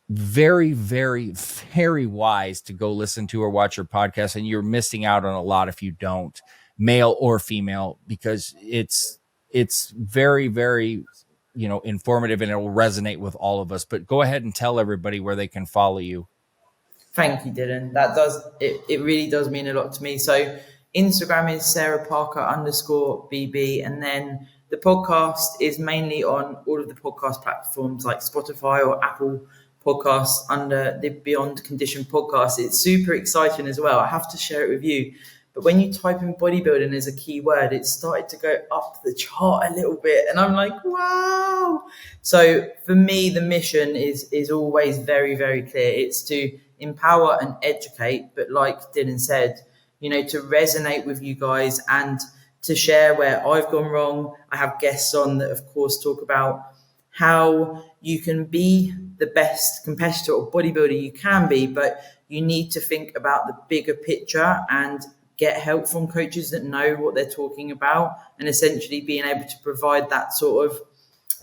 very, very, very wise to go listen to or watch her podcast. And you're missing out on a lot if you don't, male or female, because it's very, very, you know, informative, and it will resonate with all of us. But go ahead and tell everybody where they can follow you. Thank you, Dylan. That does, it really does mean a lot to me. So Instagram is sarahparker_BB. And then the podcast is mainly on all of the podcast platforms like Spotify or Apple Podcasts under the Beyond Condition podcast. It's super exciting as well. I have to share it with you. But when you type in bodybuilding as a keyword, it started to go up the chart a little bit. And I'm like, wow. So for me, the mission is always very, very clear. It's to empower and educate. But like Dylan said, you know, to resonate with you guys and to share where I've gone wrong. I have guests on that, of course, talk about how you can be the best competitor or bodybuilder you can be, but you need to think about the bigger picture and get help from coaches that know what they're talking about, and essentially being able to provide that sort of,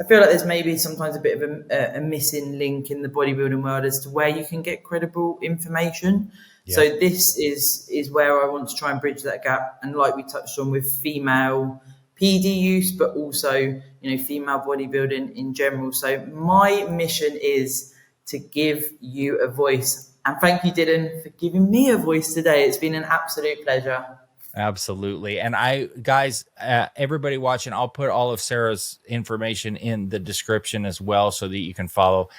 I feel like there's maybe sometimes a bit of a missing link in the bodybuilding world as to where you can get credible information. Yeah. So this is where I want to try and bridge that gap. And like we touched on with female PD use, but also, you know, female bodybuilding in general. So my mission is to give you a voice. And thank you, Dylan, for giving me a voice today. It's been an absolute pleasure. Absolutely. And guys, everybody watching, I'll put all of Sarah's information in the description as well so that you can follow.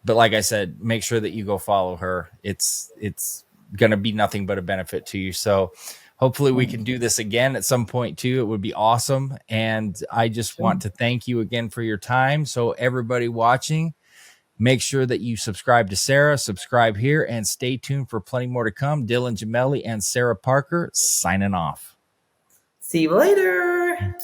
But like I said, make sure that you go follow her. It's going to be nothing but a benefit to you. So hopefully we can do this again at some point too. It would be awesome. And I just want to thank you again for your time. So everybody watching, make sure that you subscribe to Sarah, subscribe here, and stay tuned for plenty more to come. Dylan Gemelli and Sarah Parker signing off. See you later.